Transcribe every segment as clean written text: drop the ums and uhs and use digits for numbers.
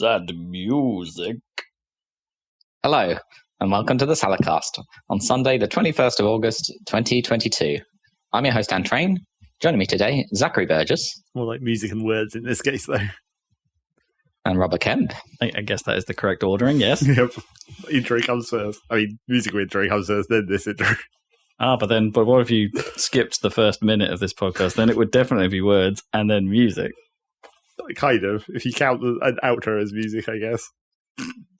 words and music. Hello, and welcome to the Saladcast on Sunday, the 21st of August, 2022. I'm your host, Anne Train. Joining me today, Zachary Burgess. More like music and words in this case, though. And Robert Kemp. I guess that is the correct ordering, yes. Yep. Intro comes first. I mean, musical intro comes first, then this intro. But what if you skipped the first minute of this podcast? Then it would definitely be words and then music. Kind of. If you count an outro as music, I guess.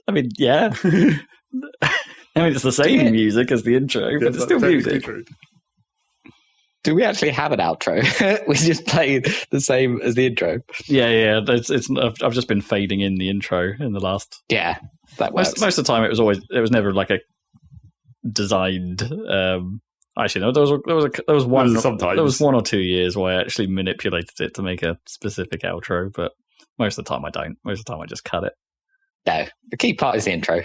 I mean, yeah. I mean, it's the same music as the intro, but it's still music. True. Do we actually have an outro? We just played the same as the intro. Yeah. I've just been fading in the intro in the last. Yeah, that works. Most of the time, it was never like a designed. Actually, no. There was one or 2 years where I actually manipulated it to make a specific outro, but most of the time I don't. Most of the time I just cut it. No, the key part is the intro,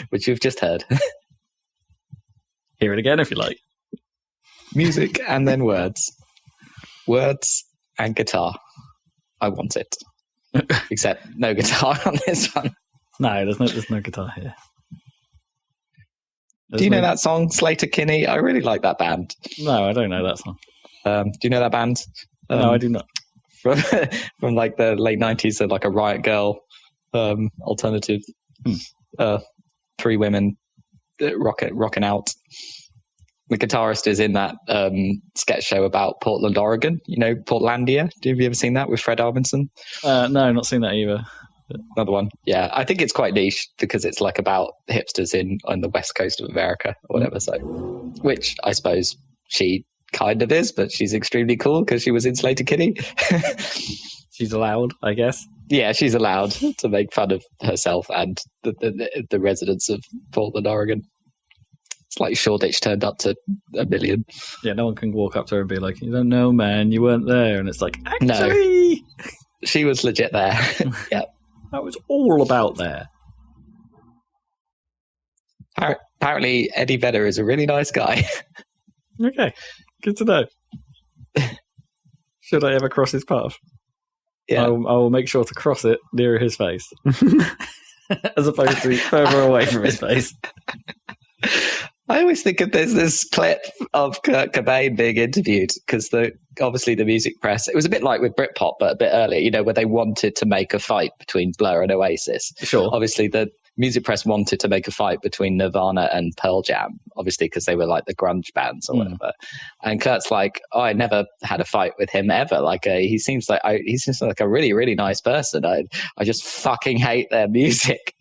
which you've just heard. Hear it again if you like. Music and then words. Words and guitar. I want it. Except no guitar on this one. No, there's no guitar here. Do you know that song, Slater Kinney? I really like that band. No, I don't know that song. Do you know that band? No, I do not. From like the late 90s, so like a Riot Girl alternative. Three women rocking out. The guitarist is in that sketch show about Portland, Oregon. You know, Portlandia? Have you ever seen that with Fred Armisen? No, not seen that either. Another one. Yeah, I think it's quite niche because it's like about hipsters on the west coast of America or whatever. So, which I suppose she kind of is, but she's extremely cool because she was in Slater Kinney. She's allowed, I guess. Yeah, she's allowed to make fun of herself and the residents of Portland, Oregon. It's like Shoreditch turned up to 1 million. Yeah, no one can walk up to her and be like, "You don't know, man, you weren't there." And it's like, actually, no, she was legit there. Yeah, that was all about there. Apparently, Eddie Vedder is a really nice guy. Okay, good to know. Should I ever cross his path? Yeah, I will make sure to cross it near his face, as opposed to further away from his face. I always think of this clip of Kurt Cobain being interviewed because obviously the music press, it was a bit like with Britpop, but a bit earlier, you know, where they wanted to make a fight between Blur and Oasis. Sure. Obviously the music press wanted to make a fight between Nirvana and Pearl Jam, obviously because they were like the grunge bands or whatever. And Kurt's like, "Oh, I never had a fight with him ever. Like he seems like a really, really nice person. I just fucking hate their music."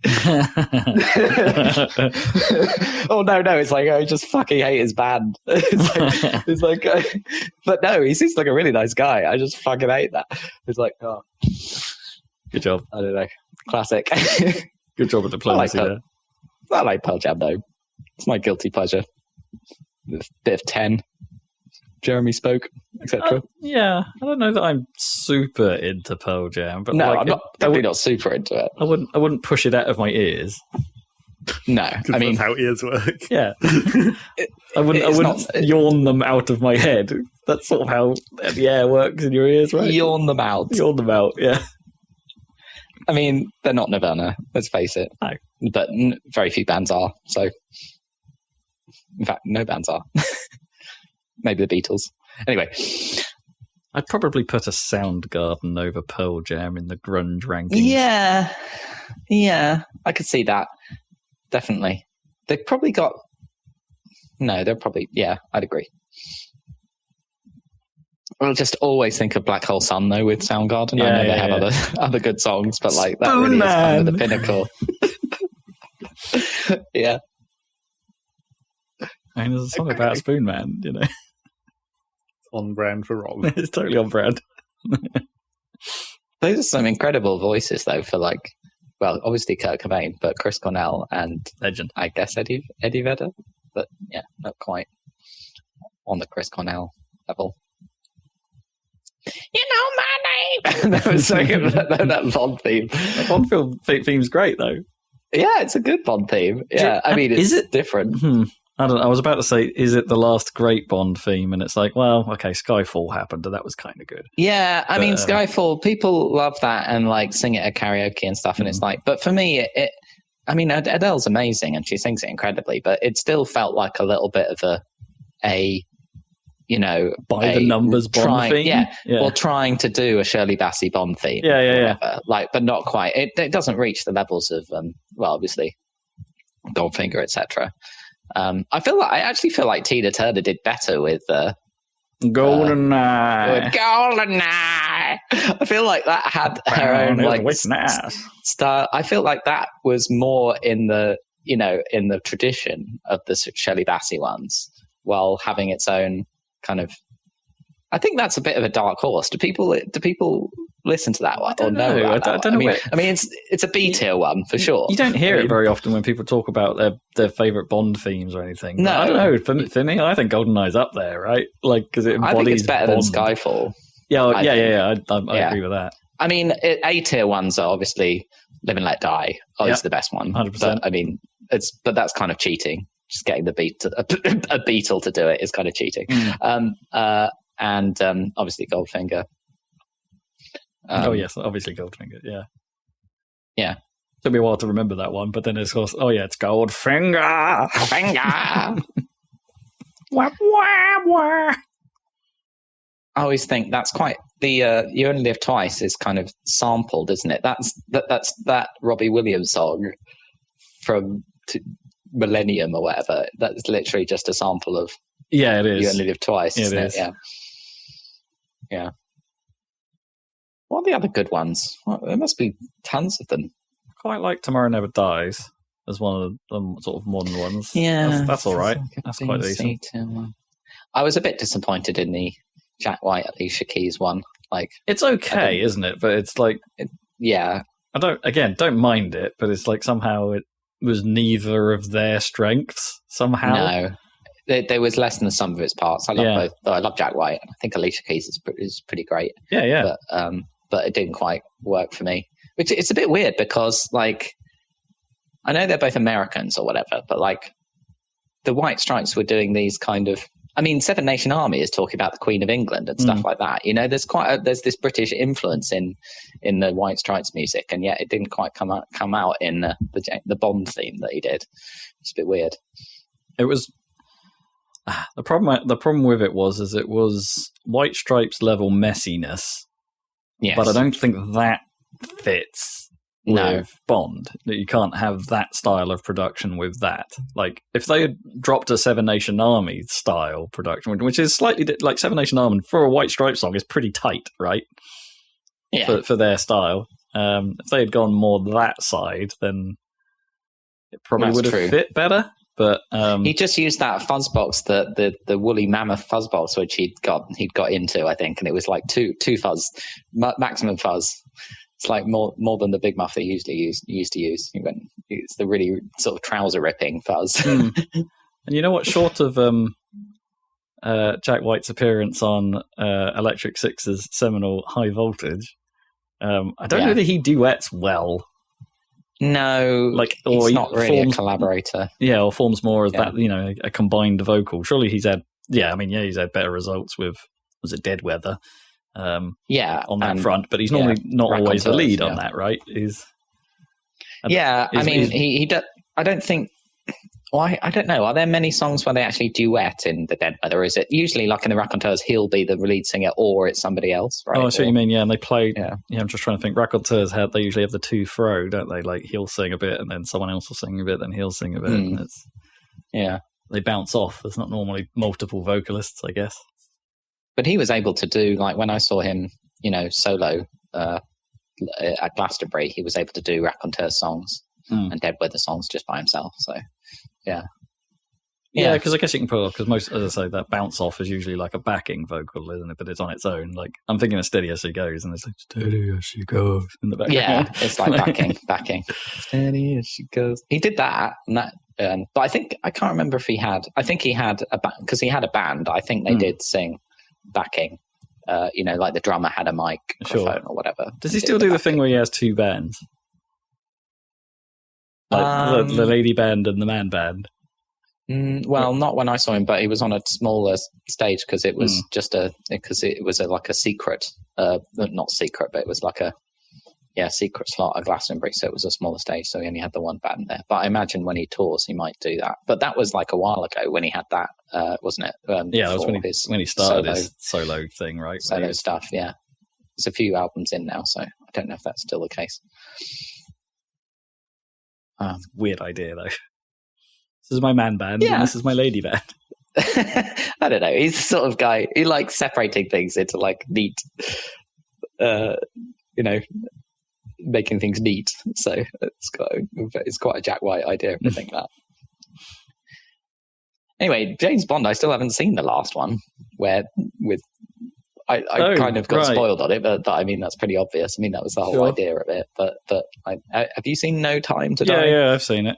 Oh no, it's like I just fucking hate his band. It's like, but no, he seems like a really nice guy. I just fucking hate that. It's like, oh, good job. I don't know, classic. Good job at diplomacy there. I like Pearl Jam though. It's my guilty pleasure. A bit of 10. Jeremy Spoke, etc. Yeah, I don't know that I'm super into Pearl Jam, but no, like, I'm definitely not super into it. I wouldn't push it out of my ears. No, I mean, that's how ears work. Yeah, I wouldn't yawn them out of my head. That's sort of how the air works in your ears, right? Yawn them out. Yawn them out. Yeah. I mean, they're not Nirvana, let's face it. No. But very few bands are. So, in fact, no bands are. Maybe the Beatles. Anyway. I'd probably put a Soundgarden over Pearl Jam in the grunge rankings. Yeah. I could see that. Definitely. They've probably got... No, they're probably... Yeah, I'd agree. I'll just always think of Black Hole Sun though with Soundgarden. I know they have other good songs, but like that really is kind of the pinnacle. Yeah. I mean, there's a song about Spoon Man, you know. On brand for Rob. It's totally on brand. Those are some incredible voices though for like, well, obviously Kurt Cobain, but Chris Cornell and legend. I guess Eddie Vedder, but yeah, not quite on the Chris Cornell level. You know my name. That was so good. That Bond theme. The Bond theme's great though. Yeah, it's a good Bond theme. Yeah, I mean, it's different. I don't know. I was about to say, is it the last great Bond theme? And it's like, well, okay, Skyfall happened, and that was kind of good. Yeah, I mean, Skyfall, people love that and like sing it at karaoke and stuff. And it's like, but for me, I mean, Adele's amazing and she sings it incredibly, but it still felt like a little bit of a by the numbers Bond theme. Yeah, or trying to do a Shirley Bassey Bond theme. Yeah. Like, but not quite. It doesn't reach the levels of, obviously, Goldfinger, etc. I actually feel like Tina Turner did better with GoldenEye. I feel like that had her own like style. I feel like that was more in the in the tradition of the Shirley Bassey ones, while having its own kind of. I think that's a bit of a dark horse. Do people listen to that one? I don't know. I don't know. I mean, it's a B tier one for sure. You don't hear it very often when people talk about their favorite Bond themes or anything. No, I don't know. For me, I think GoldenEye's up there, right? Like, because it embodies. I think it's better Bond. than Skyfall. Yeah. I agree with that. I mean, A tier ones are obviously Live and Let Die. It's the best one. 100%. I mean, but that's kind of cheating. Just getting a Beatle to do it is kind of cheating. And obviously Goldfinger. Yes, obviously Goldfinger. Yeah. Took me a while to remember that one, but then it's it's Goldfinger. Finger. Wah, wah, wah. I always think that's quite the "You Only Live Twice" is kind of sampled, isn't it? That's that Robbie Williams song from Millennium or whatever. That's literally just a sample of. Yeah, it is. You Only Live Twice, isn't it? Yeah. What are the other good ones? Well, there must be tons of them. I quite like Tomorrow Never Dies as one of the sort of modern ones. Yeah. That's all right. That's quite decent. I was a bit disappointed in the Jack White, Alicia Keys one. Like, it's okay, isn't it? But it's like... yeah. I don't mind it, but it's like somehow it was neither of their strengths, somehow. No. There was less than the sum of its parts. I love both. I love Jack White. I think Alicia Keys is pretty great. Yeah. But it didn't quite work for me. Which it's a bit weird because, like, I know they're both Americans or whatever, but like the White Stripes were doing these kind of. I mean, Seven Nation Army is talking about the Queen of England and stuff like that. You know, there's this British influence in the White Stripes music, and yet it didn't quite come out in the Bond theme that he did. It's a bit weird. It was. The problem with it was White Stripes level messiness, but I don't think that fits with Bond. That you can't have that style of production with that. Like if they had dropped a Seven Nation Army style production, which is slightly like Seven Nation Army for a White Stripes song is pretty tight, right? Yeah. For their style, if they had gone more that side, then it probably would have fit better. But he just used that fuzz box, the woolly mammoth fuzz box, which he'd got into, I think, and it was like two fuzz, maximum fuzz. It's like more than the big muff that he used to use. It's the really sort of trouser ripping fuzz. And you know what? Short of Jack White's appearance on Electric Six's seminal High Voltage, I don't know that he duets well. No, he's not really a collaborator. Yeah, or forms more as that, a combined vocal. Surely he's had better results with, was it Dead Weather? On that front, but he's normally not always the lead on that, right? I don't think. Well, I don't know. Are there many songs where they actually duet in the Dead Weather? Or is it usually like in the Raconteurs, he'll be the lead singer, or it's somebody else? Right? Oh, I see what you mean. Yeah, and they play. Yeah, I'm just trying to think. Raconteurs they usually have the two throw, don't they? Like he'll sing a bit, and then someone else will sing a bit, then he'll sing a bit. And they bounce off. There's not normally multiple vocalists, I guess. But he was able to do, like when I saw him, solo at Glastonbury, he was able to do Raconteurs songs and Dead Weather songs just by himself. So. Yeah, because I guess you can pull off, because most, as I say, that bounce off is usually like a backing vocal, isn't it? But it's on its own. Like, I'm thinking of Steady As She Goes, and it's like, Steady As She Goes in the background. Yeah, it's like backing. Steady As She Goes. He did that, but I can't remember if he had because he had a band, I think they did sing backing, like the drummer had a microphone or whatever. Does he still do the thing where he has two bands? Like the lady band and the man band. Well, not when I saw him, but he was on a smaller stage because it was like a secret, not secret, but it was like a secret slot at Glastonbury, so it was a smaller stage, so he only had the one band there. But I imagine when he tours, he might do that. But that was like a while ago when he had that, wasn't it? That was when he started his solo thing, right? Solo stuff, yeah. There's a few albums in now, so I don't know if that's still the case. Weird idea, though. This is my man band, and this is my lady band. I don't know. He's the sort of guy who likes separating things into like neat, making things neat. So it's quite a Jack White idea if you think that. Anyway, James Bond, I still haven't seen the last one. I kind of got spoiled on it, but I mean that's pretty obvious. I mean that was the whole idea of it. But have you seen No Time to Die? Yeah, I've seen it.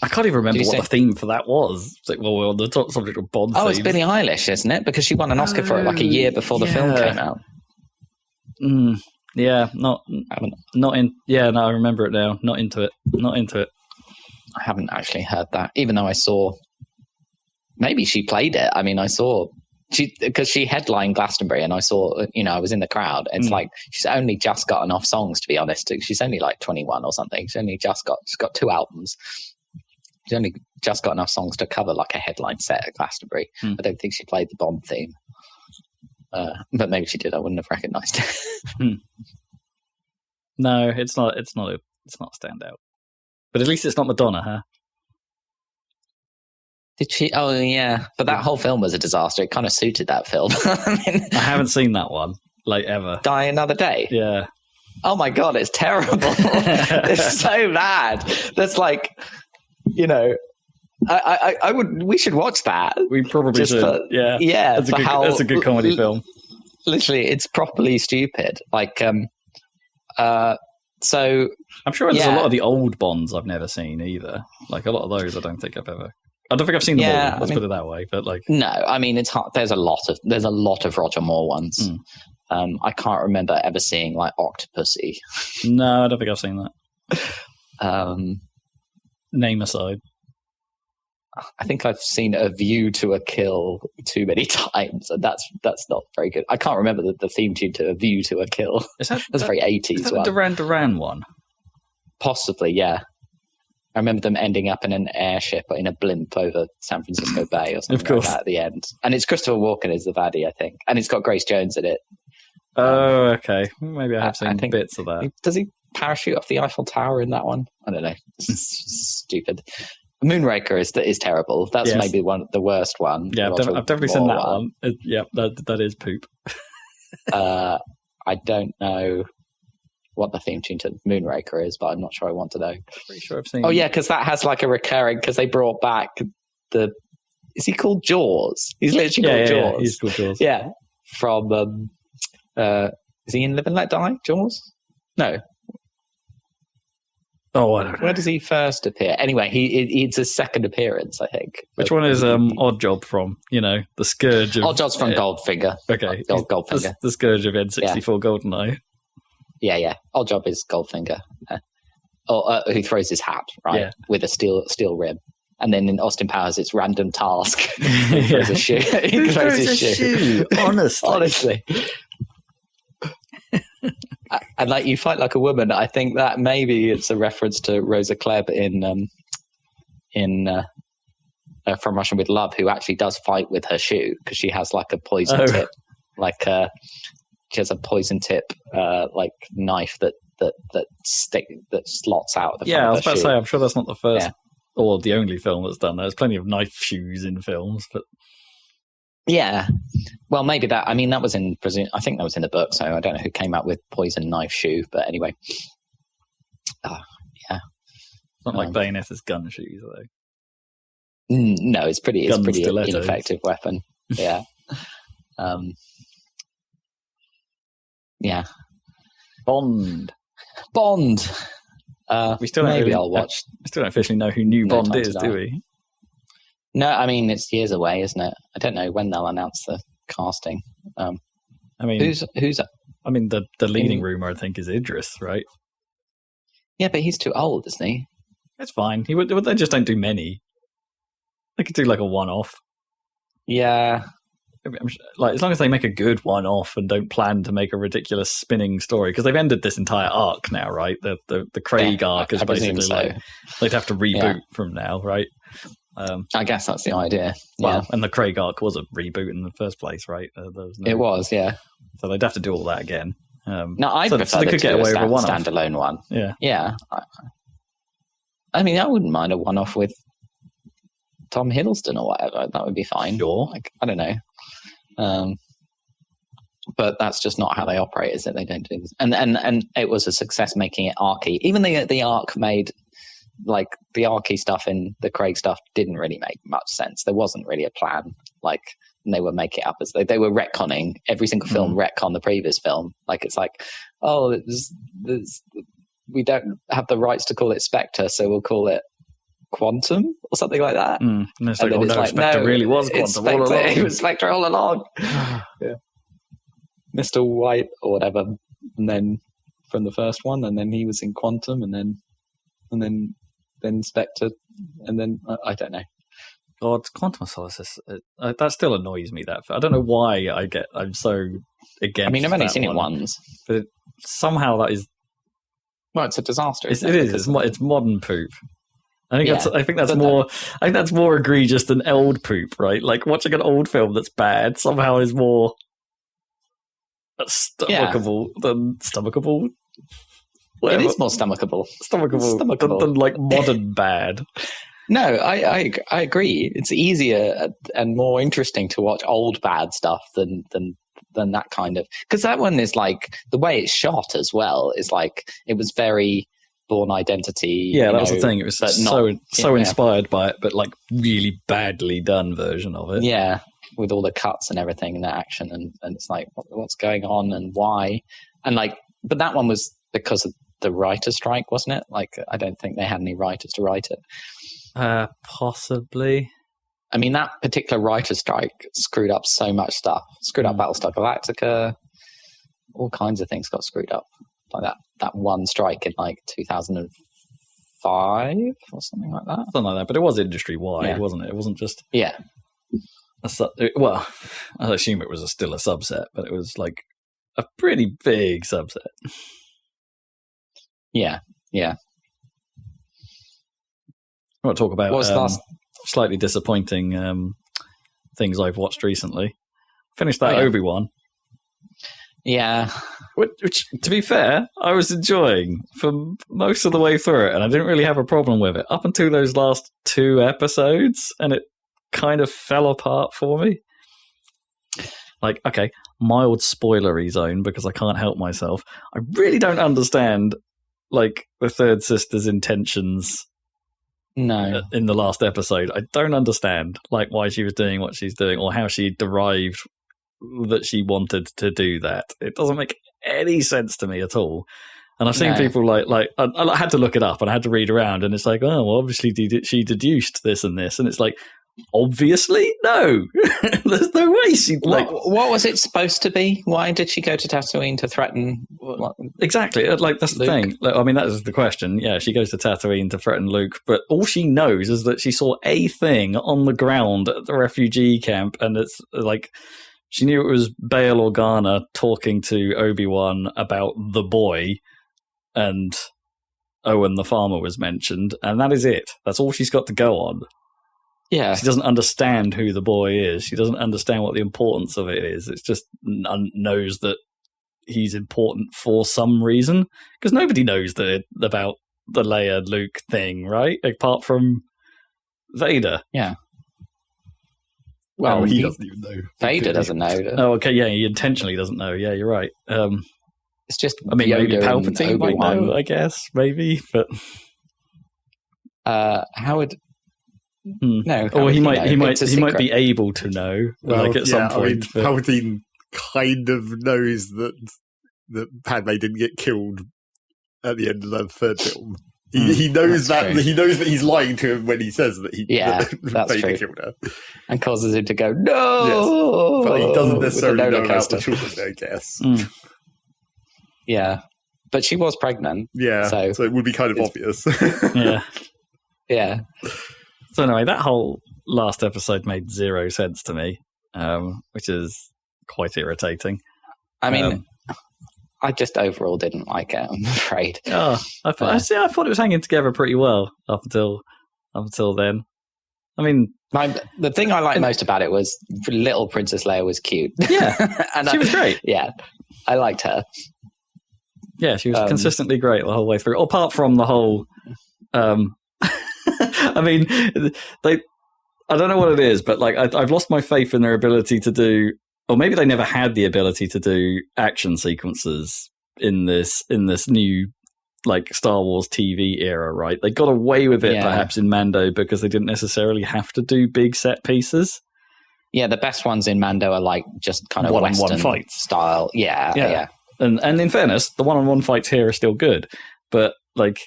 I can't even remember what the theme for that was. It's like, we're on the top subject of Bond. Oh, it's Billie Eilish, isn't it? Because she won an Oscar for it like a year before the film came out. Yeah, not in. Yeah, no, I remember it now. Not into it. I haven't actually heard that, even though I saw. Maybe she played it. I mean, I saw because she headlined Glastonbury, and I saw. I was in the crowd. It's like she's only just got enough songs, to be honest. She's only like 21 or something. She's got 2 albums. She's only just got enough songs to cover like a headline set at Glastonbury. I don't think she played the Bond theme, but maybe she did. I wouldn't have recognised it. No, it's not. It's not a standout. But at least it's not Madonna, huh? Did she? Oh yeah, but that whole film was a disaster. It kind of suited that film. I haven't seen that one like ever. Die Another Day. Yeah. Oh my god, it's terrible. It's so bad. That's like. I would. We should watch that. We probably should. Yeah. That's a good comedy film. Literally, it's properly stupid. Like, so I'm sure there's a lot of the old Bonds I've never seen either. Like a lot of those, I don't think I've seen them all. Let's put it that way. But like, no, I mean it's hard. There's a lot of Roger Moore ones. I can't remember ever seeing like Octopussy. No, I don't think I've seen that. Name aside, I think I've seen A View to a Kill too many times, and that's not very good. I can't remember the theme tune to A View to a Kill. That's very 80s. Is that the Duran Duran one? Possibly, yeah. I remember them ending up in an airship in a blimp over San Francisco Bay or something like that at the end. And it's Christopher Walken is the baddie, I think, and it's got Grace Jones in it. Oh, okay. Maybe I have seen bits of that. Does he parachute off the Eiffel Tower in that one? I don't know. It's stupid. Moonraker is terrible. That's maybe the worst one. Yeah, I've definitely seen that one. That is poop. I don't know what the theme tune to Moonraker is, but I'm not sure I want to know. Pretty sure I've seen. Oh yeah, because that has like a recurring. Because they brought back Is he called Jaws? He's literally called Jaws. Yeah, he's called Jaws. Yeah, from. Is he in Live and Let Die? Jaws? No. Oh, I don't know. Where does he first appear? Anyway, it's his second appearance, I think. Which one is Odd Job from? The Scourge of... Odd Job's from Goldfinger. Okay. Goldfinger. The Scourge of N64 GoldenEye. Yeah. Odd Job is Goldfinger. Who throws his hat, right? With a steel rim. And then in Austin Powers, it's Random Task. He throws a shoe. He throws his shoe. Honestly. And like you fight like a woman. I think that maybe it's a reference to Rosa Klebb in From Russian with Love, who actually does fight with her shoe because she has like a poison tip, she has a poison tip like knife that slots out the front of her shoe. I was about to say, I'm sure that's not the first or the only film that's done that. There's plenty of knife shoes in films, but yeah. Well, maybe that. I mean, that was in. I think that was in the book, so I don't know who came up with poison knife shoe. But anyway, yeah. It's not like Bayonetta's gun shoes, though. No, it's pretty ineffective weapon. Yeah. Yeah. Bond. We still I'll watch. We still don't officially know who new Bond is, do we? No, I mean it's years away, isn't it? I don't know when they'll announce the casting. I mean, who's? I mean, the leading rumor I think is Idris, right? Yeah, but he's too old, isn't he? That's fine. They just don't do many. They could do like a one-off. Yeah. Like, as long as they make a good one-off and don't plan to make a ridiculous spinning story, because they've ended this entire arc now, right? The Craig arc is basically like they'd have to reboot from now, right? I guess that's the idea. Well, and the Craig arc was a reboot in the first place, right? It was, yeah. So they'd have to do all that again. No, I prefer they could get away with a standalone one. Yeah. I mean, I wouldn't mind a one-off with Tom Hiddleston or whatever. That would be fine. Sure. Like, I don't know. But that's just not how they operate, is it? They don't do this. And it was a success making it arcy. Even the arc made, like, the arcy stuff in the Craig stuff didn't really make much sense. There wasn't really a plan. Like, and they would make it up as they were retconning every single film, retcon the previous film. Like, it's like, oh, we don't have the rights to call it Spectre, so we'll call it Quantum or something like that. And it's like, Spectre really was Quantum all along. It was Spectre all along. Yeah. Mr. White or whatever, and then from the first one, and then he was in Quantum, and then Spectre, and then I don't know. God, Quantum of Solace, that still annoys me. That I don't know why I'm so against. I mean, I've only seen it once, but somehow that is. Well, it's a disaster. It is. It's modern poop. I think that's more egregious than old poop, right? Like, watching an old film that's bad somehow is more stomachable than stomachable. Whatever. It is more stomachable than like modern bad. No, I agree. It's easier and more interesting to watch old bad stuff than that kind of, because that one is like, the way it's shot as well is like, it was very Born Identity. Yeah, that was the thing. It was so inspired by it, but like really badly done version of it. Yeah, with all the cuts and everything and the action, and it's like, what's going on and why? And like, but that one was because of the writer's strike, wasn't it? Like, I don't think they had any writers to write it. Possibly. I mean, that particular writer's strike screwed up so much stuff. Screwed up Battlestar Galactica. All kinds of things got screwed up. Like that one strike in like 2005 or something like that. Something like that. But it was industry-wide, wasn't it? It wasn't just... Yeah. Well, I assume it was still a subset, but it was like a pretty big subset. Yeah. I want to talk about slightly disappointing things I've watched recently. Finished that Obi-Wan. Yeah. Which, to be fair, I was enjoying for most of the way through it, and I didn't really have a problem with it up until those last 2 episodes, and it kind of fell apart for me. Like, okay, mild spoilery zone, because I can't help myself. I really don't understand, like, the third sister's intentions. No. In the last episode. I don't understand, like, why she was doing what she's doing, or how she derived that she wanted to do that. It doesn't make any sense to me at all. And I've seen people like I had to look it up and I had to read around, and it's like, oh, well, obviously she deduced this and this, and it's like, obviously, no. There's no way she like. What was it supposed to be? Why did she go to Tatooine to threaten? Exactly, like that's the thing. Like, I mean, that is the question. Yeah, she goes to Tatooine to threaten Luke, but all she knows is that she saw a thing on the ground at the refugee camp, and it's like. She knew it was Bail Organa talking to Obi-Wan about the boy, and Owen the farmer was mentioned, and that is it. That's all she's got to go on. Yeah. She doesn't understand who the boy is. She doesn't understand what the importance of it is. It's just knows that he's important for some reason, because nobody knows about the Leia Luke thing, right? Apart from Vader. Yeah. Well, he doesn't even know. Vader doesn't know. Oh, okay, yeah, he intentionally doesn't know. Yeah, you're right. It's just, I mean, maybe Palpatine might know, I guess, maybe, but Howard. No, or he might be able to know, like at some point. I mean, Palpatine kind of knows that Padme didn't get killed at the end of the third film. He knows that he's lying to him when he says that that's Vader true. killed her, and causes him to go no. Yes. But he doesn't necessarily know about the children, I guess. Yeah, but she was pregnant. Yeah, so it would be kind of obvious. Yeah. Yeah. So anyway, that whole last episode made zero sense to me, which is quite irritating. I mean, I just overall didn't like it, I'm afraid. I thought it was hanging together pretty well up until then. I mean, the thing I liked most about it was little Princess Leia was cute. Yeah, and she was great. Yeah, I liked her. Yeah, she was consistently great the whole way through. Apart from the whole, I mean, I don't know what it is, but like I've lost my faith in their ability to do, or maybe they never had the ability to do action sequences in this new like Star Wars TV era, right? They got away with it perhaps in Mando because they didn't necessarily have to do big set pieces. Yeah, the best ones in Mando are like just kind of Western fights style. Yeah. And in fairness, the one-on-one fights here are still good, but like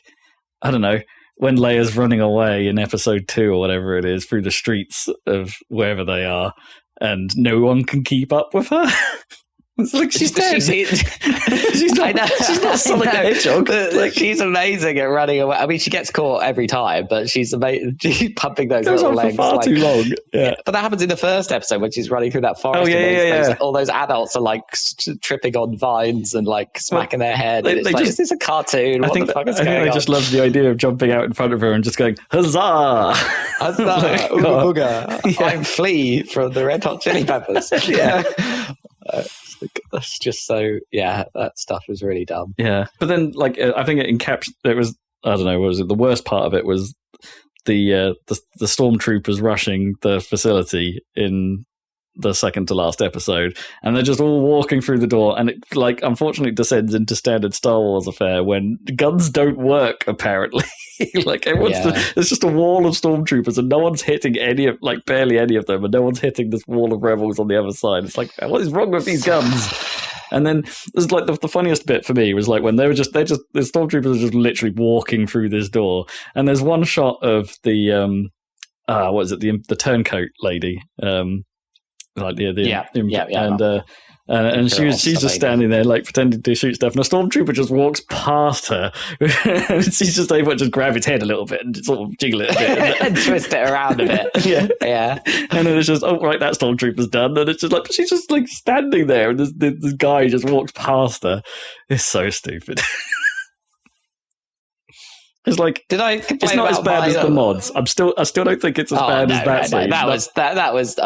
I don't know, when Leia's running away in episode 2 or whatever it is through the streets of wherever they are, and no one can keep up with her. It's like she's dead. She's not Sonic the Hedgehog. Like, she's amazing at running away. I mean, she gets caught every time, but she's amazing. She's pumping those little legs for far too long. Yeah, but that happens in the first episode when she's running through that forest. All those adults are like tripping on vines and like smacking their head. And is this a cartoon? I think they just love the idea of jumping out in front of her and just going huzzah, huzzah, ooga booga. I'm Flea from the Red Hot Chili Peppers. Yeah. That's just so that stuff was really dumb. Yeah, but then like I think it was I don't know, what was it? The worst part of it was the stormtroopers rushing the facility in the second to last episode, and they're just all walking through the door, and it like unfortunately descends into standard Star Wars affair when guns don't work apparently. Like there's just a wall of stormtroopers and no one's hitting barely any of them, and no one's hitting this wall of rebels on the other side. It's like, what is wrong with these guns? And then there's like the funniest bit for me was like when the stormtroopers are just literally walking through this door, and there's one shot of the what is it, the turncoat lady, and she's just standing there like pretending to shoot stuff, and a stormtrooper just walks past her, and she's just able to just grab his head a little bit and sort of jiggle it a bit and twist it around a bit. Yeah. And then it's just, oh right, that stormtrooper's done, and it's just like she's just like standing there, and this guy just walks past her. It's so stupid. It's like, it's not as bad as the mods. I still don't think it's as bad as that scene. That was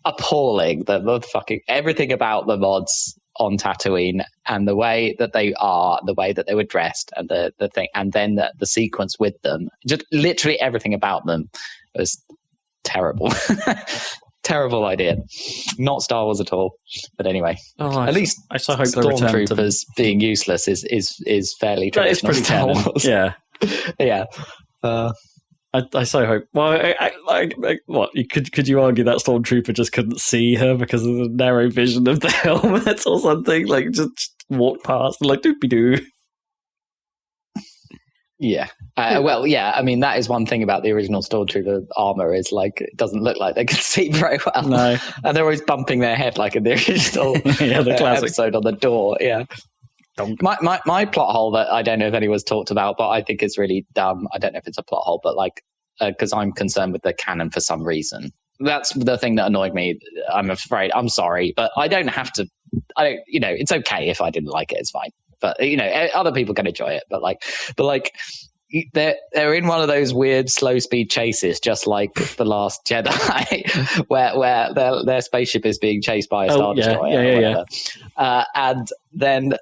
appalling. The motherfucking everything about the mods on Tatooine and the way that they are, the way that they were dressed, and the thing, and then the sequence with them, just literally everything about them was terrible. Terrible idea. Not Star Wars at all. But anyway, at least I so hope stormtroopers being useless is fairly traditional Star Wars. Yeah. Yeah. I so hope. Well, what could you argue that stormtrooper just couldn't see her because of the narrow vision of the helmet or something? Like just walk past and like doopy doo. Yeah. Well, yeah. I mean, that is one thing about the original stormtrooper armor is like it doesn't look like they can see very well. No, and they're always bumping their head like in the original the classic episode on the door. Yeah. My plot hole that I don't know if anyone's talked about, but I think is really dumb. I don't know if it's a plot hole, but like, because I'm concerned with the canon for some reason. That's the thing that annoyed me. I'm afraid. I'm sorry, but I don't have to. It's okay if I didn't like it. It's fine. But other people can enjoy it. But they're in one of those weird slow speed chases, just like The Last Jedi, where their spaceship is being chased by a Star Destroyer. And then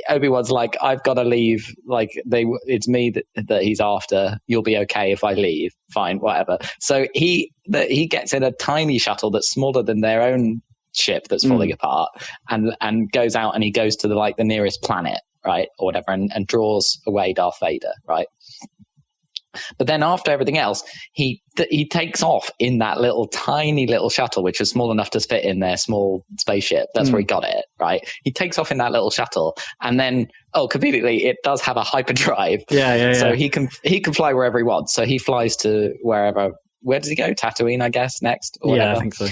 Obi-Wan's like, I've got to leave. Like it's me that he's after. You'll be okay if I leave. Fine, whatever. So he gets in a tiny shuttle that's smaller than their own ship that's falling apart, and goes out, and he goes to the nearest planet, right, or whatever, and draws away Darth Vader, right. But then after everything else, he takes off in that tiny little shuttle, which was small enough to fit in their small spaceship. That's where he got it, right? He takes off in that little shuttle, and then conveniently, it does have a hyperdrive. Yeah. So he can fly wherever he wants. So he flies to wherever. Where does he go? Tatooine, I guess, next. Or whatever. I think so.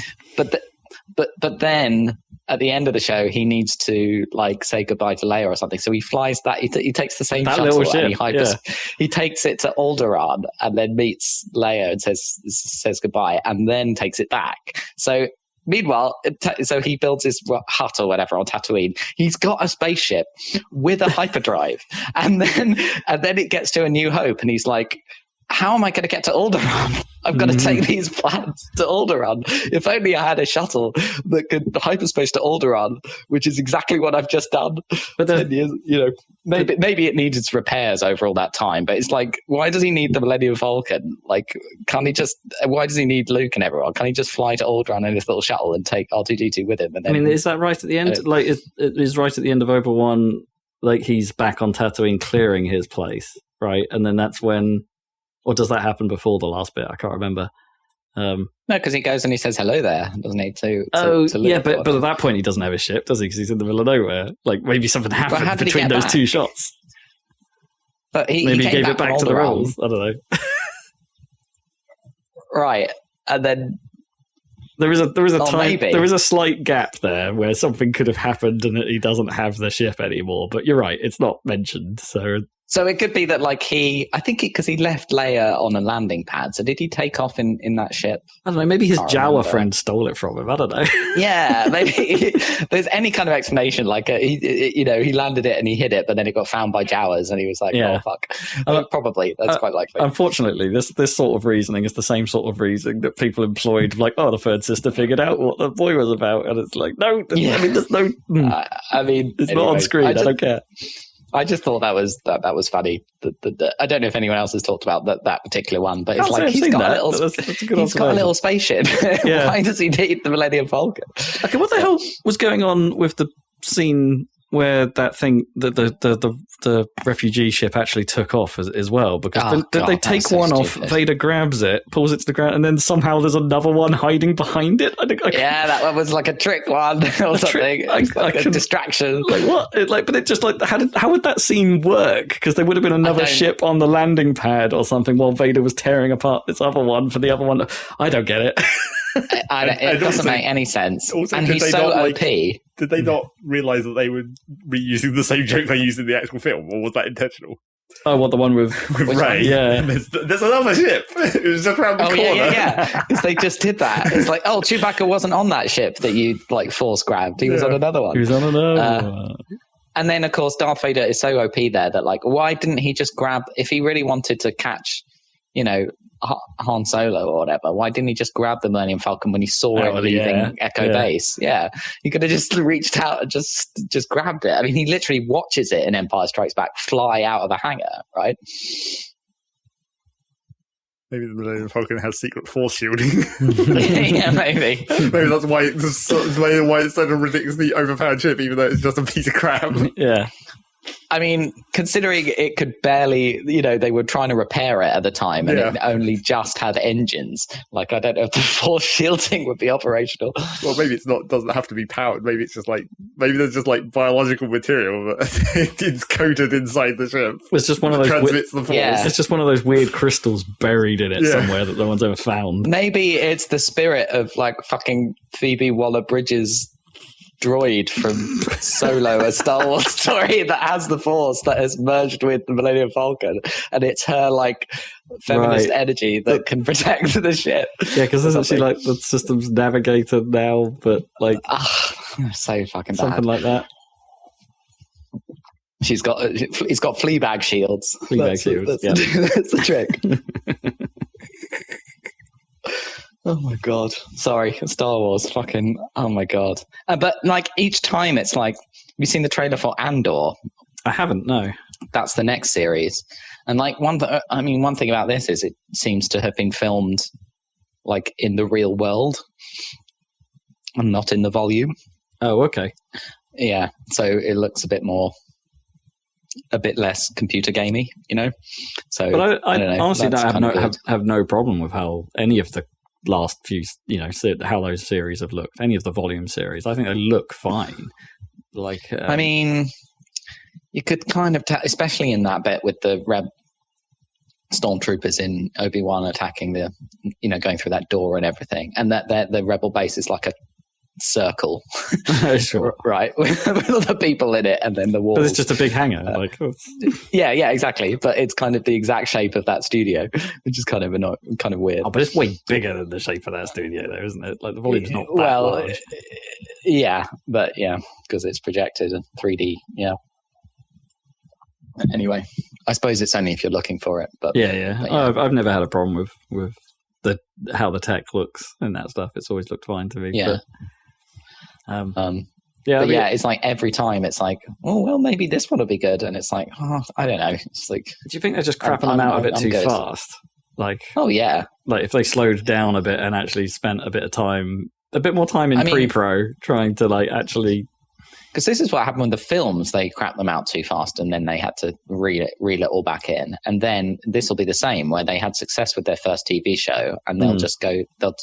But then at the end of the show, he needs to like say goodbye to Leia or something. So he flies that. He takes the same shuttle and he takes it to Alderaan and then meets Leia and says goodbye, and then takes it back. So meanwhile, so he builds his hut or whatever on Tatooine. He's got a spaceship with a hyperdrive, and then it gets to A New Hope, and he's like, how am I going to get to Alderaan? I've got to take these plans to Alderaan. If only I had a shuttle that could hyperspace to Alderaan, which is exactly what I've just done. But then, maybe it needs its repairs over all that time. But it's like, why does he need the Millennium Falcon? Like, why does he need Luke and everyone? Can he just fly to Alderaan in his little shuttle and take R2-D2 with him? And then, is that right at the end? Like, it is right at the end of Obi-Wan, like he's back on Tatooine clearing his place, right? And then that's when... Or does that happen before the last bit? I can't remember. No, because he goes and he says hello there, doesn't he? To yeah, but at that point he doesn't have a ship, does he? Because he's in the middle of nowhere. Like maybe something happened between those two shots. But maybe he gave it back to the rebels. I don't know. Right, and then there is a slight gap there where something could have happened and he doesn't have the ship anymore. But you're right, it's not mentioned. So it could be that, like, because he left Leia on a landing pad. So did he take off in that ship? I don't know. Maybe his Jawa friend stole it from him. I don't know. Yeah, maybe there's any kind of explanation. Like, he landed it and he hid it, but then it got found by Jawas, and he was like, "Oh fuck." Probably that's quite likely. Unfortunately, this sort of reasoning is the same sort of reasoning that people employed. Like, the third sister figured out what the boy was about, and it's like, no. Yeah. I mean, there's no. It's not on screen. I don't care. I just thought that was funny. I don't know if anyone else has talked about that particular one, but it's like he's got a little spaceship. Yeah. Why does he need the Millennium Falcon? Okay, what the hell was going on with the scene where that thing, the refugee ship actually took off as well? Because they take one off, Vader grabs it, pulls it to the ground, and then somehow there's another one hiding behind it. That one was like a trick one or something. A distraction. Like what? But it just like how would that scene work? Because there would have been another ship on the landing pad or something while Vader was tearing apart this other one for the other one. I don't get it. It doesn't make any sense. Also, and he's so OP. Did they not realise that they were reusing the same joke they used in the actual film, or was that intentional? Oh, what, the one with Rey? Yeah. There's another ship. It was just around the corner. Yeah. Because they just did that. It's like, Chewbacca wasn't on that ship that you like force grabbed. He was on another one. He was on another one. And then, of course, Darth Vader is so OP there that, like, why didn't he just grab, if he really wanted to catch, Han Solo or whatever, why didn't he just grab the Millennium Falcon when he saw it leaving Echo Base? Yeah. He could have just reached out and just grabbed it. I mean, he literally watches it in Empire Strikes Back fly out of the hangar, right? Maybe the Millennium Falcon has secret force shielding. Yeah, maybe. Maybe that's why it's such a ridiculously overpowered ship, even though it's just a piece of crap. Yeah. I mean, considering it could barely, they were trying to repair it at the time and it only just had engines. Like, I don't know if the force shielding would be operational. Well, maybe doesn't have to be powered. Maybe it's just maybe there's just like biological material that it's coated inside the ship. It's just one of those transmits the force. Yeah. It's just one of those weird crystals buried in it somewhere that no one's ever found. Maybe it's the spirit of like fucking Phoebe Waller-Bridge's droid from Solo, a Star Wars story that has the Force that has merged with the Millennium Falcon, and it's her like feminist energy that can protect the ship. Yeah, because isn't she like the system's navigator now? But like, so fucking something bad. Like that. He's got Fleabag shields. That's the trick. Oh my god! Sorry, Star Wars. Fucking. Oh my god! But like each time, it's like, have you seen the trailer for Andor? I haven't. No. That's the next series, and like one thing about this is it seems to have been filmed like in the real world and not in the volume. Oh, okay. Yeah, so it looks a bit less computer gamey, So, but I don't know. Honestly, I have no problem with how any of the last few, how those series have looked. Any of the volume series, I think they look fine. Like, I mean, you could kind of, especially in that bit with the stormtroopers in Obi-Wan attacking going through that door and everything, and that the rebel base is like a circle, sure, right, with all the people in it, and then the walls. But it's just a big hangar, yeah, exactly. But it's kind of the exact shape of that studio, which is kind of weird. Oh, but it's way bigger than the shape of that studio, though, isn't it? Like the volume's not that large. Yeah, but because it's projected and 3D. Yeah. Anyway, I suppose it's only if you're looking for it. But I've never had a problem with how the tech looks and that stuff. It's always looked fine to me. Yeah. But, it's like every time it's like, oh well, maybe this one will be good, and it's like, oh, I don't know. It's like, do you think they're just crapping them out a bit too fast? Like, oh yeah, like if they slowed down a bit and actually spent a bit more time in pre-pro trying to like actually. Because this is what happened with the films. They crap them out too fast, and then they had to reel it all back in. And then this will be the same, where they had success with their first TV show, and they'll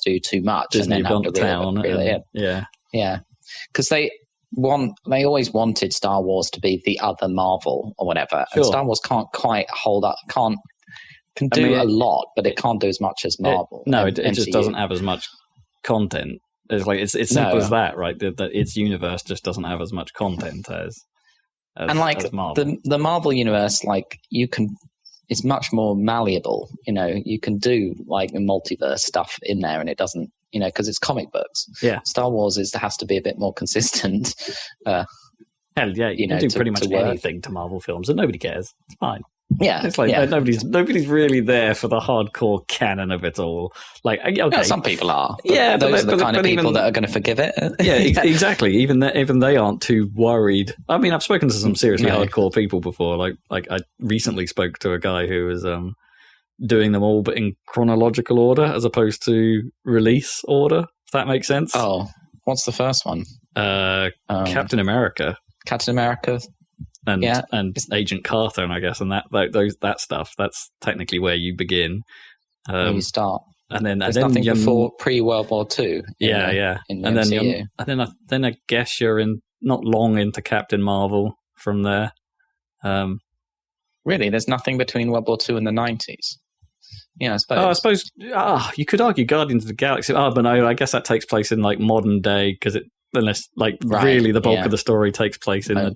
do too much, Disney and then have to reel it in. Yeah. Because they always wanted Star Wars to be the other Marvel or whatever, and Star Wars can't quite hold up. Can do a lot, but it can't do as much as Marvel. It just doesn't have as much content. It's like it's simple as that, right? That its universe just doesn't have as much content as Marvel. The Marvel universe, like it's much more malleable. You can do like the multiverse stuff in there, and it doesn't, because it's comic books. Yeah, Star Wars has to be a bit more consistent. Hell yeah, you can do pretty much anything to Marvel films, and nobody cares. It's fine. Yeah, it's like nobody's really there for the hardcore canon of it all. Like, okay, some people are. But those are the kind of people that are going to forgive it. Yeah, exactly. Even they aren't too worried. I mean, I've spoken to some seriously hardcore people before. Like I recently spoke to a guy who was doing them all, but in chronological order as opposed to release order. If that makes sense. Oh, what's the first one? Captain America. And Agent Carter, and I guess, and that stuff. That's technically where you begin. Where you start, and then there's nothing before pre-World War II. In the MCU. then I guess you're not long into Captain Marvel from there. Really, there's nothing between World War II and the 90s. Yeah, I suppose. Oh, I suppose. You could argue Guardians of the Galaxy. Oh, but no, I guess that takes place in like modern day because really the bulk of the story takes place in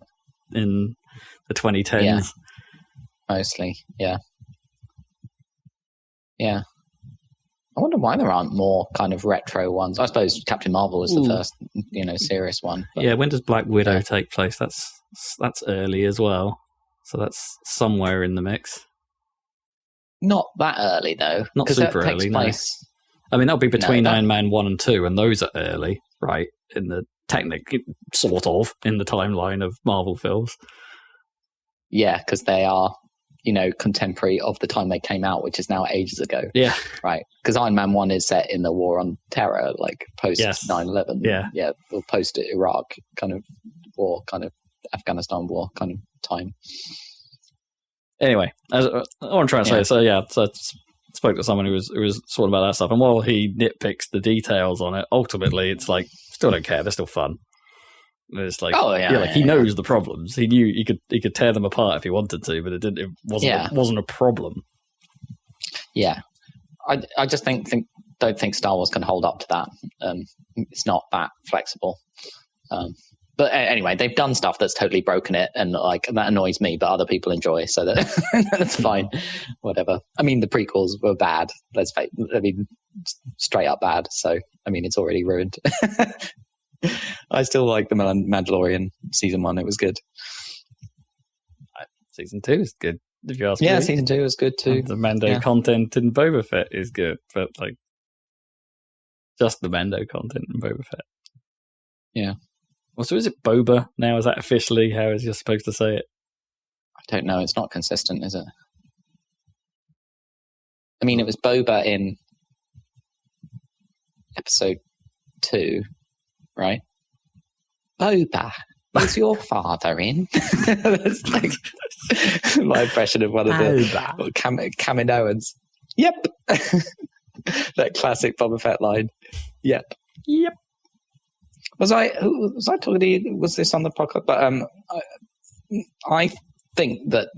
the 2010s. Yeah. Mostly, yeah. I wonder why there aren't more kind of retro ones. I suppose Captain Marvel was the first, serious one. But, when does Black Widow take place? That's early as well. So that's somewhere in the mix. Not that early though. Not super early. No. I mean, that'll be between Iron Man 1 and 2, and those are early, right? In the sort of in the timeline of Marvel films. Yeah, because they are, contemporary of the time they came out, which is now ages ago. Yeah. Right. Because Iron Man 1 is set in the war on terror, like post 9/11. Yeah. Yeah. Or post Iraq kind of war, kind of Afghanistan war kind of time. Anyway, what I'm trying to say, so I spoke to someone who was sort of about that stuff, and while he nitpicks the details on it, ultimately it's like, still don't care, they're still fun. It's like, he knows the problems. He knew he could tear them apart if he wanted to, but it wasn't a problem. Yeah, I just don't think Star Wars can hold up to that. It's not that flexible. But anyway, they've done stuff that's totally broken it, and like that annoys me, but other people enjoy, so that's fine. Whatever. I mean, the prequels were bad. Straight up bad. So I mean, it's already ruined. I still like the Mandalorian season 1. It was good. Season 2 is good. If you ask me. Yeah, season 2 is good too. And the Mando content in Boba Fett is good, but like just the Mando content in Boba Fett. Yeah. Well, so is it Boba now? Is that officially how you're supposed to say it? I don't know. It's not consistent, is it? I mean, it was Boba in episode 2, right? Boba, is your father in? That's like my impression of one of the Kaminoans. Yep. That classic Boba Fett line. Yep. Was I talking to you? Was this on the podcast? But I think that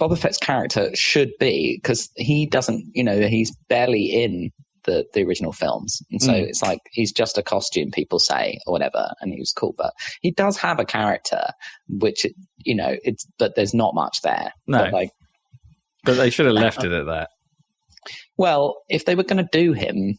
Boba Fett's character should be, because he doesn't, he's barely in the original films, and so it's like he's just a costume, people say, or whatever, and he was cool, but he does have a character, which but there's not much there. No, but they should have left it at that. Well, if they were going to do him,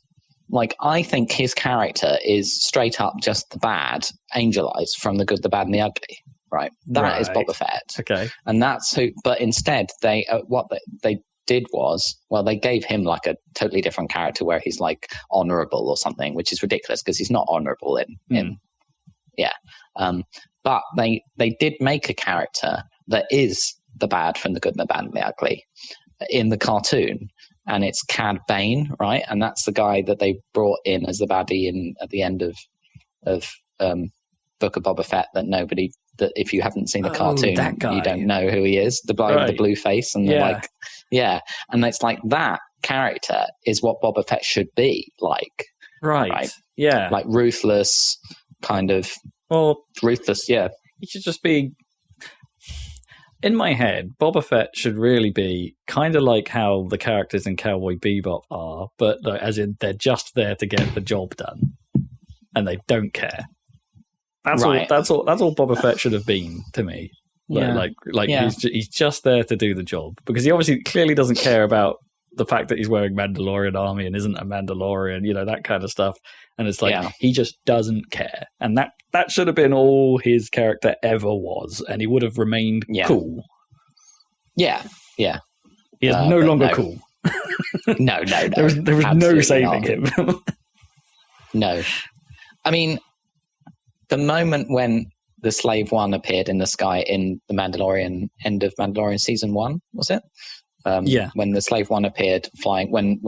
like, I think his character is straight up just the bad, Angel Eyes from The Good, the Bad, and the Ugly. Right, that is Boba Fett. Okay, and that's who. But instead, they what they did was, well, they gave him like a totally different character where he's like honorable or something, which is ridiculous because he's not honorable in but they did make a character that is the bad from The Good, the Bad, and the Ugly in the cartoon, and it's Cad Bane, right? And that's the guy that they brought in as the baddie at the end of Book of Boba Fett, that if you haven't seen the cartoon, you don't know who he is. The guy with the blue face and and it's like that character is what Boba Fett should be like. Right. Yeah. Like ruthless, kind of. Well, ruthless. Yeah. He should just be. In my head, Boba Fett should really be kind of like how the characters in Cowboy Bebop are, but as in they're just there to get the job done, and they don't care. That's all. That's all Boba Fett should have been to me. He's just there to do the job, because he obviously clearly doesn't care about the fact that he's wearing Mandalorian army and isn't a Mandalorian, that kind of stuff. And it's like he just doesn't care, and that should have been all his character ever was, and he would have remained cool. Yeah, yeah. He is no longer cool. No. There was no saving him. No, I mean. The moment when the Slave One appeared in the sky in the Mandalorian, end of Mandalorian season 1, was it? When the Slave One appeared flying, when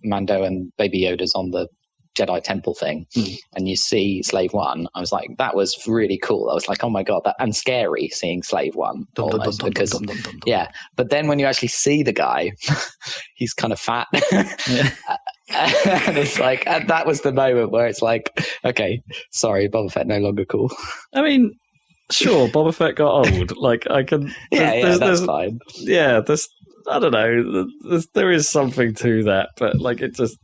Mando and Baby Yoda's on the Jedi Temple thing, and you see Slave One, I was like, that was really cool. I was like, oh my god, and scary seeing Slave One almost, because But then when you actually see the guy, he's kind of fat. And it's like, and that was the moment where it's like, okay, sorry, Boba Fett no longer cool. I mean, sure, Boba Fett got old. Like, I can, that's fine. Yeah, I don't know. There is something to that, but like, it just.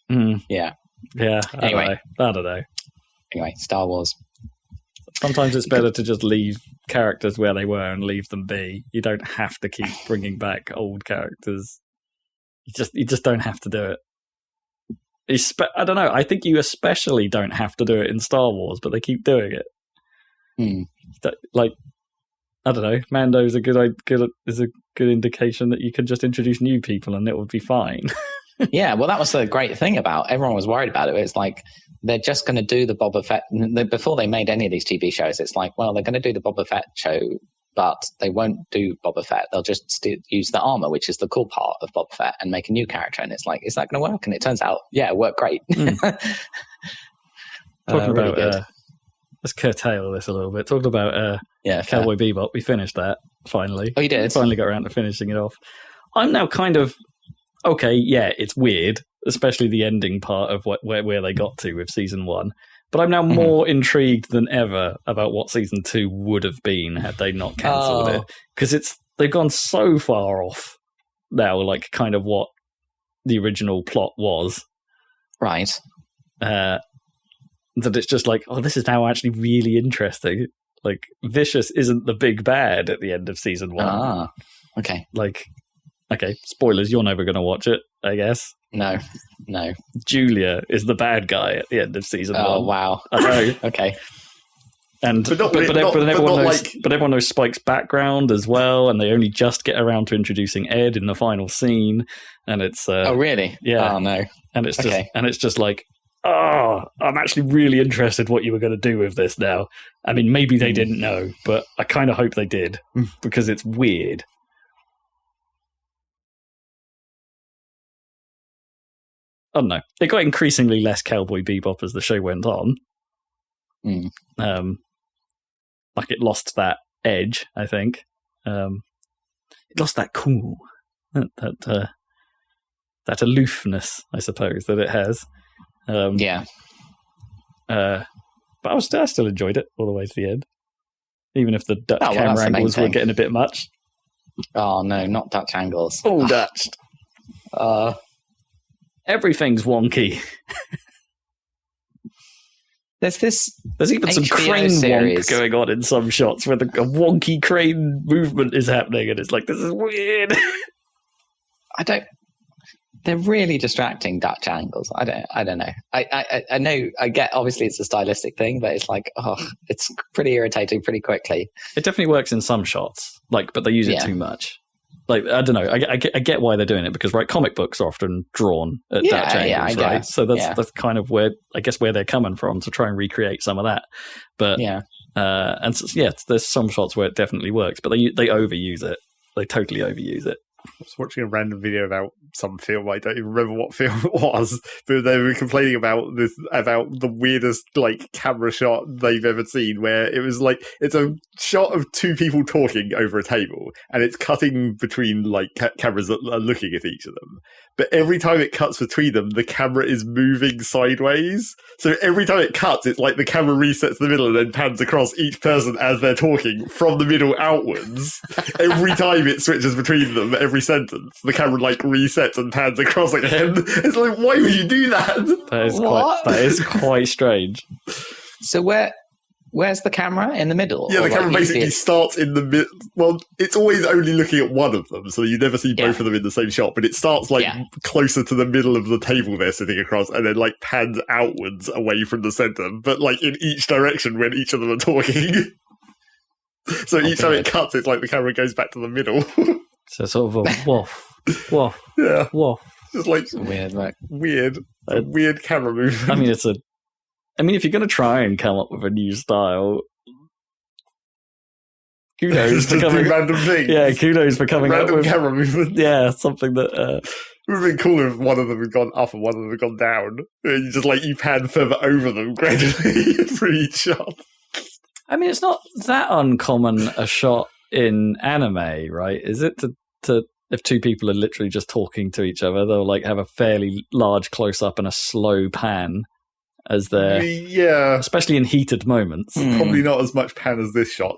Yeah. I don't know. Anyway, Star Wars. Sometimes it's better to just leave characters where they were and leave them be. You don't have to keep bringing back old characters. You just don't have to do it. I don't know. I think you especially don't have to do it in Star Wars, but they keep doing it. Like, I don't know. Mando is a good indication that you can just introduce new people and it would be fine. Yeah, well, that was the great thing about. Everyone was worried about it. It's like they're just going to do the Boba Fett before they made any of these TV shows. It's like, well, they're going to do the Boba Fett show. But they won't do Boba Fett. They'll just use the armor, which is the cool part of Boba Fett, and make a new character. And it's like, is that going to work? And it turns out, it worked great. Talking about, let's curtail this a little bit. Talking about Cowboy Bebop, we finished that finally. Oh, you did? Finally got around to finishing it off. I'm now kind of okay. Yeah, it's weird, especially the ending part of where they got to with season 1. But I'm now more intrigued than ever about what season 2 would have been had they not cancelled it. Because they've gone so far off now, like kind of what the original plot was. Right. That it's just like, oh, this is now actually really interesting. Like, Vicious isn't the big bad at the end of season 1. Ah, okay. Like, okay, spoilers, you're never going to watch it, I guess. No. Julia is the bad guy at the end of season 1. Oh, wow. I know. Okay. And everyone knows Spike's background as well, and they only just get around to introducing Ed in the final scene, and it's oh really? Yeah. Oh no. And it's just like, oh, I'm actually really interested what you were going to do with this now. I mean, maybe they didn't know, but I kind of hope they did, because it's weird. I don't know. It got increasingly less Cowboy Bebop as the show went on. Like, it lost that edge, I think. It lost that cool, that aloofness, I suppose, that it has. But I still enjoyed it all the way to the end, even if the Dutch camera angles were getting a bit much. Oh no, not Dutch angles. All Dutch. Everything's wonky. There's even some HBO crane series wonk going on in some shots where a wonky crane movement is happening, and it's like, this is weird. They're really distracting Dutch angles. I don't know. I know. I get. Obviously, it's a stylistic thing, but it's like, it's pretty irritating pretty quickly. It definitely works in some shots, but they use it too much. Like, I don't know. I get why they're doing it because, right, comic books are often drawn at Dutch angles, right? So that's kind of where they're coming from to try and recreate some of that. But there's some shots where it definitely works, but they overuse it. They totally overuse it. I was watching a random video about some film. I don't even remember what film it was, but they were complaining about the weirdest camera shot they've ever seen, where it was it's a shot of two people talking over a table, and it's cutting between cameras that are looking at each of them. But every time it cuts between them, the camera is moving sideways. So every time it cuts, it's like the camera resets the middle and then pans across each person as they're talking from the middle outwards. Every time it switches between them, every sentence, the camera resets and pans across again. It's like, why would you do that? That is quite strange. So where's the camera? In the middle? Yeah, the camera basically starts in the middle. Well, it's always only looking at one of them, so you never see both of them in the same shot, but it starts closer to the middle of the table they're sitting across, and then pans outwards away from the center, but in each direction when each of them are talking. So each time it cuts, it's like the camera goes back to the middle. So sort of a waff. Yeah. Waff. Just weird camera movement. I mean, if you're going to try and come up with a new style, kudos for coming. Random things. Yeah, kudos for coming random up with camera movement. Yeah, something that. It would have been cooler if one of them had gone up and one of them had gone down. And you just you pan further over them gradually for each shot. I mean, it's not that uncommon a shot in anime, right? Is it to if two people are literally just talking to each other, they'll have a fairly large close up and a slow pan as they're especially in heated moments. Probably not as much pan as this shot.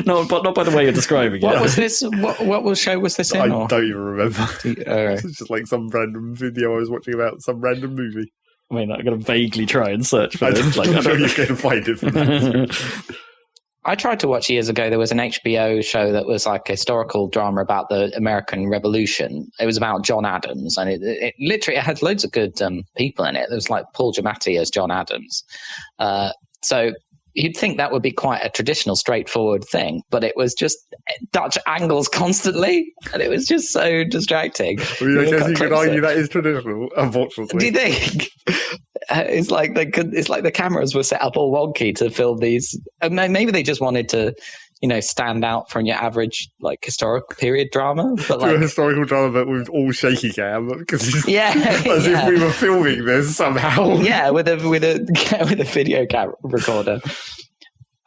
No, but not by the way you're describing it. What was this? What show was this in? I don't even remember. It's just some random video I was watching about some random movie. I mean, I'm going to vaguely try and search for it. I'm sure you're going to find it from that. I tried to watch years ago. There was an HBO show that was a historical drama about the American Revolution. It was about John Adams, and it literally had loads of good people in it. There was Paul Giamatti as John Adams. So you'd think that would be quite a traditional, straightforward thing, but it was just Dutch angles constantly, and it was just so distracting. I mean, I guess you could argue that is traditional, unfortunately. Do you think? It's like the cameras were set up all wonky to film these. Maybe they just wanted to, stand out from your average historical period drama. But a historical drama, but with all shaky cam, because as if we were filming this somehow. Yeah, with a video camera recorder.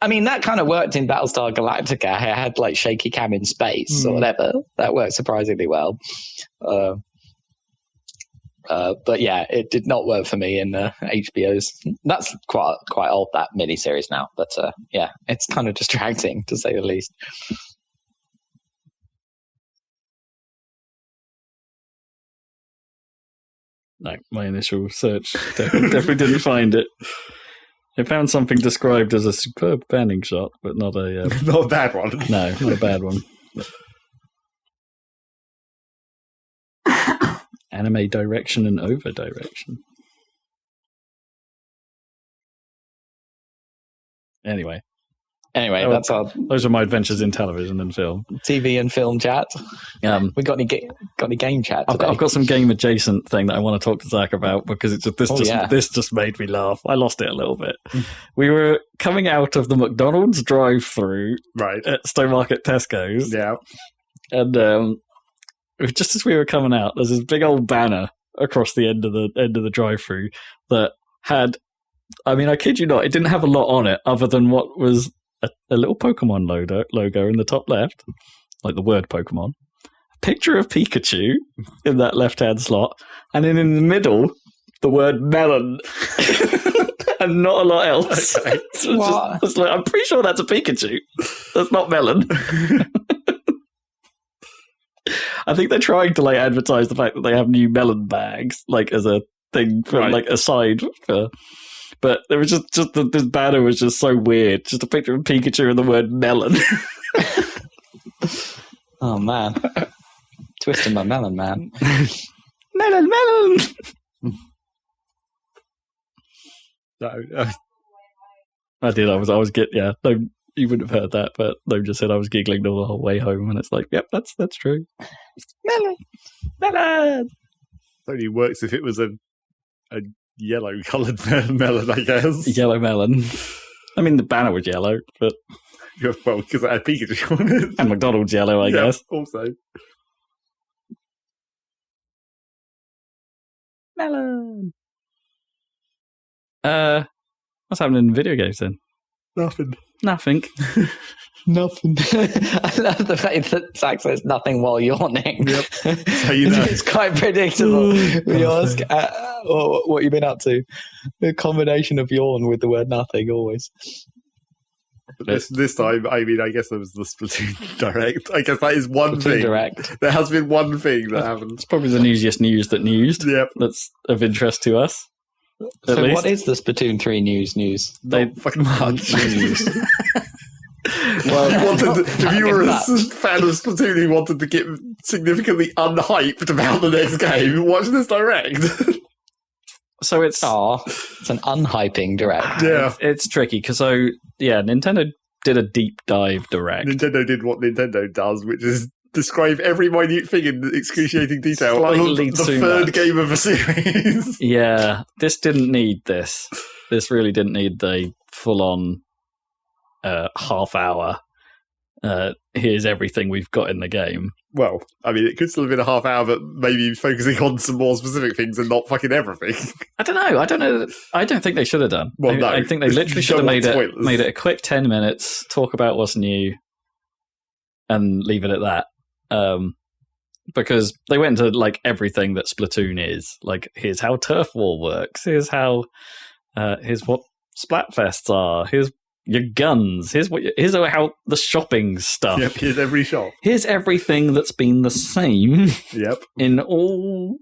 I mean, that kind of worked in Battlestar Galactica. It had shaky cam in space or whatever. That worked surprisingly well. But yeah, it did not work for me in HBO's. That's quite old, that miniseries now. But yeah, it's kind of distracting to say the least. No, my initial search definitely didn't find it. It found something described as a superb panning shot, but not a not a bad one. No, not a bad one. Anime direction and over direction. Anyway, that's those are my adventures in television and film, TV and film chat. We got any game chat today? I've got some game adjacent thing that I want to talk to Zach about because this just made me laugh. I lost it a little bit. We were coming out of the McDonald's drive-through at Stowmarket Tesco's. Yeah, and just as we were coming out, there's this big old banner across the end of the drive-through that had, I mean, I kid you not, it didn't have a lot on it other than what was a little Pokemon logo in the top left, like the word Pokemon, a picture of Pikachu in that left-hand slot, and then in the middle, the word melon. And not a lot else. Okay. I'm pretty sure that's a Pikachu. That's not melon. I think they're trying to like advertise the fact that they have new melon bags, like as a thing for like a side for. But there was just this banner was just so weird. Just a picture of Pikachu and the word melon. Oh man, twisting my melon, man. Melon. No, I did. I was get. Yeah, no, you wouldn't have heard that, but they just said I was giggling the whole way home, and it's like, yep, that's true. Melon. It only works if it was a yellow-coloured melon, I guess. Yellow melon. I mean, the banner was yellow, but well, because it had Pikachu on it, and McDonald's yellow, I guess. Also, melon. What's happening in video games then? Nothing. Nothing. I love the fact that Zach says nothing while yawning. Yep. So you know. It's quite predictable. We ask what you've been up to. A combination of yawn with the word nothing always. This time, I mean, I guess there was the Splatoon Direct. I guess that is one Splatoon thing. Direct. There has been one thing that happened. It's probably the newsiest news that newsed. Yep. That's of interest to us. So what is the Splatoon 3 news? Not fucking much. Well, if you were a fan of Splatoon who wanted to get significantly unhyped about the next game, watch this Direct. So it's an unhyping Direct. Yeah, it's tricky because Nintendo did a deep dive Direct. Nintendo did what Nintendo does, which is describe every minute thing in excruciating detail. Slightly the too third much. game of a series. Yeah, this didn't need this. This really didn't need the full-on half hour. Here's everything we've got in the game. Well, I mean, it could still have been a half hour, but maybe focusing on some more specific things and not fucking everything. I don't know. I don't think they should have done. Well, I think they literally should have made it a quick 10 minutes, talk about what's new, and leave it at that. Because they went into like everything that Splatoon is. Like, here's how Turf War works. Here's what Splatfests are. Here's your guns. Here's how the shopping stuff. Yep, here's every shop. Here's everything that's been the same. Yep. In all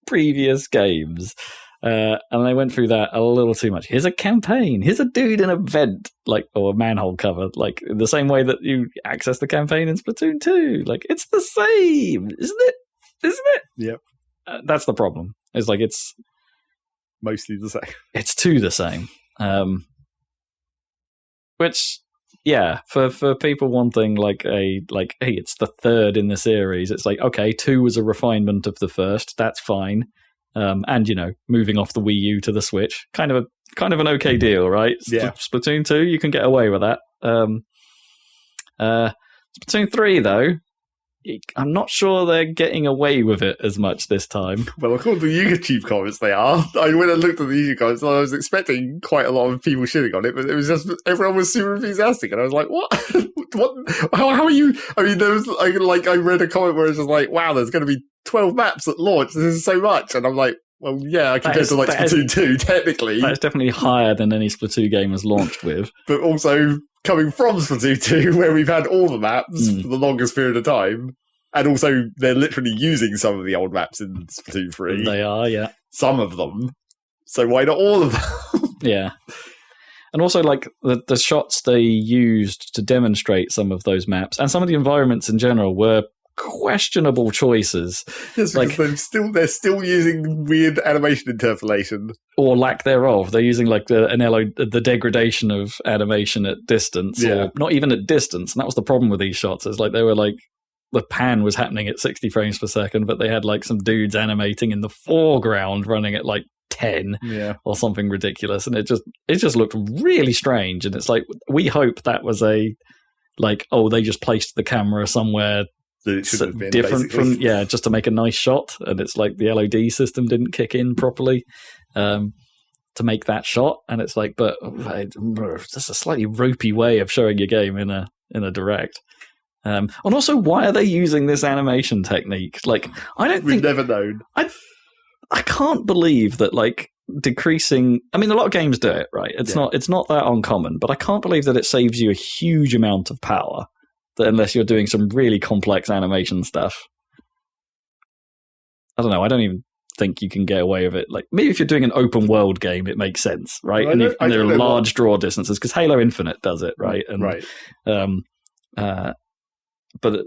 previous games. And they went through that a little too much. Here's a campaign. Here's a dude in a vent, or a manhole cover, like in the same way that you access the campaign in Splatoon 2. Like, it's the same, isn't it? Yep. That's the problem. It's like it's mostly the same. It's too the same. Which, yeah, for people wanting hey, it's the third in the series. It's like, okay, 2 was a refinement of the first. That's fine. And moving off the Wii U to the Switch, kind of an okay deal, right? Yeah. Splatoon 2, you can get away with that. Splatoon 3, though, I'm not sure they're getting away with it as much this time. Well, according to the YouTube comments, they are. I went and looked at the YouTube comments, and I was expecting quite a lot of people shitting on it, but it was just everyone was super enthusiastic, and I was like, "What? What? How are you?" I mean, there was I read a comment where it's just like, "Wow, there's going to be 12 maps at launch. This is so much," and I'm like, "Well, yeah, compared to Splatoon 2, technically, that's definitely higher than any Splatoon game has launched with." But also coming from Splatoon 2, where we've had all the maps for the longest period of time. And also, they're literally using some of the old maps in Splatoon 3. They are, yeah. Some of them. So why not all of them? Yeah. And also, the shots they used to demonstrate some of those maps and some of the environments in general were questionable choices. Yes, because they're still using weird animation interpolation. Or lack thereof. They're using the degradation of animation at distance. Yeah. Or not even at distance. And that was the problem with these shots. It's like they were the pan was happening at 60 frames per second, but they had some dudes animating in the foreground running at 10 or something ridiculous. And it just looked really strange. And it's like, we hope that was they just placed the camera somewhere different basically. from, just to make a nice shot. And it's like the LOD system didn't kick in properly to make that shot. And it's like, but that's a slightly ropey way of showing your game in a Direct. And also, why are they using this animation technique? We've never known. I can't believe that decreasing. I mean, a lot of games do it, right? It's not that uncommon, but I can't believe that it saves you a huge amount of power. That unless you're doing some really complex animation stuff, I don't know. I don't even think you can get away with it. Like maybe if you're doing an open world game, it makes sense, right? And there are large draw distances because Halo Infinite does it, right? And, right. But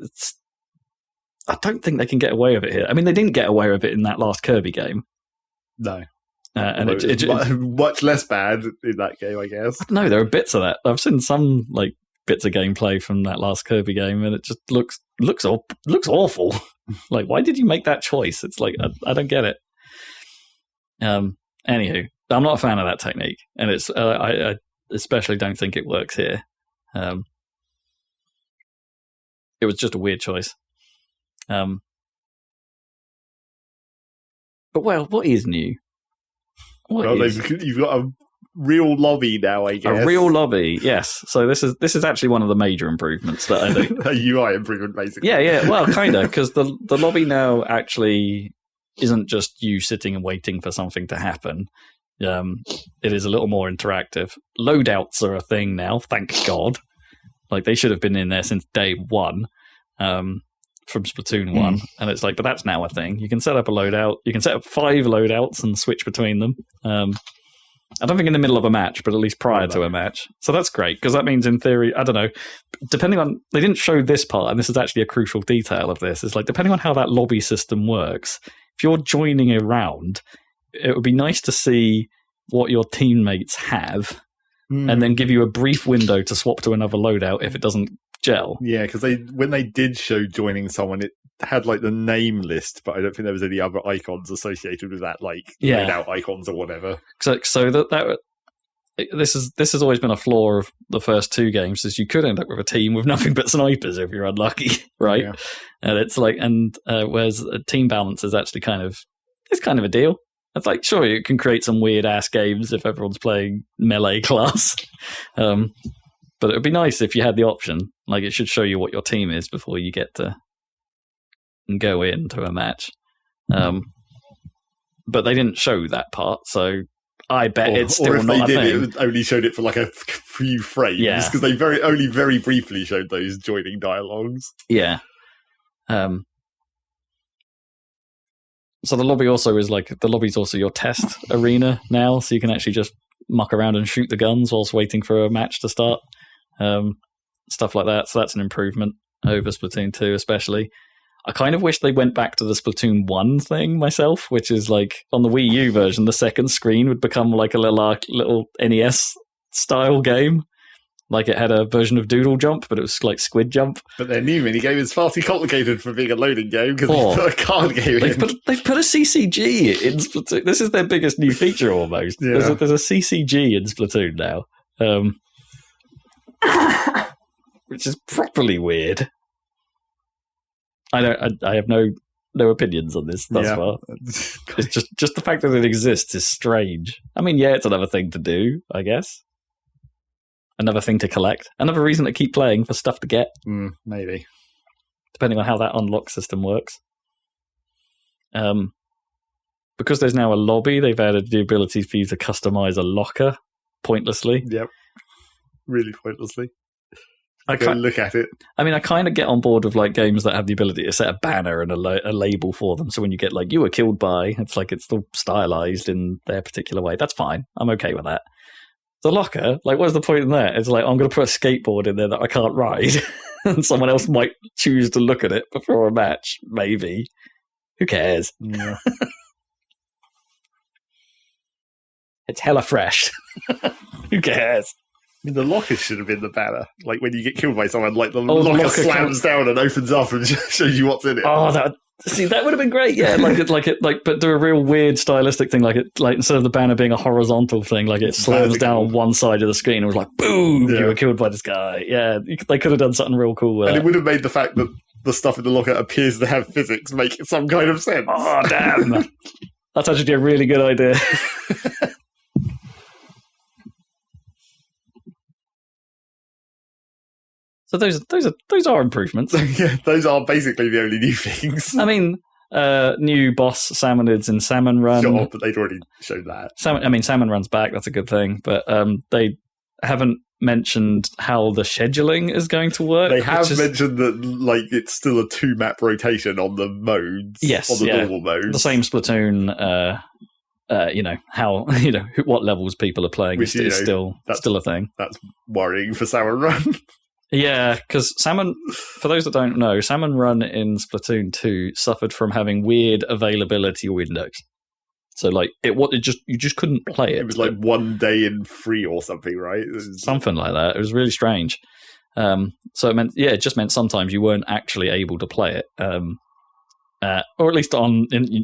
I don't think they can get away with it here. I mean, they didn't get away with it in that last Kirby game. No. And it's much less bad in that game, I guess. No, there are bits of that. I've seen some like bits of gameplay from that last Kirby game, and it just looks awful. Like, why did you make that choice? It's like I don't get it. Anywho, I'm not a fan of that technique, and it's I especially don't think it works here. It was just a weird choice. But well, what is new? You've got a real lobby now, I guess. A real lobby, yes. So this is actually one of the major improvements that I think. A UI improvement, basically. Yeah. Well, kind of, because the lobby now actually isn't just you sitting and waiting for something to happen. It is a little more interactive. Loadouts are a thing now, thank God. Like, they should have been in there since day one. From Splatoon 1, and it's like, but that's now a thing. You can set up a loadout. You can set up 5 loadouts and switch between them. I don't think in the middle of a match, but at least prior to a match. So that's great, because that means in theory, I don't know, depending on, they didn't show this part, and this is actually a crucial detail of this, is like, depending on how that lobby system works, if you're joining a round, it would be nice to see what your teammates have, and then give you a brief window to swap to another loadout if it doesn't gel. Yeah, because when they did show joining someone, it had like the name list, but I don't think there was any other icons associated with that, like Redout icons or whatever. So this has always been a flaw of the first 2 games, is you could end up with a team with nothing but snipers if you're unlucky, right? Yeah. And it's like, whereas team balance is actually kind of a deal. It's like, sure, you can create some weird ass games if everyone's playing melee class. But it would be nice if you had the option. Like, it should show you what your team is before you get to go into a match. But they didn't show that part, so I bet it's still not a thing. Or if they did, it only showed it for like a few frames, because they only very briefly showed those joining dialogues. Yeah. So the lobby also is like, the lobby's also your test arena now, so you can actually just muck around and shoot the guns whilst waiting for a match to start. Stuff like that. So that's an improvement over Splatoon 2 especially. I kind of wish they went back to the Splatoon 1 thing myself, which is like, on the Wii U version, the second screen would become like a little NES style game. Like, it had a version of Doodle Jump, but it was like Squid Jump. But their new minigame is far too complicated for being a loading game, because they put a card game in. They've put a CCG in Splatoon. This is their biggest new feature almost. Yeah. There's a CCG in Splatoon now. Which is properly weird. I have no opinions on this thus far. It's just the fact that it exists is strange. I mean, yeah, it's another thing to do, I guess. Another thing to collect. Another reason to keep playing, for stuff to get. Maybe. Depending on how that unlock system works. Because there's now a lobby, they've added the ability for you to customize a locker pointlessly. Yep. Really pointlessly. I can't look at it. I mean, I kind of get on board with like games that have the ability to set a banner and a label for them. So when you get like, you were killed by, it's like, it's still stylized in their particular way. That's fine. I'm okay with that. The locker, like, what's the point in that? It's like, I'm going to put a skateboard in there that I can't ride, and someone else might choose to look at it before a match. Maybe. Who cares? Yeah. It's hella fresh. Who cares? I mean, the locker should have been the banner. Like, when you get killed by someone, like, the locker slams down and opens up and shows you what's in it. Oh, that would have been great. Yeah, but do a real weird stylistic thing. Like, instead of the banner being a horizontal thing, like, it slams down on one side of the screen and was like, boom, you were killed by this guy. Yeah, they could have done something real cool with it. And it would have made the fact that the stuff in the locker appears to have physics make some kind of sense. Oh, damn. That's actually a really good idea. So those are improvements. Yeah, those are basically the only new things. I mean, new boss Salmonids in Salmon Run. Sure, but they'd already showed that. Salmon Run's back. That's a good thing. But they haven't mentioned how the scheduling is going to work. They have mentioned that like it's still a 2-map rotation on the modes. Yes, on the normal modes. The same Splatoon. How what levels people are playing is still a thing. That's worrying for Salmon Run. Yeah, because Salmon, for those that don't know, Salmon Run in Splatoon 2 suffered from having weird availability windows. So like you just couldn't play it. It was like 1 day in 3 or something, right? Something like that. It was really strange. So it just meant sometimes you weren't actually able to play it, or at least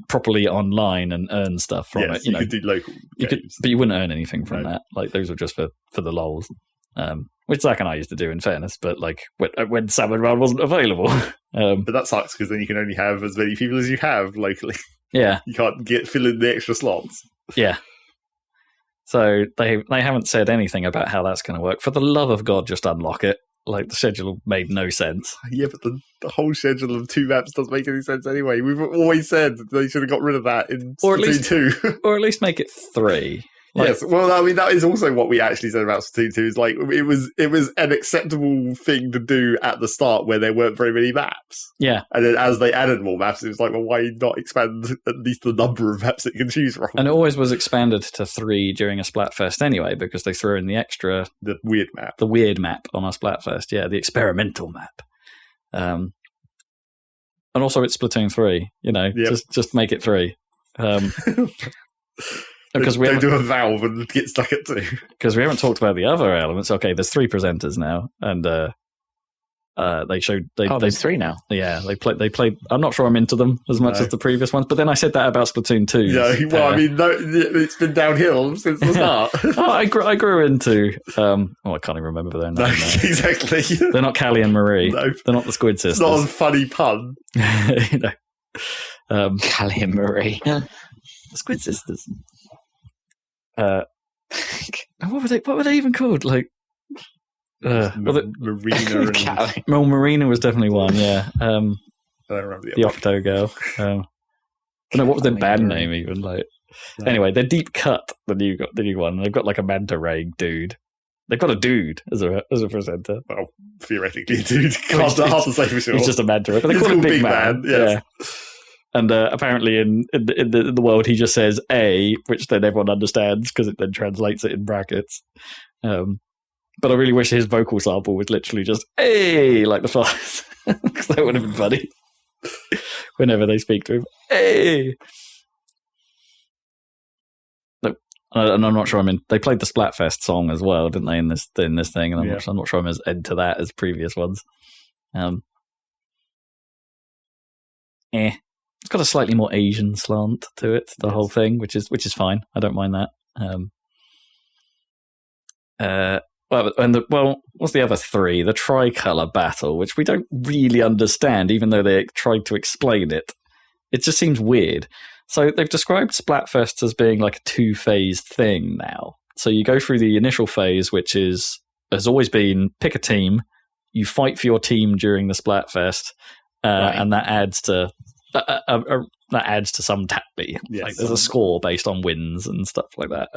properly online and earn stuff from it. You could do local games. But you wouldn't earn anything from that. Like those were just for the lols. Which Zach and I used to do, in fairness, but like when Salmon Run wasn't available. But that sucks because then you can only have as many people as you have locally. Yeah, you can't fill in the extra slots. Yeah, so they haven't said anything about how that's going to work. For the love of God, just unlock it. Like the schedule made no sense. Yeah, but the whole schedule of 2 maps doesn't make any sense anyway. We've always said they should have got rid of that in Splatoon 2, or at least make it 3. Yes, well, I mean that is also what we actually said about Splatoon 2. Is like it was an acceptable thing to do at the start where there weren't very many maps. Yeah, and then as they added more maps, it was like, well, why not expand at least the number of maps that you can choose from? And it always was expanded to 3 during a Splatfest anyway, because they threw in the weird map on our Splatfest. Yeah, the experimental map. And also it's Splatoon 3. Just make it 3. Because they do a valve and get stuck at 2. Because we haven't talked about the other elements. Okay, there's 3 presenters now, and they showed. There's 3 now. Yeah, they played. I'm not sure I'm into them as much as the previous ones, but then I said that about Splatoon 2. Yeah, well, I mean, it's been downhill since the start. I grew into. I can't even remember their name. No, exactly. They're not Callie and Marie. No, they're not the Squid Sisters. It's not a funny pun. Callie and Marie, the Squid Sisters. What were they even called? Like, Marina and Marina was definitely one. Yeah, I don't remember the Octo girl. What was their band name even? Like, anyway, they're Deep Cut. The new one. They've got like a manta ray dude. They've got a dude as a presenter. Well, theoretically, a dude. Hard to say for sure. He's just a manta ray, but they call him Big Man. Yes. Yeah. And apparently in the world, he just says A, which then everyone understands because it then translates it in brackets. But I really wish his vocal sample was literally just A, like the flies. Because that would have been funny. Whenever they speak to him. A! No, and I'm not sure they played the Splatfest song as well, didn't they, in this thing? And I'm not sure I'm as into that as previous ones. It's got a slightly more Asian slant to it, the whole thing, which is fine. I don't mind that. What's the other 3? The tricolour battle, which we don't really understand, even though they tried to explain it. It just seems weird. So they've described Splatfest as being like a 2-phase thing now. So you go through the initial phase, which has always been pick a team, you fight for your team during the Splatfest, and that adds to some tally. Yes, like there's a score based on wins and stuff like that.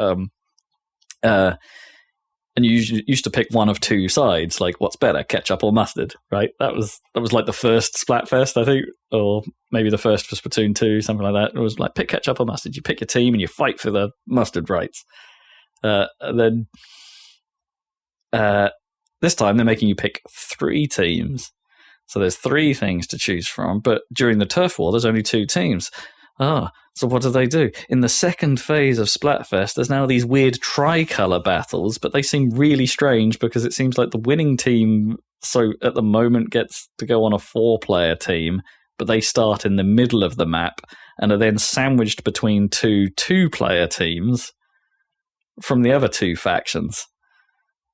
And you used to pick one of 2 sides, like what's better, ketchup or mustard, right? That was like the first Splatfest, I think, or maybe the first for Splatoon 2, something like that. It was like pick ketchup or mustard. You pick your team and you fight for the mustard rights. And then this time they're making you pick 3 teams. So there's 3 things to choose from, but during the turf war, there's only 2 teams. So what do? In the second phase of Splatfest, there's now these weird tricolour battles, but they seem really strange because it seems like the winning team, so at the moment, gets to go on a 4-player team, but they start in the middle of the map and are then sandwiched between 2 2-player teams from the other 2 factions.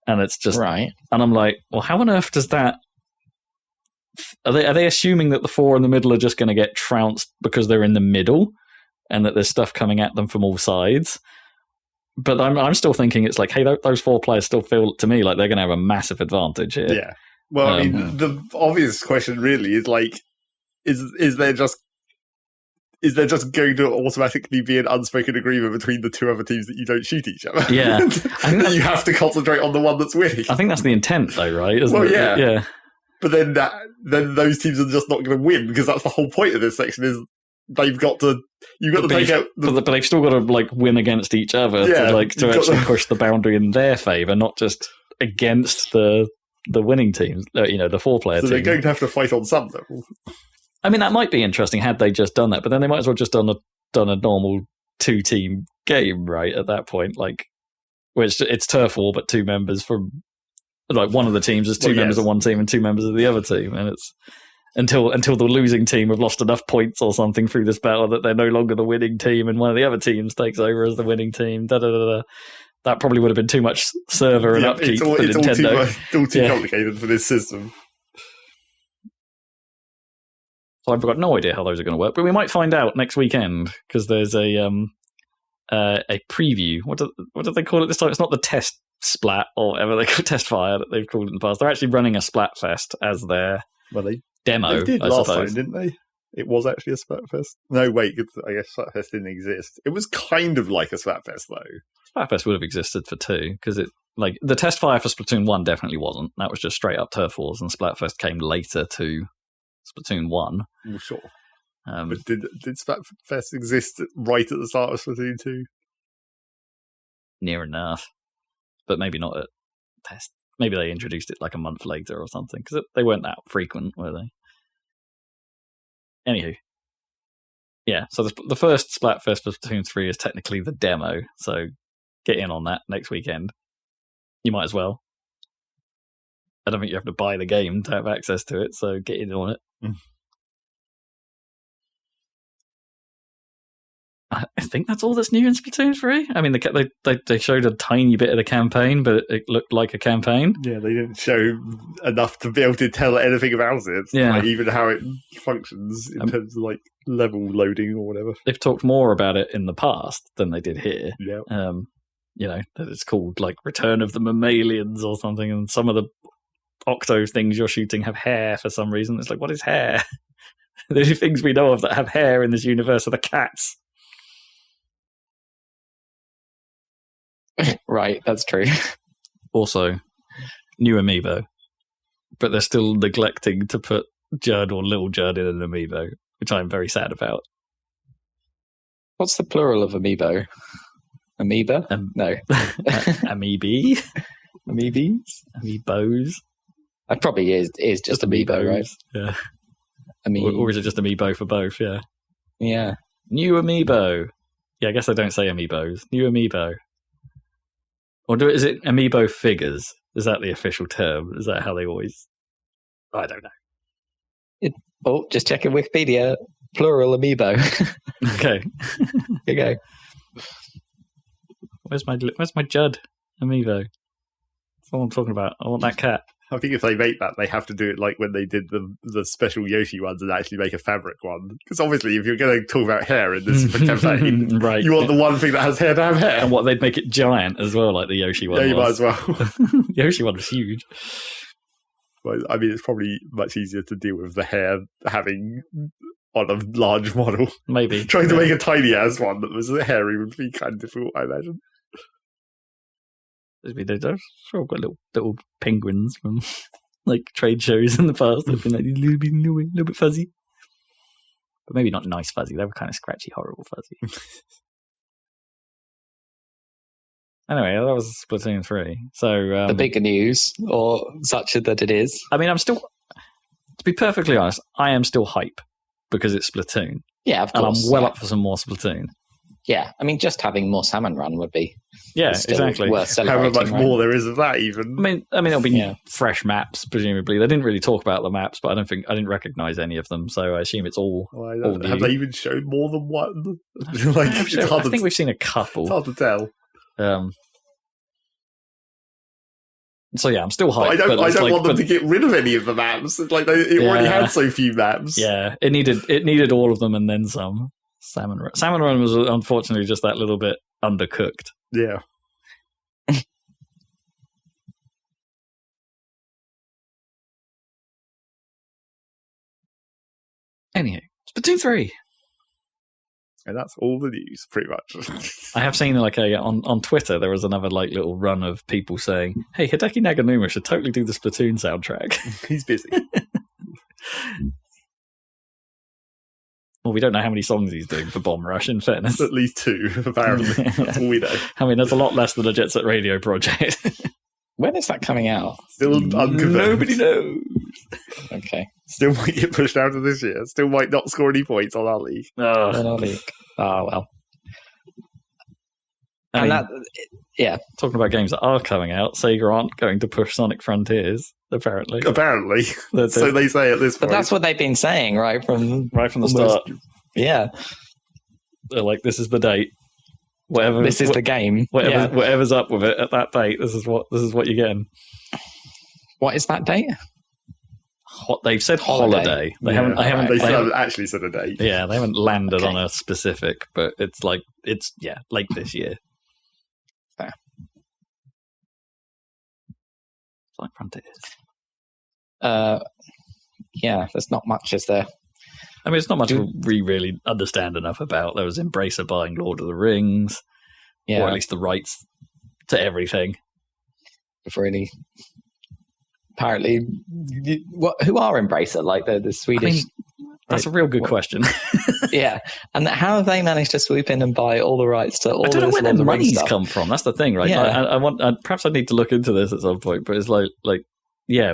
And it's just... Right. And I'm like, well, how on earth does that... Are they assuming that the 4 in the middle are just going to get trounced because they're in the middle and that there's stuff coming at them from all sides? But I'm still thinking it's like, hey, those 4 players still feel to me like they're going to have a massive advantage here. Yeah. Well, I mean, the obvious question really is like, is is there just going to automatically be an unspoken agreement between the two other teams that you don't shoot each other? Yeah. That you have to concentrate on the one that's winning. I think that's the intent, though, right? Isn't it? Yeah. Yeah. But then those teams are just not going to win, because that's the whole point of this section is you've got to take out... But they've still got to like win against each other to actually push the boundary in their favour, not just against the winning teams, the 4-player team. So they're going to have to fight on some level. I mean, that might be interesting had they just done that, but then they might as well just done a normal 2-team game, right, at that point, like, where it's turf war, but 2 members from, like, one of the teams is 2 members of one team and 2 members of the other team, and it's until the losing team have lost enough points or something through this battle that they're no longer the winning team, and one of the other teams takes over as the winning team, That probably would have been too much server and upkeep for Nintendo. It's all too complicated for this system. So I've got no idea how those are going to work, but we might find out next weekend because there's a preview. What do they call it this time? It's not the test splat or whatever they call test fire that they've called it in the past. They're actually running a Splatfest as their demo. They did I last suppose. time, didn't they? It was actually a Splatfest. No, wait. I guess Splatfest didn't exist. It was kind of like a Splatfest, though. Splatfest would have existed for 2 because the test fire for Splatoon 1 definitely wasn't. That was just straight up turf wars, and Splatfest came later to Splatoon 1. Well, sure. But did Splatfest exist right at the start of Splatoon 2? Near enough. But maybe not at test. Maybe they introduced it like a month later or something, because they weren't that frequent, were they? Anywho. Yeah, so the first Splatfest for Splatoon 3 is technically the demo, so get in on that next weekend. You might as well. I don't think you have to buy the game to have access to it, so get in on it. I think that's all that's new in Splatoon 3. I mean, they showed a tiny bit of the campaign, but it looked like a campaign. Yeah, they didn't show enough to be able to tell anything about it. Yeah. Like, even how it functions in terms of like level loading or whatever. They've talked more about it in the past than they did here. Yeah. That it's called like Return of the Mammalians or something, and some of the octo things you're shooting have hair for some reason. It's like, what is hair? The only things we know of that have hair in this universe are the cats. Right, that's true. Also, new amiibo, but they're still neglecting to put Judd or Little Judd in an amiibo, which I'm very sad about. What's the plural of amiibo? Amoeba? No. Amiibi? Amiibis? Amiibos? It probably is just amiibo, right? Yeah. Or is it just amiibo for both? Yeah. Yeah. New amiibo. Yeah, I guess they don't say amiibos. New amiibo. Or is it amiibo figures? Is that the official term? Is that how they always... I don't know. Just checking Wikipedia. Plural amiibo. Okay. Here you go. Where's my Judd amiibo? That's what I'm talking about. I want that cat. I think if they make that, they have to do it like when they did the special Yoshi ones and actually make a fabric one. Because obviously, if you're going to talk about hair in this campaign, right, you want the one thing that has hair to have hair. And what, they'd make it giant as well, like the Yoshi one. Yeah, you was. might as well. The Yoshi one was huge. Well, I mean, it's probably much easier to deal with the hair having on a large model. Maybe. Trying to make a tiny ass one that was hairy would be kind of difficult, I imagine. They've sort of got little penguins from like trade shows in the past. They've been like a little bit fuzzy, but maybe not nice fuzzy. They were kind of scratchy, horrible fuzzy. Anyway, that was Splatoon 3. So the bigger news, or such that it is. I mean, to be perfectly honest, I am still hype because it's Splatoon. Yeah, of course. And I'm well up for some more Splatoon. Yeah, I mean, just having more Salmon Run would be exactly worth celebrating. However much more there is of that, even. I mean, it'll be fresh maps, presumably. They didn't really talk about the maps, but I didn't recognize any of them, so I assume it's all new. Have they even shown more than one? I think we've seen a couple. It's hard to tell. So yeah, I'm still hyped. I don't want them to get rid of any of the maps. It already had so few maps. Yeah, it needed all of them and then some. Salmon Run was unfortunately just that little bit undercooked. Yeah. Anyhow, Splatoon 3. And that's all the news, pretty much. I have seen on Twitter there was another little run of people saying, "Hey, Hideki Naganuma should totally do the Splatoon soundtrack." He's busy. Well, we don't know how many songs he's doing for Bomb Rush, in fairness. At least 2, apparently. That's all we know. I mean, there's a lot less than a Jet Set Radio project. When is that coming out? Still unconfirmed. Nobody knows. Okay. Still might get pushed out of this year. Still might not score any points on our league. Oh, well. Yeah. Talking about games that are coming out, Sega aren't going to push Sonic Frontiers, apparently. So they say at this point. But that's what they've been saying, right from the start. Yeah. They're like, this is the date. This is the game. Whatever's up with it at that date, this is what you're getting. What is that date? They've said holiday. They haven't actually said a date. Yeah, they haven't landed on a specific, but it's late this year. Fair. Like Frontiers. Yeah, there's not much, is there? I mean, it's not much we really understand enough about. There was Embracer buying Lord of the Rings, or at least the rights to everything. Really, apparently, who are Embracer? Like the Swedish? I mean, that's a real good question. Yeah, and how have they managed to swoop in and buy all the rights to all? I don't know where their money's come from. That's the thing, right? Yeah. Perhaps I need to look into this at some point. But it's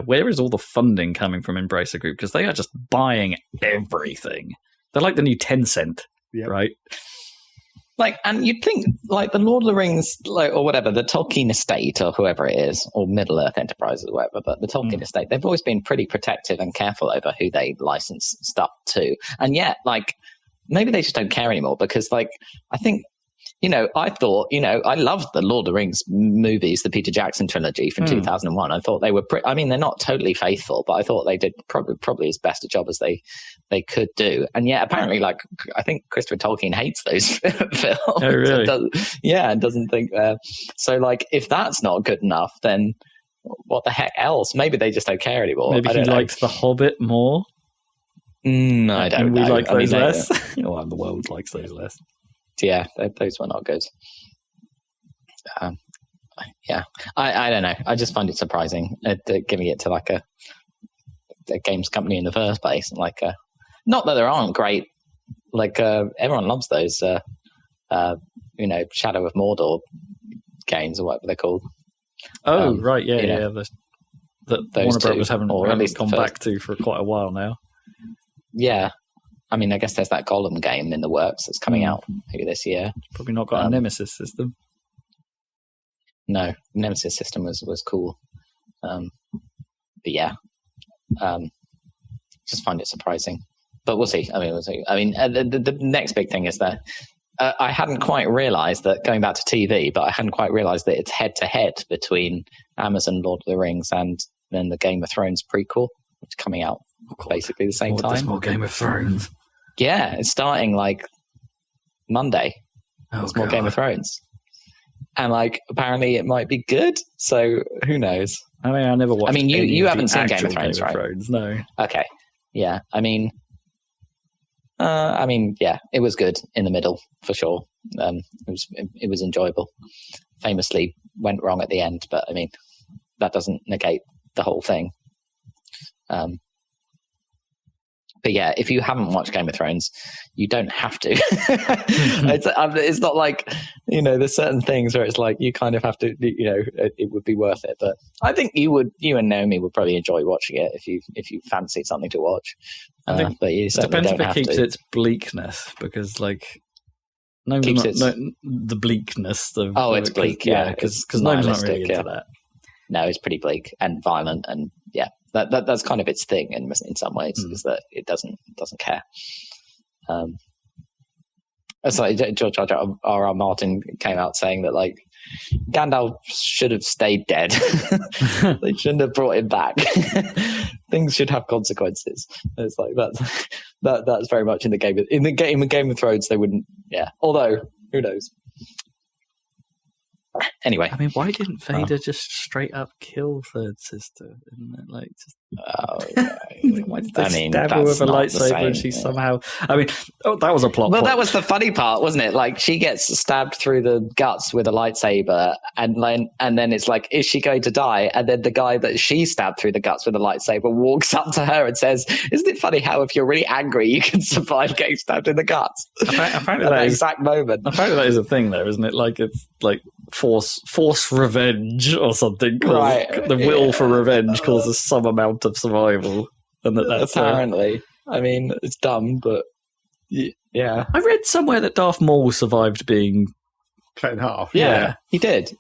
where is all the funding coming from Embracer Group? Because they are just buying everything. They're like the new Tencent, right? And you'd think, the Lord of the Rings, or whatever, the Tolkien estate, or whoever it is, or Middle Earth Enterprises, or whatever, but the Tolkien estate, they've always been pretty protective and careful over who they license stuff to. And yet, maybe they just don't care anymore, because, I think, I thought, I loved the Lord of the Rings movies, the Peter Jackson trilogy from 2001. I thought they were they're not totally faithful, but I thought they did probably as best a job as they could do. And yet, apparently, I think Christopher Tolkien hates those films. Oh, really? And doesn't think so. If that's not good enough, then what the heck else? Maybe they just don't care anymore. Maybe he likes The Hobbit more. I don't know. We like those less. The world likes those less. Yeah, those were not good. I don't know. I just find it surprising giving it to a games company in the first place. Not that there aren't great, everyone loves those, Shadow of Mordor games or whatever they're called. Oh, right, yeah. That Warner Brothers haven't gone back to for quite a while now. Yeah. I mean, I guess there's that Golem game in the works that's coming out maybe this year. Probably not got a Nemesis system. No, Nemesis system was cool. But yeah, just find it surprising. But we'll see. We'll see. The next big thing is that I hadn't quite realised that, going back to TV, but I hadn't quite realised that it's head-to-head between Amazon Lord of the Rings and then the Game of Thrones prequel, which is coming out basically the same time. There's more Game of Thrones. Yeah, it's starting Monday. There's more Game of Thrones. And apparently it might be good, so who knows? I never watched. You haven't seen Game of Thrones, right? No. Okay. Yeah. It was good in the middle for sure. It was enjoyable. Famously went wrong at the end, but that doesn't negate the whole thing. But yeah, if you haven't watched Game of Thrones, you don't have to. It's not there's certain things where it's you kind of have to, it would be worth it. But I think you and Naomi would probably enjoy watching it if you fancied something to watch. But you certainly depends don't if it have keeps to. its bleakness, because the bleakness of it's bleak, yeah, because Gnome's not really into that. No, it's pretty bleak and violent, and yeah. That's kind of its thing in some ways, is that it doesn't care. It's George R.R. Martin came out saying that Gandalf should have stayed dead. They shouldn't have brought him back. Things should have consequences. It's that's very much in the game. In the Game of Thrones, they wouldn't. Yeah, although who knows? Anyway, I mean, why didn't Vader just straight up kill Third Sister? Isn't it like just? Why did they stab her with a lightsaber and she somehow? I mean, that was a plot. Well, that was the funny part, wasn't it? Like she gets stabbed through the guts with a lightsaber, and then it's like, is she going to die? And then the guy that she stabbed through the guts with a lightsaber walks up to her and says, "Isn't it funny how if you're really angry, you can survive getting stabbed in the guts?" Apparently, at that exact moment. Apparently, that is a thing, there, isn't it? Like it's like force revenge or something. Right. The will for revenge causes some amount of survival, and that's apparently. I mean, it's dumb, but yeah. I read somewhere that Darth Maul survived being cut in half. Yeah, he did.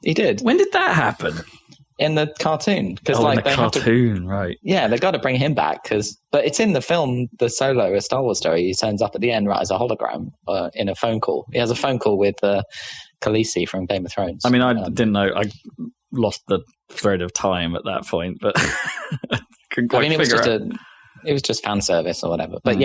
When did that happen? In the cartoon, because in the cartoon, right? Yeah, they've got to bring him back but it's in the film, the Solo, a Star Wars story. He turns up at the end, right, as a hologram in a phone call. He has a phone call with Khaleesi from Game of Thrones. I mean, I didn't know. I lost the thread of time at that point, but couldn't quite figure out. It was just fan service or whatever. But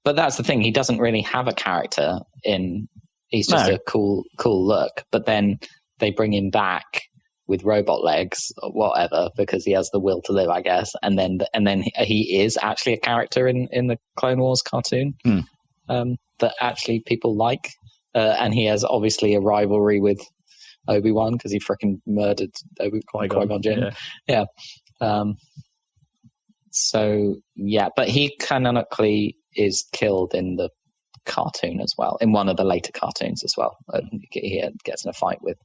but that's the thing. He doesn't really have a character in. He's just a cool look. But then they bring him back with robot legs or whatever because he has the will to live, I guess. And then he is actually a character in the Clone Wars cartoon that actually people like. And he has obviously a rivalry with Obi-Wan because he freaking murdered Qui-Gon Jinn. Yeah. So, yeah, but he canonically is killed in the cartoon as well, in one of the later cartoons as well. He gets in a fight with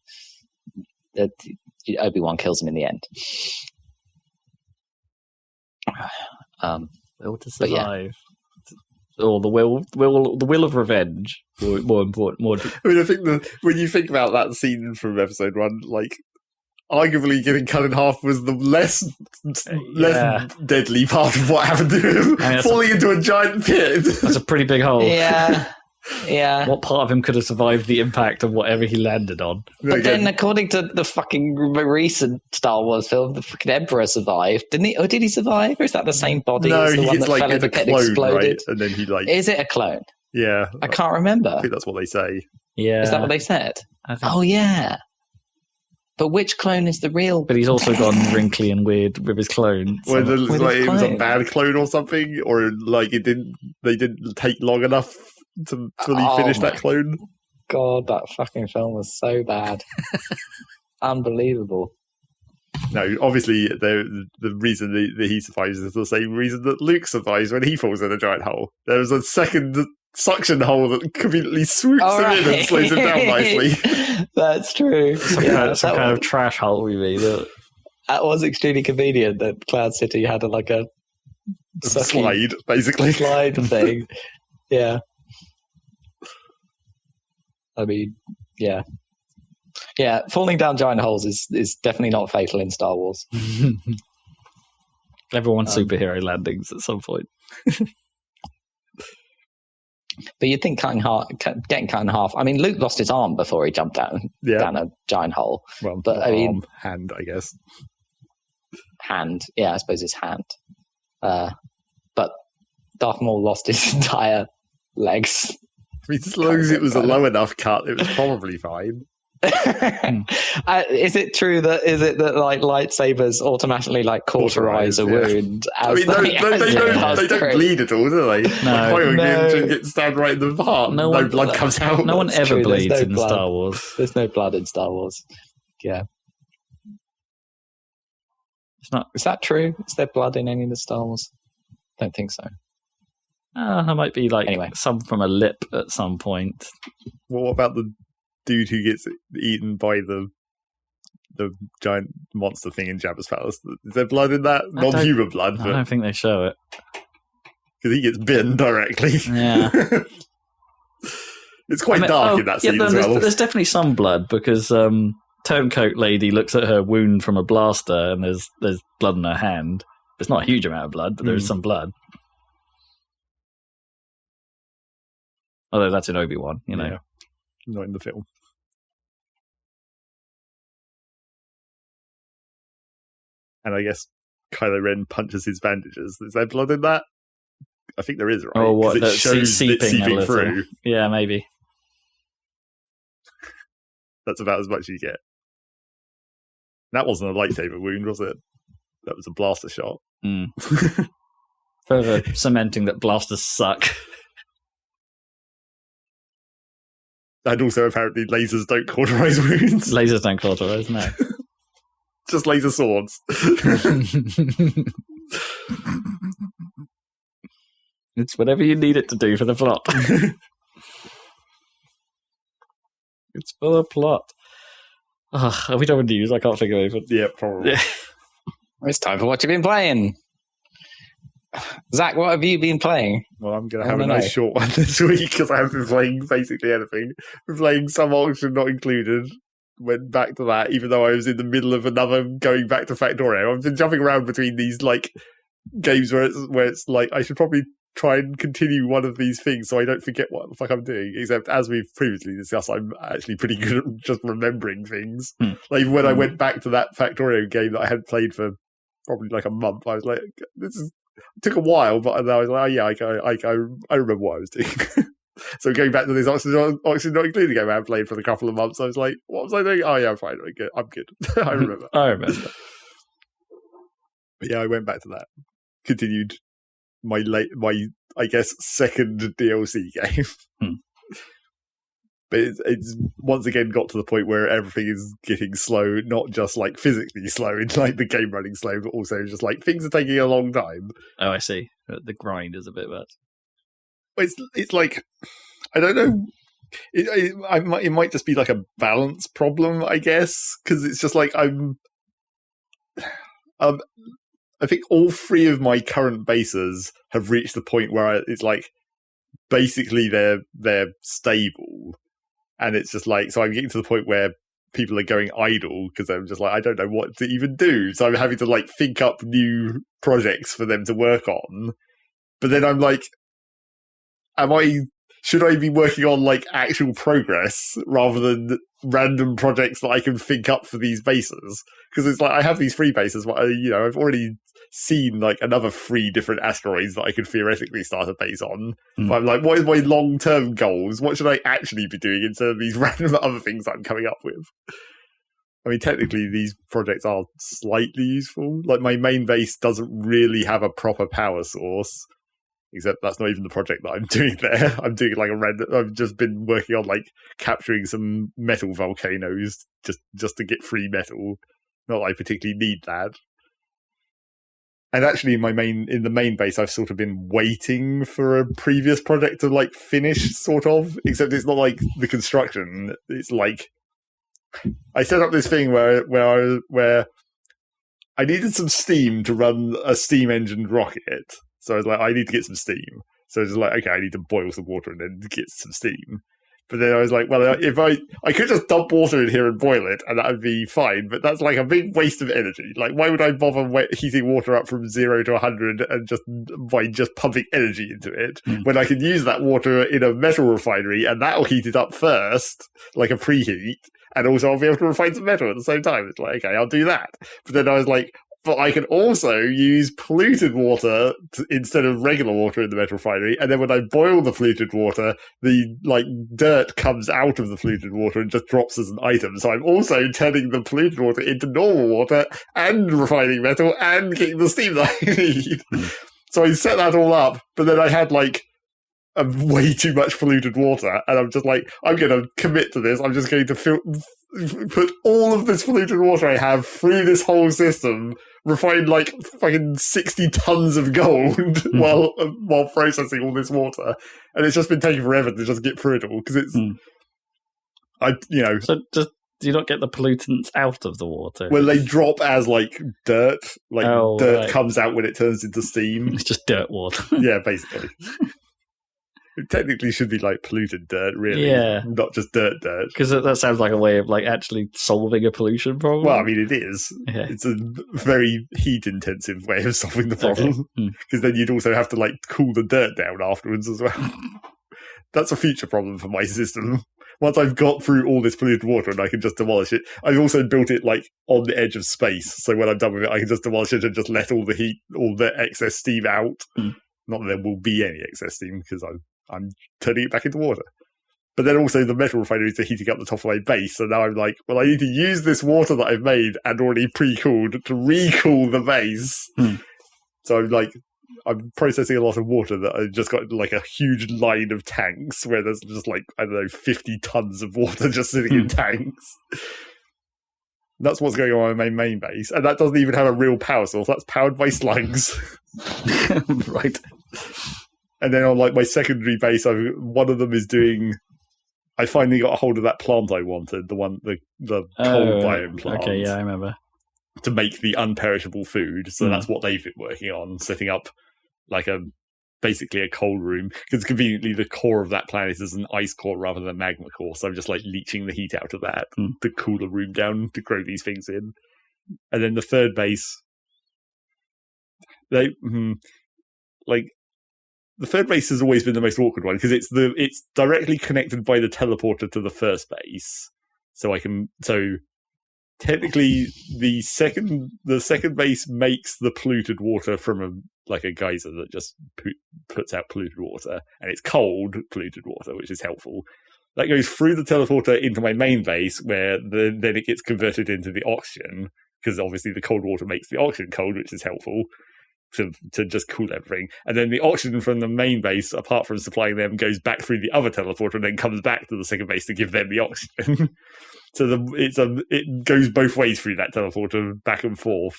Obi-Wan, kills him in the end. Will to survive. Or the will of revenge. More important. I mean, I think when you think about that scene from episode 1, like, arguably getting cut in half was the less deadly part of what happened to him. Falling into a giant pit. That's a pretty big hole. Yeah. Yeah. What part of him could have survived the impact of whatever he landed on? But then, according to the fucking recent Star Wars film, the fucking Emperor survived, didn't he? Or did he survive? Or is that the same body as the one that fell in the pit and exploded? Right? And then he Is it a clone? Yeah. I can't remember. I think that's what they say. Yeah. Is that what they said? Oh, yeah. But which clone is the real? But he's also gone wrinkly and weird with his clone. It was a bad clone or something, or like they didn't take long enough to fully finish that clone. God, that fucking film was so bad. Unbelievable. No, obviously the reason that he survives is the same reason that Luke survives when he falls in a giant hole. There was a second suction hole that conveniently swoops him in and slows him down nicely. That's true. Some kind of trash hole, we mean. That was extremely convenient that Cloud City had a slide, basically. Slide thing. Yeah. I mean, yeah. Yeah, falling down giant holes is definitely not fatal in Star Wars. Everyone's superhero landings at some point. But you'd think getting cut in half. I mean, Luke lost his arm before he jumped down a giant hole. Well, but I mean, hand, I guess. Hand, yeah, I suppose his hand. But Darth Maul lost his entire legs. I mean, as long as it was a low enough cut, it was probably fine. Is it true that like lightsabers automatically cauterize a wound? I mean, they don't bleed at all, do they? No, Qui-Gon gets stabbed right in the heart. No blood comes out. No one ever bleeds in Star Wars. There's no blood in Star Wars. Yeah, it's not. Is that true? Is there blood in any of the Star Wars? Don't think so. There might be some from a lip at some point. What about the dude who gets eaten by the giant monster thing in Jabba's palace? Is there blood in that? Non-human blood. I don't think they show it. Because he gets bitten directly. Yeah. It's quite dark in that scene as well. There's definitely some blood because Turncoat Lady looks at her wound from a blaster and there's blood in her hand. It's not a huge amount of blood, but there is some blood. Although that's in Obi-Wan, you know. Yeah. Not in the film. And I guess Kylo Ren punches his bandages. Is there blood in that? I think there is, right? Oh, what? It shows seeping through. Yeah, maybe. That's about as much as you get. That wasn't a lightsaber wound, was it? That was a blaster shot. Further cementing that blasters suck. And also, apparently, lasers don't cauterize wounds. Lasers don't cauterize, no. Just laser swords. It's whatever you need it to do for the plot. It's for the plot. Are we done with news? I can't think of anything. Yeah, probably. Yeah. It's time for what you've been playing. Zach, what have you been playing? Well, I'm going to have a nice short one this week because I haven't been playing basically anything. I've been playing some auction not included. Went back to that, even though I was in the middle of another going back to Factorio. I've been jumping around between these like games where it's like I should probably try and continue one of these things so I don't forget what the fuck I'm doing. Except as we've previously discussed, I'm actually pretty good at just remembering things. Like when I went back to that Factorio game that I had played for probably like a month, I was like, it took a while, but then I was like, oh yeah, I remember what I was doing. So going back to this Oxygen Not Included game I had played for a couple of months, I was like, what was I doing? Oh yeah, I'm fine. I'm good. I remember. I remember. But yeah, I went back to that. Continued my I guess second DLC game. But it's once again got to the point where everything is getting slow, not just like physically slow, it's like the game running slow, but also just like things are taking a long time. Oh, I see. The grind is a bit bad. It's like, I don't know. It might just be like a balance problem, I guess, because it's just like I think all three of my current bases have reached the point where it's like basically they're stable, and it's just like, so I'm getting to the point where people are going idle because I'm just like, I don't know what to even do, so I'm having to like think up new projects for them to work on. But then I'm like, should I be working on like actual progress rather than random projects that I can think up for these bases? Because it's like I have these 3 bases, but I've already seen like another 3 different asteroids that I could theoretically start a base on. But I'm like, what is my long-term goals? What should I actually be doing instead of these random other things that I'm coming up with? I mean, technically, these projects are slightly useful. Like my main base doesn't really have a proper power source. Except that's not even the project that I'm doing there. I'm doing like I've just been working on like capturing some metal volcanoes just to get free metal. Not that I particularly need that. And actually, in the main base, I've sort of been waiting for a previous project to like finish, sort of. Except it's not like the construction. It's like I set up this thing where I needed some steam to run a steam engined rocket. So I was like, I need to get some steam. So I was like, okay, I need to boil some water and then get some steam. But then I was like, well, if I could just dump water in here and boil it, and that would be fine. But that's like a big waste of energy. Like, why would I bother heating water up from 0 to 100 and by just pumping energy into it when I can use that water in a metal refinery and that'll heat it up first, like a preheat, and also I'll be able to refine some metal at the same time. It's like, okay, I'll do that. But then I was like, but I can also use polluted water instead of regular water in the metal refinery. And then when I boil the polluted water, the like dirt comes out of the polluted water and just drops as an item. So I'm also turning the polluted water into normal water and refining metal and getting the steam that I need. So I set that all up, but then I had like way too much polluted water. And I'm just like, I'm going to commit to this. I'm just going to put all of this polluted water I have through this whole system, refine like fucking 60 tons of gold while processing all this water, and it's just been taking forever to just get through it all because it's So do you not get the pollutants out of the water? Well, they drop as like dirt, dirt comes out when it turns into steam. It's just dirt water. Yeah, basically. It technically should be like polluted dirt, really. Yeah. Not just dirt. Because that sounds like a way of like actually solving a pollution problem. Well, I mean, it is. Yeah. It's a very heat-intensive way of solving the problem. Because then you'd also have to like cool the dirt down afterwards as well. That's a future problem for my system. Once I've got through all this polluted water and I can just demolish it, I've also built it like on the edge of space. So when I'm done with it, I can just demolish it and just let all the heat, all the excess steam out. Not that there will be any excess steam because I'm turning it back into water. But then also the metal refineries are heating up the top of my base. So now I'm like, well, I need to use this water that I've made and already pre-cooled to recool the base. So I'm processing a lot of water that I've just got like a huge line of tanks where there's just like, I don't know, 50 tons of water just sitting in tanks. That's what's going on in my main base. And that doesn't even have a real power source. That's powered by slugs. Right. And then on like my secondary base, one of them is doing... I finally got a hold of that plant I wanted, the cold biome plant. Okay, yeah, I remember. To make the unperishable food. So that's what they've been working on, setting up like basically a cold room. Because conveniently the core of that planet is an ice core rather than a magma core. So I'm just like leeching the heat out of that to cool the room down to grow these things in. And then the third base, the third base has always been the most awkward one because it's directly connected by the teleporter to the first base. So technically the second base makes the polluted water from a geyser that just puts out polluted water, and it's cold polluted water, which is helpful. That goes through the teleporter into my main base, where then it gets converted into the oxygen, because obviously the cold water makes the oxygen cold, which is helpful to just cool everything. And then the oxygen from the main base, apart from supplying them, goes back through the other teleporter and then comes back to the second base to give them the oxygen. So it goes both ways through that teleporter, back and forth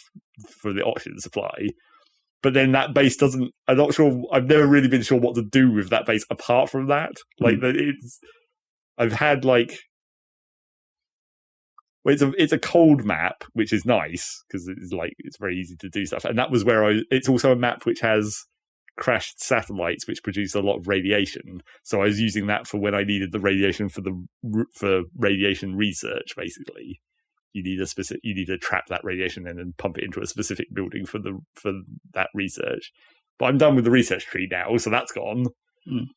for the oxygen supply. But then that base doesn't... I'm not sure... I've never really been sure what to do with that base apart from that. I've had it's a cold map, which is nice because it's very easy to do stuff. And that was where it's also a map which has crashed satellites which produce a lot of radiation. So I was using that for when I needed the radiation for radiation research. Basically, you need to trap that radiation in and pump it into a specific building for that research. But I'm done with the research tree now, so that's gone. And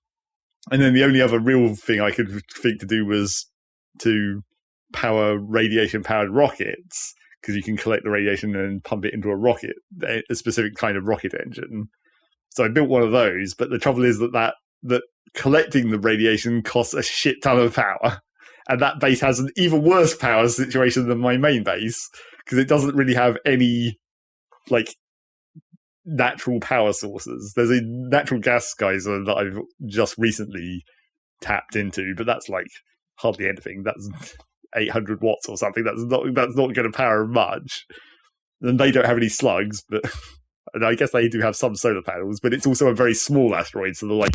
then the only other real thing I could think to do was to power radiation-powered rockets, because you can collect the radiation and pump it into a specific kind of rocket engine. So I built one of those, but the trouble is that collecting the radiation costs a shit ton of power, and that base has an even worse power situation than my main base, because it doesn't really have any natural power sources. There's a natural gas geyser that I've just recently tapped into, but that's hardly anything. That's 800 watts or something. That's not going to power much. And they don't have any slugs, but and I guess they do have some solar panels, but it's also a very small asteroid, so the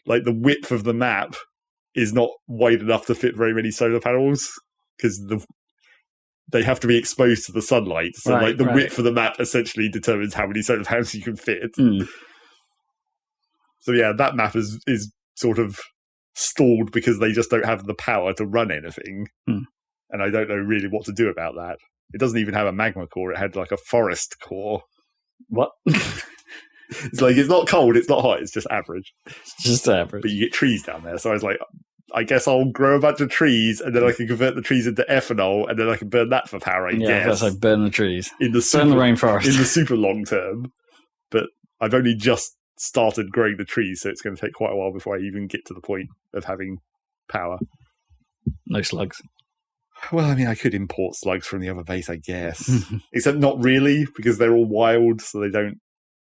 width of the map is not wide enough to fit very many solar panels, because they have to be exposed to the sunlight. So width of the map essentially determines how many solar panels you can fit. So yeah, that map is sort of stalled because they just don't have the power to run anything. And I don't know really what to do about that. It doesn't even have a magma core. It had a forest core. What? It's it's not cold, it's not hot, it's just average. Just average. But you get trees down there. So I was like, I guess I'll grow a bunch of trees, and then I can convert the trees into ethanol, and then I can burn that for power, I guess. Yeah, burn the trees. Burn the rainforest. In the super long term. But I've only just started growing the trees, so it's going to take quite a while before I even get to the point of having power. No slugs. Well, I mean, I could import slugs from the other base, I guess. Except not really, because they're all wild, so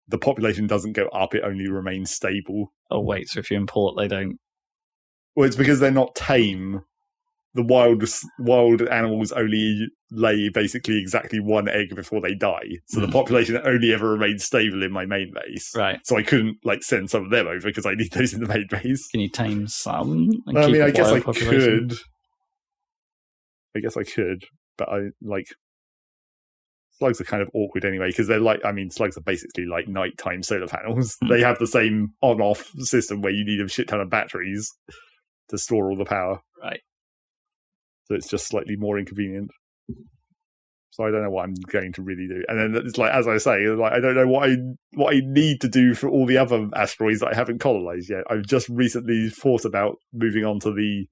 the population doesn't go up, it only remains stable. Oh, wait, so if you import, they don't... Well, it's because they're not tame. The wild animals only lay basically exactly one egg before they die. So the population only ever remains stable in my main base. Right. So I couldn't send some of them over because I need those in the main base. Can you tame some? I guess I could. But slugs are kind of awkward anyway, because they're slugs are basically like nighttime solar panels. They have the same on-off system where you need a shit ton of batteries to store all the power. Right. So it's just slightly more inconvenient. So I don't know what I'm going to really do. And then it's as I say, I don't know what I need to do for all the other asteroids that I haven't colonized yet. I've just recently thought about moving on to the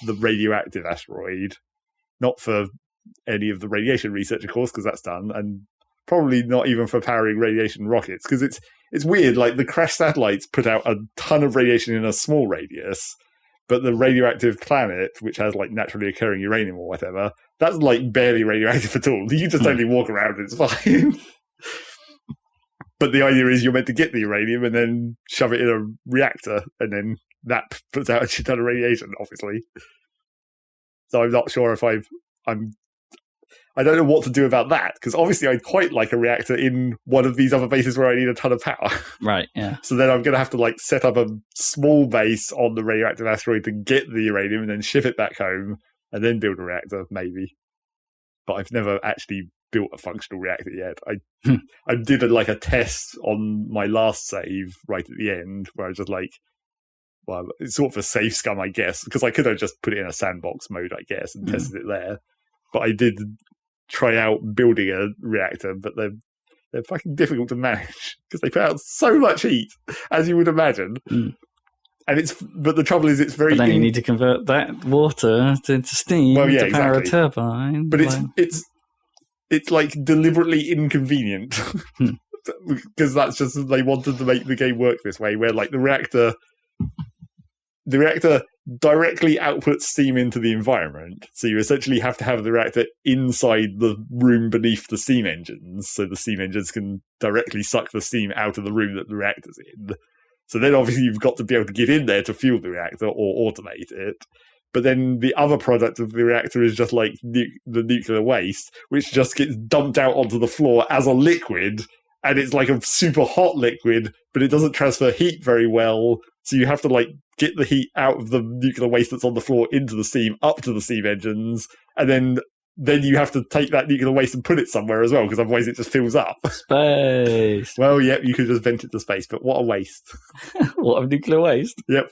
radioactive asteroid, not for any of the radiation research, of course, because that's done, and probably not even for powering radiation rockets, because it's weird. The crashed satellites put out a ton of radiation in a small radius, But the radioactive planet, which has like naturally occurring uranium or whatever, that's like barely radioactive at all. You just only walk around and it's fine. But the idea is you're meant to get the uranium and then shove it in a reactor, and then that puts out a shit ton of radiation, obviously. So I'm not sure if I don't know what to do about that, because obviously I'd quite like a reactor in one of these other bases where I need a ton of power. Right, yeah. So then I'm going to have to like set up a small base on the radioactive asteroid to get the uranium and then ship it back home and then build a reactor, maybe. But I've never actually built a functional reactor yet. I did a test on my last save right at the end where I was just like, well, it's sort of a safe scum, I guess, because I could have just put it in a sandbox mode, I guess, and tested it there. But I did try out building a reactor, but they're fucking difficult to manage because they put out so much heat, as you would imagine. And but the trouble is, it's very. But then you need to convert that water into steam to power a turbine. But it's like deliberately inconvenient because that's just they wanted to make the game work this way, where like the reactor directly outputs steam into the environment. So you essentially have to have the reactor inside the room beneath the steam engines, so the steam engines can directly suck the steam out of the room that the reactor's in. So then obviously you've got to be able to get in there to fuel the reactor or automate it. But then the other product of the reactor is just like the nuclear waste, which just gets dumped out onto the floor as a liquid. And it's like a super hot liquid, but it doesn't transfer heat very well. So you have to like get the heat out of the nuclear waste that's on the floor into the steam, up to the steam engines. And then you have to take that nuclear waste and put it somewhere as well, because otherwise it just fills up. Space. Well, yep, you could just vent it to space, but what a waste. What, of nuclear waste? Yep.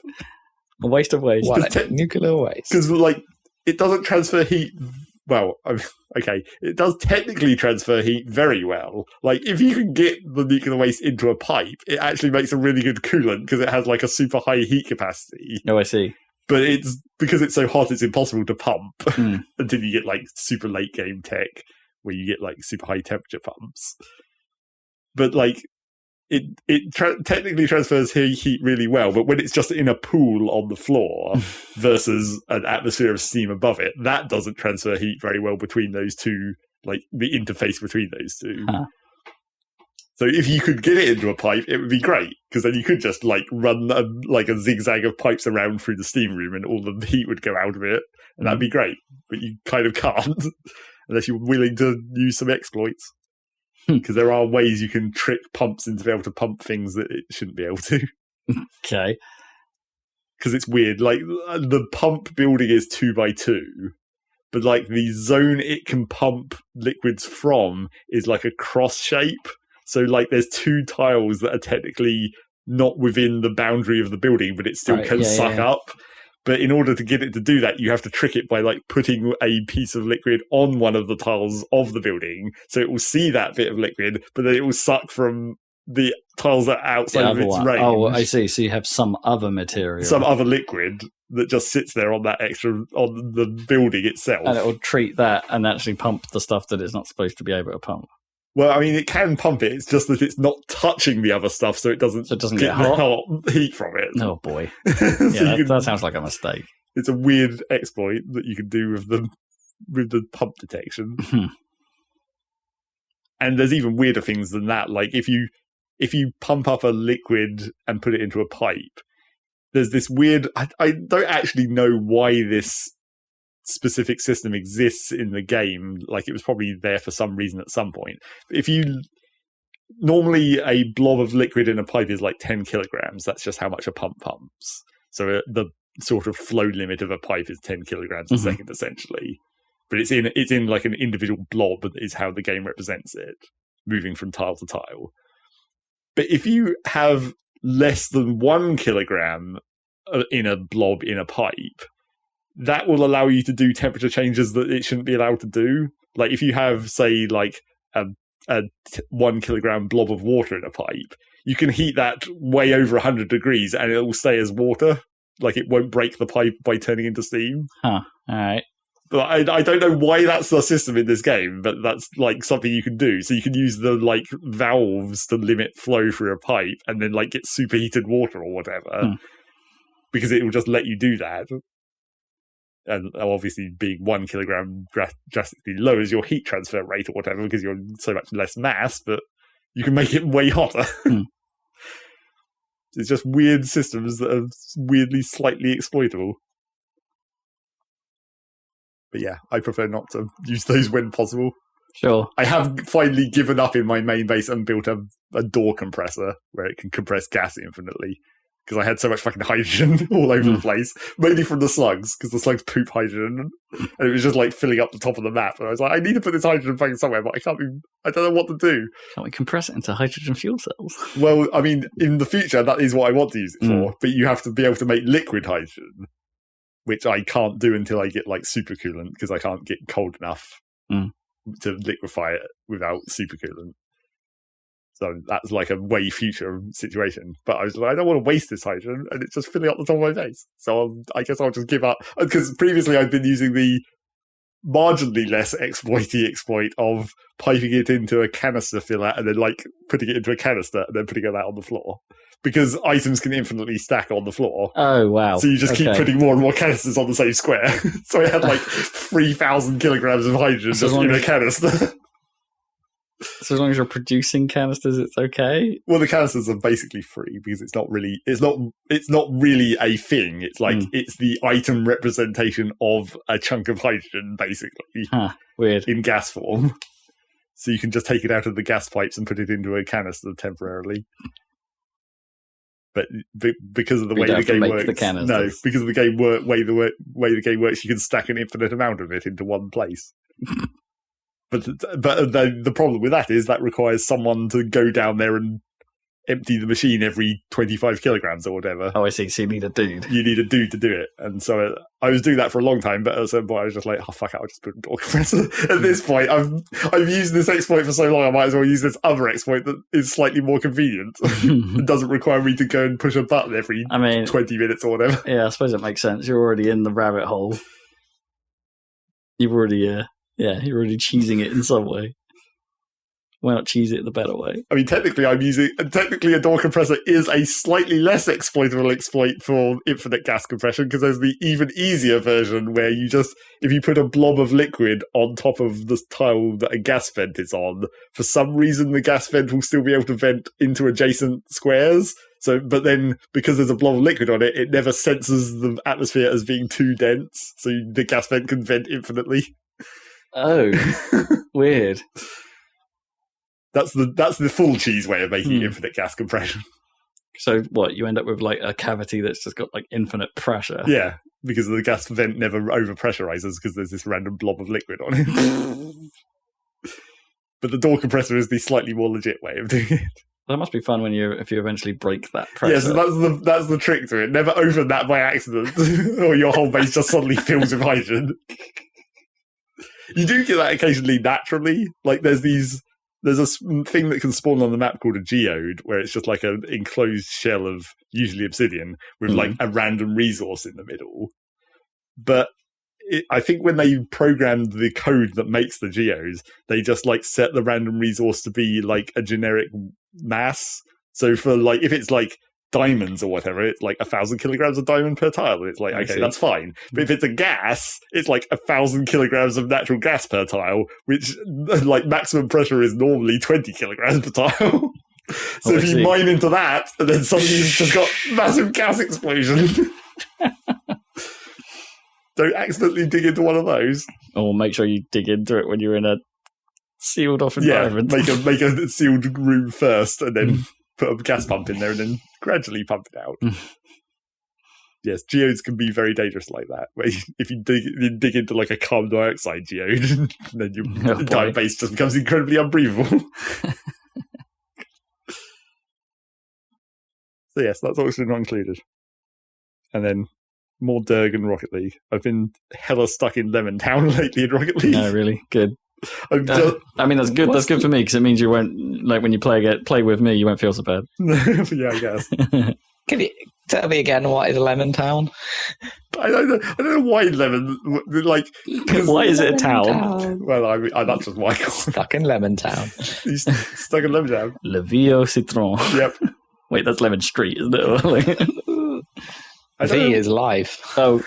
A waste of waste. What, nuclear waste? Because, like, it doesn't transfer heat. Well, okay, it does technically transfer heat very well. Like, if you can get the nuclear waste into a pipe, it actually makes a really good coolant because it has, like, a super high heat capacity. Oh, I see. But because it's so hot, it's impossible to pump until you get, like, super late game tech where you get, like, super high temperature pumps. But, like, it technically transfers heat really well, but when it's just in a pool on the floor versus an atmosphere of steam above it, that doesn't transfer heat very well between those two, like the interface between those two. Huh. So if you could get it into a pipe, it would be great, because then you could just like run a zigzag of pipes around through the steam room and all the heat would go out of it, and that'd be great. But you kind of can't unless you're willing to use some exploits. Because there are ways you can trick pumps into being able to pump things that it shouldn't be able to. Okay. Because it's weird. Like, the pump building is 2x2, but, like, the zone it can pump liquids from is, like, a cross shape. So, like, there's two tiles that are technically not within the boundary of the building, but it still can suck up. But in order to get it to do that, you have to trick it by like putting a piece of liquid on one of the tiles of the building, so it will see that bit of liquid, but then it will suck from the tiles that are outside of its range. Oh, I see. So you have some other material, some other liquid that just sits there on the building itself, and it will treat that and actually pump the stuff that it's not supposed to be able to pump. Well, I mean, it can pump it. It's just that it's not touching the other stuff, so it doesn't get hot heat from it. Oh boy! So that sounds like a mistake. It's a weird exploit that you can do with the pump detection. And there's even weirder things than that. Like if you pump up a liquid and put it into a pipe, there's this weird. I don't actually know why this specific system exists in the game. Like, it was probably there for some reason at some point. If you normally a blob of liquid in a pipe is like 10 kilograms, that's just how much a pump pumps. So the sort of flow limit of a pipe is 10 kilograms a second, essentially. But it's in like an individual blob is how the game represents it, moving from tile to tile. But if you have less than 1 kilogram in a blob in a pipe, that will allow you to do temperature changes that it shouldn't be allowed to do. Like if you have, say, like a 1 kilogram blob of water in a pipe, you can heat that way over 100 degrees and it will stay as water. Like it won't break the pipe by turning into steam. Huh. All right. But I don't know why that's the system in this game, but that's like something you can do. So you can use the like valves to limit flow through a pipe and then like get superheated water or whatever. because it will just let you do that. And obviously, being 1 kilogram drastically lowers your heat transfer rate or whatever because you're so much less mass, but you can make it way hotter. It's just weird systems that are weirdly slightly exploitable. But yeah, I prefer not to use those when possible. Sure. I have finally given up in my main base and built a door compressor where it can compress gas infinitely. Because I had so much fucking hydrogen all over the place. Mainly from the slugs, because the slugs poop hydrogen. And it was just like filling up the top of the map. And I was like, I need to put this hydrogen fucking somewhere, but I don't know what to do. Can't we compress it into hydrogen fuel cells? Well, I mean, in the future, that is what I want to use it for. But you have to be able to make liquid hydrogen, which I can't do until I get like supercoolant, because I can't get cold enough to liquefy it without supercoolant. So that's like a way future situation. But I was like, I don't want to waste this hydrogen, and it's just filling up the top of my base. So I guess I'll just give up. Because previously I'd been using the marginally less exploit of piping it into a canister filler and then like putting it into a canister and then putting it out on the floor. Because items can infinitely stack on the floor. Oh, wow. So you just keep putting more and more canisters on the same square. So I had like 3,000 kilograms of hydrogen just in a canister. So as long as you're producing canisters, it's okay? Well, the canisters are basically free because it's not really a thing. It's like it's the item representation of a chunk of hydrogen, basically. Weird. In gas form. So you can just take it out of the gas pipes and put it into a canister temporarily. But because of the way the game works, because of the way the game works, you can stack an infinite amount of it into one place. But the problem with that is that requires someone to go down there and empty the machine every 25 kilograms or whatever. Oh, I see. So you need a dude. You need a dude to do it. And so I was doing that for a long time, but at a certain point I was just like, oh, fuck it, I'll just put a door compressor. At this point, I've used this exploit for so long, I might as well use this other exploit that is slightly more convenient. It doesn't require me to go and push a button every 20 minutes or whatever. Yeah, I suppose it makes sense. You're already in the rabbit hole. You've already... you're already cheesing it in some way. Why not cheese it the better way? I mean, technically a door compressor is a slightly less exploitable exploit for infinite gas compression, because there's the even easier version where you just, if you put a blob of liquid on top of the tile that a gas vent is on, for some reason the gas vent will still be able to vent into adjacent squares. So, but then because there's a blob of liquid on it, it never senses the atmosphere as being too dense, so the gas vent can vent infinitely. Oh, weird. That's the full cheese way of making infinite gas compression. So what, you end up with like a cavity that's just got like infinite pressure? Yeah, because the gas vent never overpressurizes because there's this random blob of liquid on it. But the door compressor is the slightly more legit way of doing it. That must be fun if you eventually break that pressure. Yes, that's the trick to it. Never open that by accident, or your whole base just suddenly fills with hydrogen. You do get that occasionally naturally. Like there's a thing that can spawn on the map called a geode, where it's just like an enclosed shell of usually obsidian with like a random resource in the middle. But I think when they programmed the code that makes the geodes, they just like set the random resource to be like a generic mass. So for like, if it's like diamonds or whatever, it's like 1,000 kilograms of diamond per tile, and it's like, okay, that's fine. But if it's a gas, it's like 1,000 kilograms of natural gas per tile, which like maximum pressure is normally 20 kilograms per tile. So if you mine into that, and then suddenly you've just got massive gas explosion. Don't accidentally dig into one of those. Or make sure you dig into it when you're in a sealed off environment. Yeah, make a sealed room first, and then put a gas pump in there and then gradually pump it out. Yes, geodes can be very dangerous like that. Where if you dig into like a carbon dioxide geode, then your entire base just becomes incredibly unbreathable. So yes, that's also not included. And then more Derg and Rocket League. I've been hella stuck in Lemon Town lately in Rocket League. No, really? Good. I mean, that's good. That's good for me because it means you won't, like when you play with me, you won't feel so bad. Yeah, I guess. Can you tell me again what is Lemon Town? I don't know why Lemon. Like, why is it a town? Well, I mean, that's just why. Stuck in Lemon Town. He's stuck in Lemon Town. Le Vieux Citron. Yep. Wait, that's Lemon Street, isn't it? V is life. Oh.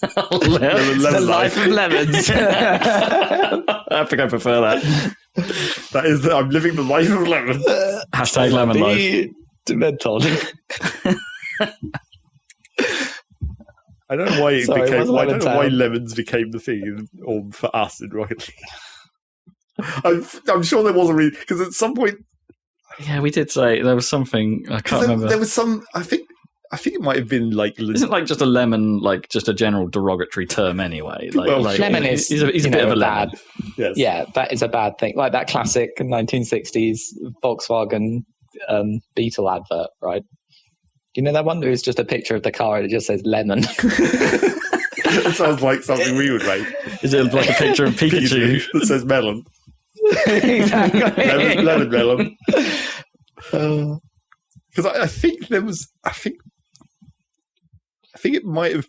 The life of lemons. I think I prefer that. That is, I'm living the life of lemons. Hashtag lemon life. Mental. I don't know why it Sorry, became. wasn't I don't know why Town? lemons became the thing, or for us in Rocket League. I'm sure there was a reason, because at some point, Yeah, we did say there was something. I can't remember. There was some. I think it might have been like. Isn't like just a lemon, like just a general derogatory term anyway? Like, Well, like lemon is he's a bit of a lemon. bad. Yes. Yeah, that is a bad thing. Like that classic 1960s Volkswagen Beetle advert, right? You know that one? It was just a picture of the car and it just says lemon. It sounds like something we would make. Is it like a picture of Pikachu? That says melon. Exactly. Lemon melon. Because I think there was. I think it might have.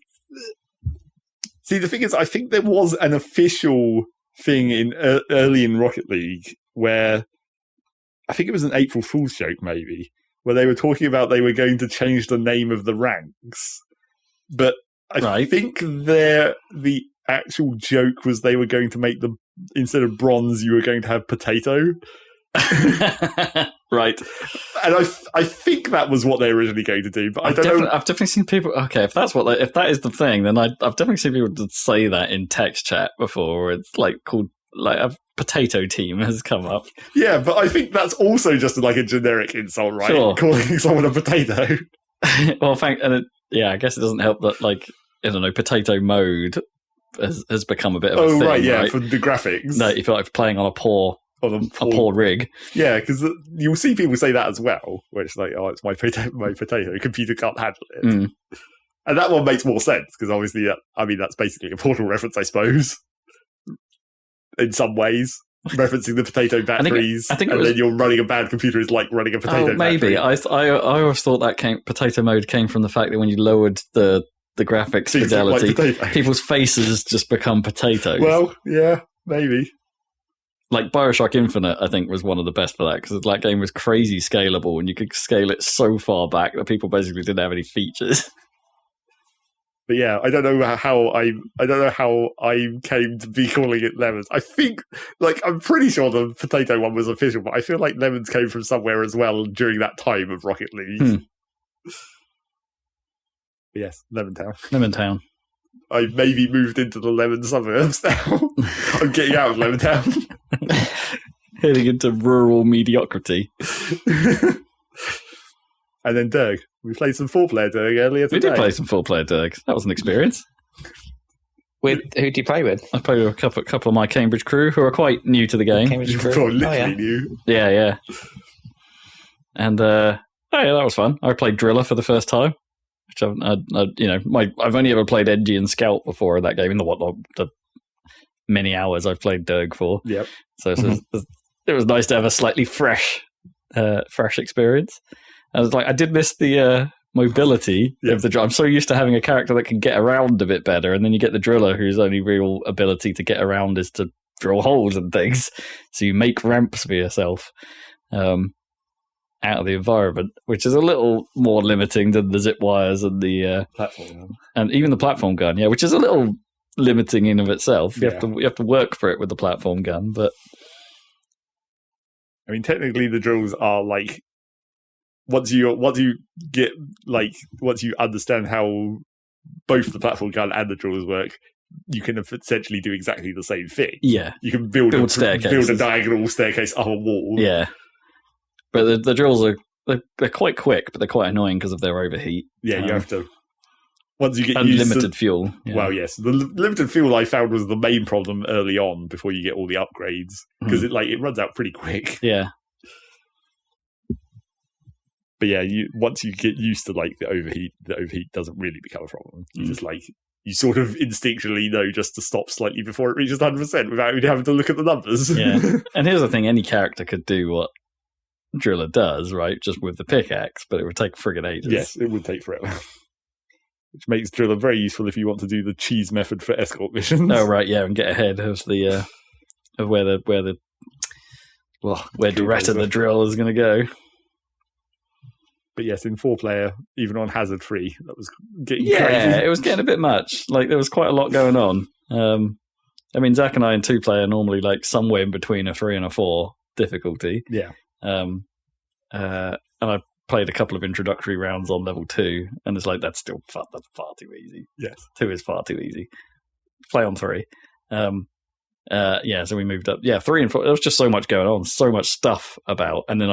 See, the thing is, I think there was an official thing in early in Rocket League where I think it was an April Fool's joke, maybe, where they were talking about they were going to change the name of the ranks, but I think the actual joke was they were going to make instead of bronze, you were going to have potato. Right. And I think that was what they were originally going to do, but I don't know. I've definitely seen people. Okay, if that is the thing, then I've definitely seen people say that in text chat before. Where it's like called like a potato team has come up. Yeah, but I think that's also just like a generic insult, right? Sure. Calling someone a potato. Well, I guess it doesn't help that like I don't know, potato mode has become a bit of a thing. Right, yeah, right? for the graphics. No, you feel like playing on a poor rig. Yeah, because you'll see people say that as well, where it's like, oh, it's my potato. Computer can't handle it. Mm. And that one makes more sense, because obviously, that's basically a Portal reference, I suppose, in some ways. Referencing the potato batteries, I think and then you're running a bad computer is like running a potato maybe. battery. I always thought that potato mode came from the fact that when you lowered the graphics fidelity, like people's faces just become potatoes. Well, yeah, maybe. Like Bioshock Infinite, I think, was one of the best for that, because that game was crazy scalable and you could scale it so far back that people basically didn't have any features. But yeah, I don't know how I came to be calling it lemons. I think, I'm pretty sure the potato one was official, but I feel like lemons came from somewhere as well during that time of Rocket League. Yes, Lemon Town. Lemon Town. I maybe moved into the lemon suburbs now. I'm getting out of Lemon Town. Heading into rural mediocrity. And then Derg. We played some 4-player Derg earlier today. We did play some 4-player Derg. That was an experience. With who do you play with? I played with a couple of my Cambridge crew who are quite new to the game. Cambridge crew? Literally new. Yeah. And that was fun. I played Driller for the first time, which I've only ever played Engie and Scout before in that game. In the many hours I've played Derg for. Yep. So it was nice to have a slightly fresh experience. And it's like I did miss the mobility of the. I'm so used to having a character that can get around a bit better, and then you get the driller whose only real ability to get around is to drill holes and things. So you make ramps for yourself out of the environment, which is a little more limiting than the zip wires and the platform gun, and even the platform gun. Yeah, which is a little limiting in of itself. You have to work for it with the platform gun, but I mean, technically, the drills are like. Once you understand how both the platform gun and the drills work, you can essentially do exactly the same thing. Yeah, you can build a diagonal staircase up a wall. Yeah, but the drills they're quite quick, but they're quite annoying because of their overheat. Yeah, you have to. Once you get unlimited fuel. Yeah. Well, yes, the limited fuel I found was the main problem early on before you get all the upgrades, because it runs out pretty quick. Yeah. But yeah, once you get used to the overheat doesn't really become a problem. You just you sort of instinctually know just to stop slightly before it reaches 100% without even having to look at the numbers. Yeah, and here's the thing: any character could do what Driller does, right? Just with the pickaxe, but it would take friggin' ages. Yes, it would take forever. Which makes Driller very useful if you want to do the cheese method for escort missions. Oh right, yeah, and get ahead of the of where Doretta the drill is going to go. But yes, in 4-player, even on hazard free, that was getting crazy. Yeah, it was getting a bit much. Like, there was quite a lot going on. I mean, Zach and I in 2-player normally like somewhere in between a 3 and a 4 difficulty. Yeah. And I played a couple of introductory rounds on level 2, and it's like, that's far too easy. Yes. 2 is far too easy. Play on 3. So we moved up. 3 and 4. There was just so much going on, so much stuff about, and then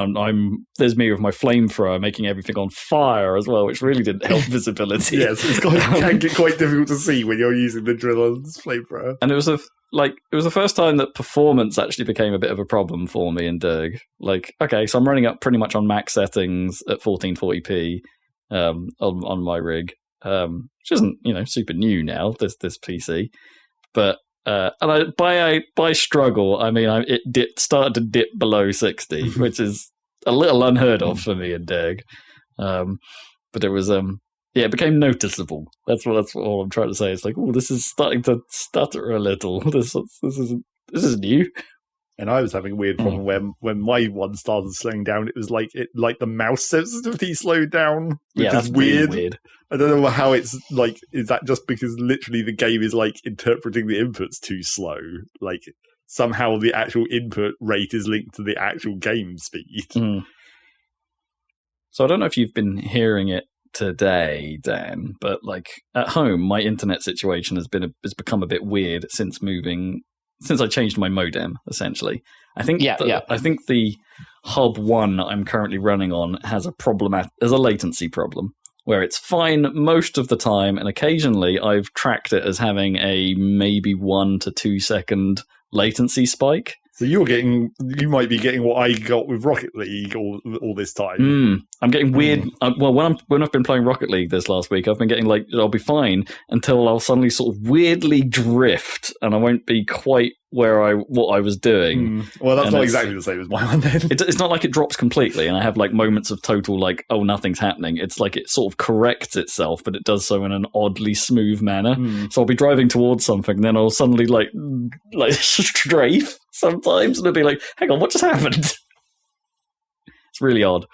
there's me with my flamethrower making everything on fire as well, which really didn't help visibility. Yes, can get quite difficult to see when you're using the driller's flamethrower. And it was the first time that performance actually became a bit of a problem for me in Derg. Like, okay, so I'm running up pretty much on max settings at 1440p on my rig, which isn't super new now. This PC, but. And by struggle, I mean it started to dip below 60, which is a little unheard of for me in Derg. But it was it became noticeable. That's all I'm trying to say. It's like, oh, this is starting to stutter a little. This is new. And I was having a weird problem when my one started slowing down. It was like the mouse sensitivity slowed down, which is weird. Really weird. I don't know how it's like. Is that just because literally the game is like interpreting the inputs too slow? Like somehow the actual input rate is linked to the actual game speed. So I don't know if you've been hearing it today, Dan, but like at home, my internet situation has become a bit weird since I changed my modem, essentially. I think I think the Hub 1 I'm currently running on has a latency problem where it's fine most of the time, and occasionally I've tracked it as having a maybe 1 to 2 second latency spike. So you might be getting what I got with Rocket League all this time. I'm getting weird. When I've been playing Rocket League this last week, I've been getting like, I'll be fine until I'll suddenly sort of weirdly drift, and I won't be quite what I was doing. Well, that's not exactly the same as my one then. It's not like it drops completely, and I have like moments of total like, oh, nothing's happening. It's like it sort of corrects itself, but it does so in an oddly smooth manner. So I'll be driving towards something, and then I'll suddenly like strafe sometimes, and it'll be like, hang on, what just happened? It's really odd.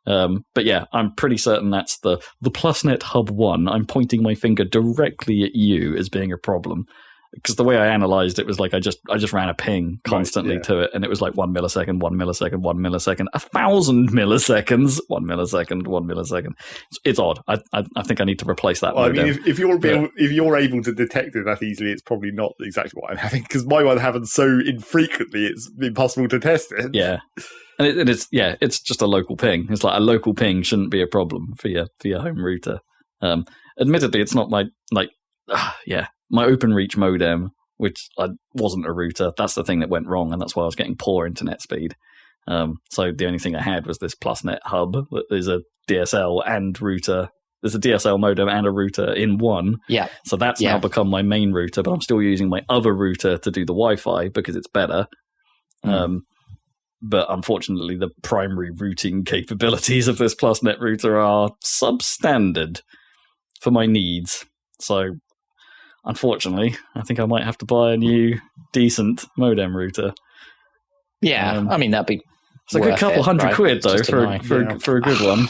But yeah, I'm pretty certain that's the PlusNet Hub 1. I'm pointing my finger directly at you as being a problem. Because the way I analysed it was like I just ran a ping constantly to it, and it was like 1 millisecond, 1 millisecond, 1 millisecond, 1,000 milliseconds, 1 millisecond, 1 millisecond. It's odd. I think I need to replace that. Well, I mean, if you're able to detect it that easily, it's probably not exactly what I'm having. Because my one happens so infrequently, it's impossible to test it. Yeah, and it's just a local ping. It's like a local ping shouldn't be a problem for your home router. Admittedly, it's not my my OpenReach modem, which wasn't a router. That's the thing that went wrong, and that's why I was getting poor internet speed. So the only thing I had was this PlusNet hub that is a DSL and router. There's a DSL modem and a router in one. Yeah. So that's now become my main router, but I'm still using my other router to do the Wi-Fi because it's better. But unfortunately, the primary routing capabilities of this PlusNet router are substandard for my needs. So unfortunately, I think I might have to buy a new decent modem router. Yeah, I mean, that'd be it's a good couple £100 though for a good one.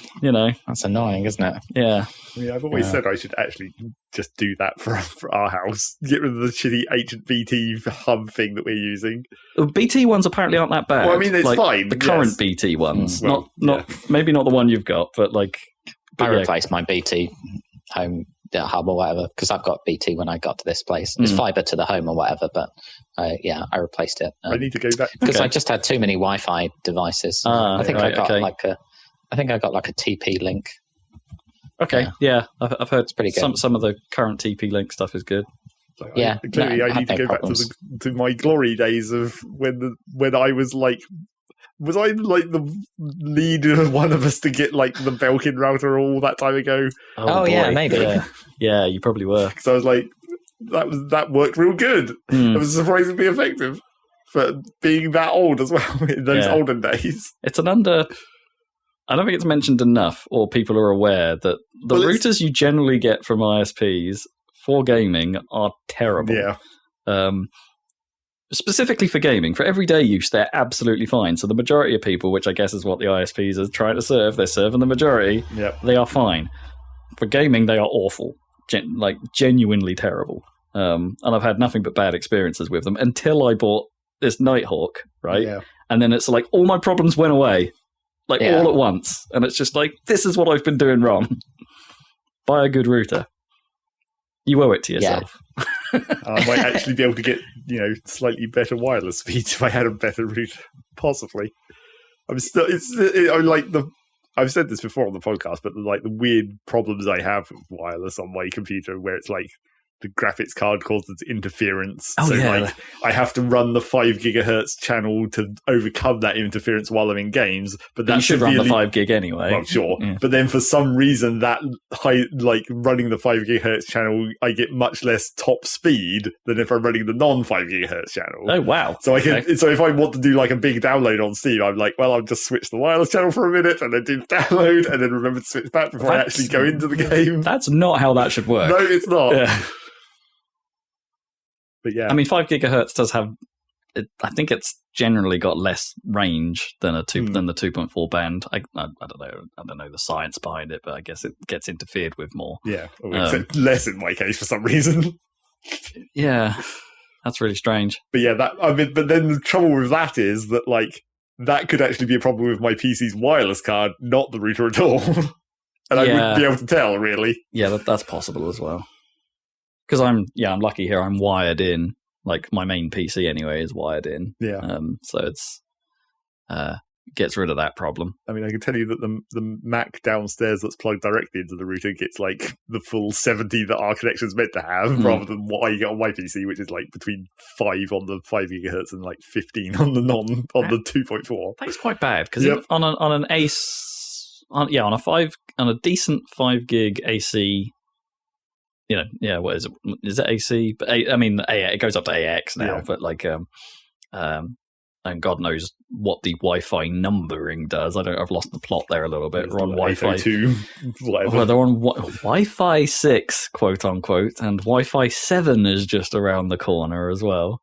That's annoying, isn't it? Yeah. Yeah, I've always said I should actually just do that for our house. Get rid of the shitty ancient BT hub thing that we're using. BT ones apparently aren't that bad. Well, I mean, it's fine. The current BT ones, maybe not the one you've got, but like I replaced my BT home hub or whatever because I've got BT when I got to this place. It's fiber to the home or whatever, but I replaced it. I need to go back because I just had too many Wi-Fi devices. I think I got like a TP link. Okay, yeah, I've heard it's pretty good. Some of the current TP link stuff is good. So I need to go back to my glory days of when I was like. Was I like the leader of one of us to get like the Belkin router all that time ago? Oh yeah, maybe. Yeah, you probably were. So I was like, that worked real good. It was surprisingly effective for being that old as well in those olden days. It's I don't think it's mentioned enough, or people are aware that the routers you generally get from ISPs for gaming are terrible. Yeah. specifically for gaming, for everyday use, they're absolutely fine. So the majority of people, which I guess is what the ISPs are trying to serve, they're serving the majority. Yep. They are fine. For gaming, they are awful, genuinely terrible. And I've had nothing but bad experiences with them until I bought this Nighthawk, right? Yeah. And then it's like all my problems went away, all at once. And it's just like, this is what I've been doing wrong. Buy a good router. You owe it to yourself. I might actually be able to get, slightly better wireless speeds if I had a better router, possibly. I'm still, I've said this before on the podcast, but the weird problems I have with wireless on my computer, where it's like the graphics card causes interference. I have to run the 5 gigahertz channel to overcome that interference while I'm in games. But you should run the 5 gig anyway. Well, sure. Yeah. But then for some reason, that running the 5 gigahertz channel, I get much less top speed than if I'm running the non 5 gigahertz channel. Oh wow! So so if I want to do a big download on Steam, I'm like, well, I'll just switch the wireless channel for a minute and then do the download and then remember to switch back before I actually go into the game. That's not how that should work. No, it's not. Yeah. But yeah, I mean, 5 gigahertz does have. I think it's generally got less range than the 2.4 band. I don't know. I don't know the science behind it, but I guess it gets interfered with more. Yeah, except less in my case for some reason. Yeah, that's really strange. But yeah, but then the trouble with that is that that could actually be a problem with my PC's wireless card, not the router at all. And I wouldn't be able to tell, really. Yeah, that's possible as well. Because I'm lucky here. I'm wired in. My main PC anyway is wired in. Yeah. So it's gets rid of that problem. I mean, I can tell you that the Mac downstairs that's plugged directly into the router gets the full 70 that our connection's meant to have, rather than what I get on my PC, which is between 5 on the 5 gigahertz and 15 on the the 2.4. That's quite bad because on an ACE on a decent 5 gig AC. What is it? Is it AC? But it goes up to AX now. Yeah. But and God knows what the Wi-Fi numbering does. I've lost the plot there a little bit. We're on Wi-Fi 2, whatever. Well, they're on Wi-Fi 6, quote unquote, and Wi-Fi 7 is just around the corner as well.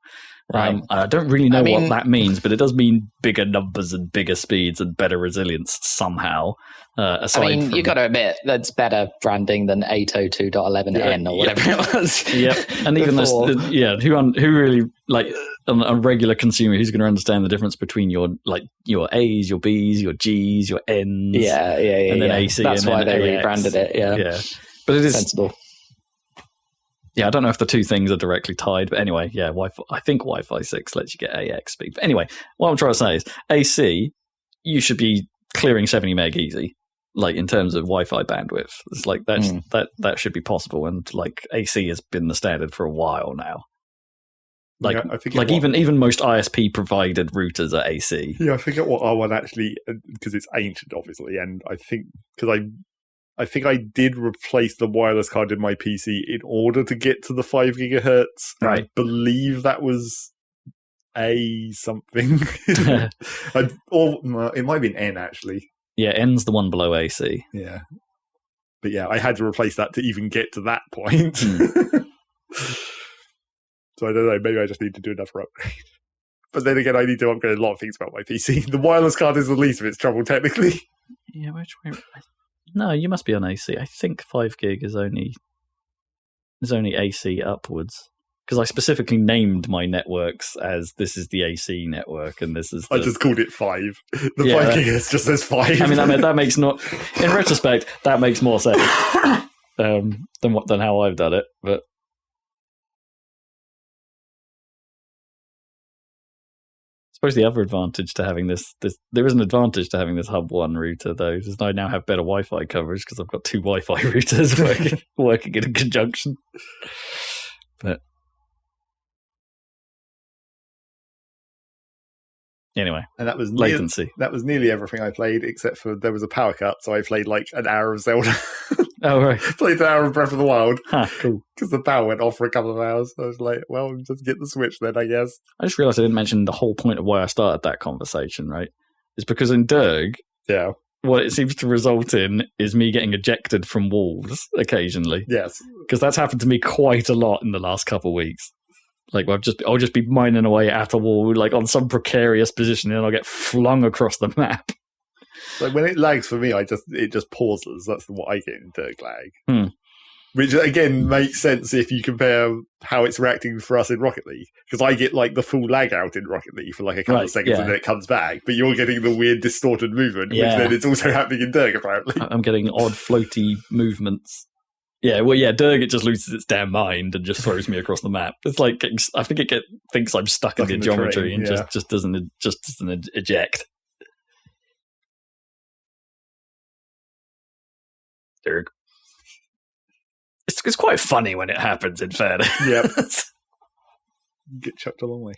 Right. I don't really know what that means, but it does mean bigger numbers and bigger speeds and better resilience somehow. You got to admit that's better branding than 802.11n or whatever it was. Yep, and even who really a regular consumer who's going to understand the difference between your A's, your B's, your G's, your N's, and then AC. That's and why then they AX. rebranded it. Yeah, but it is sensible. Yeah, I don't know if the two things are directly tied, but anyway, Wi-Fi. I think Wi-Fi 6 lets you get AX speed. But anyway, what I'm trying to say is AC, you should be clearing 70 meg easy, in terms of Wi-Fi bandwidth. It's that should be possible, and AC has been the standard for a while now. I forget even most ISP provided routers are AC. Yeah, I forget what our one actually, because it's ancient, obviously, and I think I think I did replace the wireless card in my PC in order to get to the 5 gigahertz. Right. I believe that was A something. Or it might be an N, actually. Yeah, N's the one below AC. Yeah. But yeah, I had to replace that to even get to that point. So I don't know, maybe I just need to do another upgrade. But then again, I need to upgrade a lot of things about my PC. The wireless card is the least of its trouble, technically. Yeah, which way? No, you must be on AC. I think 5 gig is only AC upwards. Because I specifically named my networks as this is the AC network and this is I just called it 5. The 5 gigahertz just says 5. I mean, that makes not... In retrospect, that makes more sense than how I've done it. But I suppose the other advantage to having this there is an advantage to having this Hub 1 router, though, is I now have better Wi-Fi coverage because I've got 2 Wi-Fi routers working in conjunction. But anyway, and that was latency. That was nearly everything I played, except for there was a power cut, so I played an hour of Zelda. Oh, right. Played an hour of Breath of the Wild. Cool. Because the power went off for a couple of hours. I was like, well, just get the Switch then, I guess. I just realised I didn't mention the whole point of why I started that conversation, right? It's because in Derg, what it seems to result in is me getting ejected from walls occasionally. Yes. Because that's happened to me quite a lot in the last couple of weeks. Like I'll just be mining away at a wall, like on some precarious position, and I'll get flung across the map. Like when it lags for me, it just pauses. That's what I get in Dirk lag. Which again makes sense if you compare how it's reacting for us in Rocket League, because I get like the full lag out in Rocket League for like a couple of seconds and then it comes back, but you're getting the weird distorted movement, which then it's also happening in Dirk apparently. I'm getting odd floaty movements. Yeah, well, Dirk, it just loses its damn mind and just throws me across the map. It's like I think it thinks I'm stuck in the geometry and just doesn't eject. Dirk. It's quite funny when it happens, in fairness. Yep. Get chucked a long way.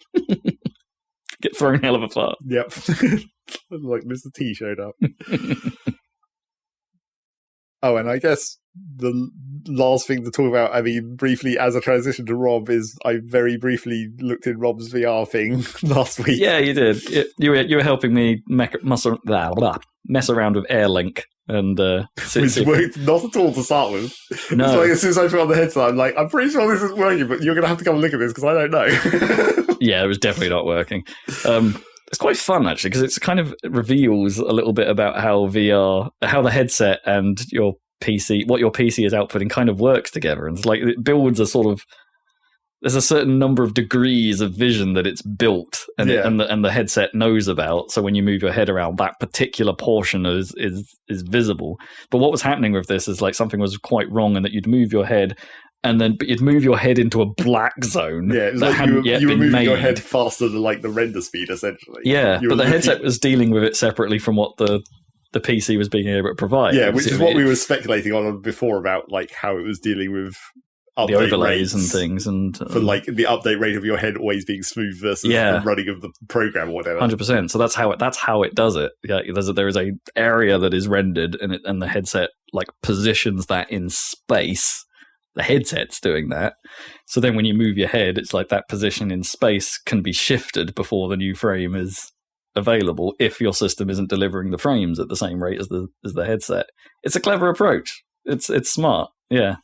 Get thrown hell of a far. Yep. Like Mr. T showed up. Oh, and I guess the last thing to talk about, I mean, briefly as a transition to Rob, is I very briefly looked in Rob's VR thing last week. Yeah, you did. You were helping me mess around with Airlink. And which worked not at all to start with. No. It's like as soon as I put on the headset, I'm like, I'm pretty sure this isn't working, but you're going to have to come and look at this because I don't know. Yeah, it was definitely not working. It's quite fun actually because it kind of reveals a little bit about how the headset and your PC, what your PC is outputting, kind of works together, and it's like it builds a sort of. There's a certain number of degrees of vision that it's built, and the headset knows about. So when you move your head around, that particular portion is visible. But what was happening with this is like something was quite wrong, and that you'd move your head, but you'd move your head into a black zone. Yeah, it was like you were moving your head faster than like the render speed, essentially. Yeah, but the headset was dealing with it separately from what the PC was being able to provide. Yeah, which is what we were speculating on before about like how it was dealing with. The overlays and things, and for like the update rate of your head always being smooth versus the running of the program or whatever. 100%. So that's how it does it. Yeah, there is a area that is rendered, and the headset like positions that in space. The headset's doing that. So then when you move your head, it's like that position in space can be shifted before the new frame is available if your system isn't delivering the frames at the same rate as the headset. It's a clever approach. It's smart. Yeah.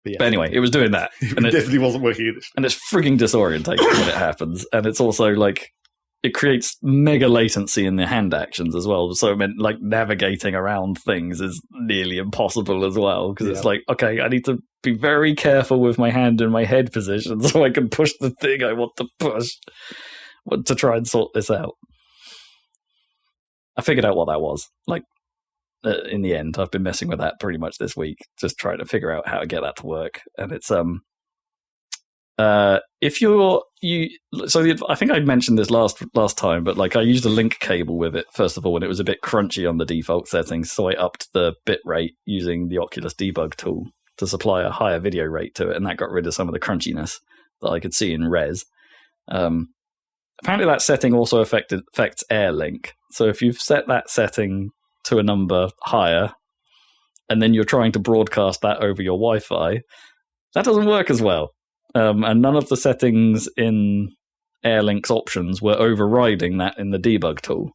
But anyway, it was doing that. And it definitely wasn't working. And it's frigging disorientating when it happens. And it's also like, it creates mega latency in the hand actions as well. So it meant like navigating around things is nearly impossible as well. Because it's like, okay, I need to be very careful with my hand and my head position so I can push the thing I want to push to try and sort this out. I figured out what that was. Like, in the end, I've been messing with that pretty much this week, just trying to figure out how to get that to work. And it's I think I mentioned this last time, but like I used a link cable with it first of all, and it was a bit crunchy on the default settings, so I upped the bit rate using the Oculus debug tool to supply a higher video rate to it, and that got rid of some of the crunchiness that I could see in res. Apparently, that setting also affects AirLink. So if you've set that setting to a number higher, and then you're trying to broadcast that over your Wi-Fi, that doesn't work as well. And none of the settings in AirLink's options were overriding that in the debug tool.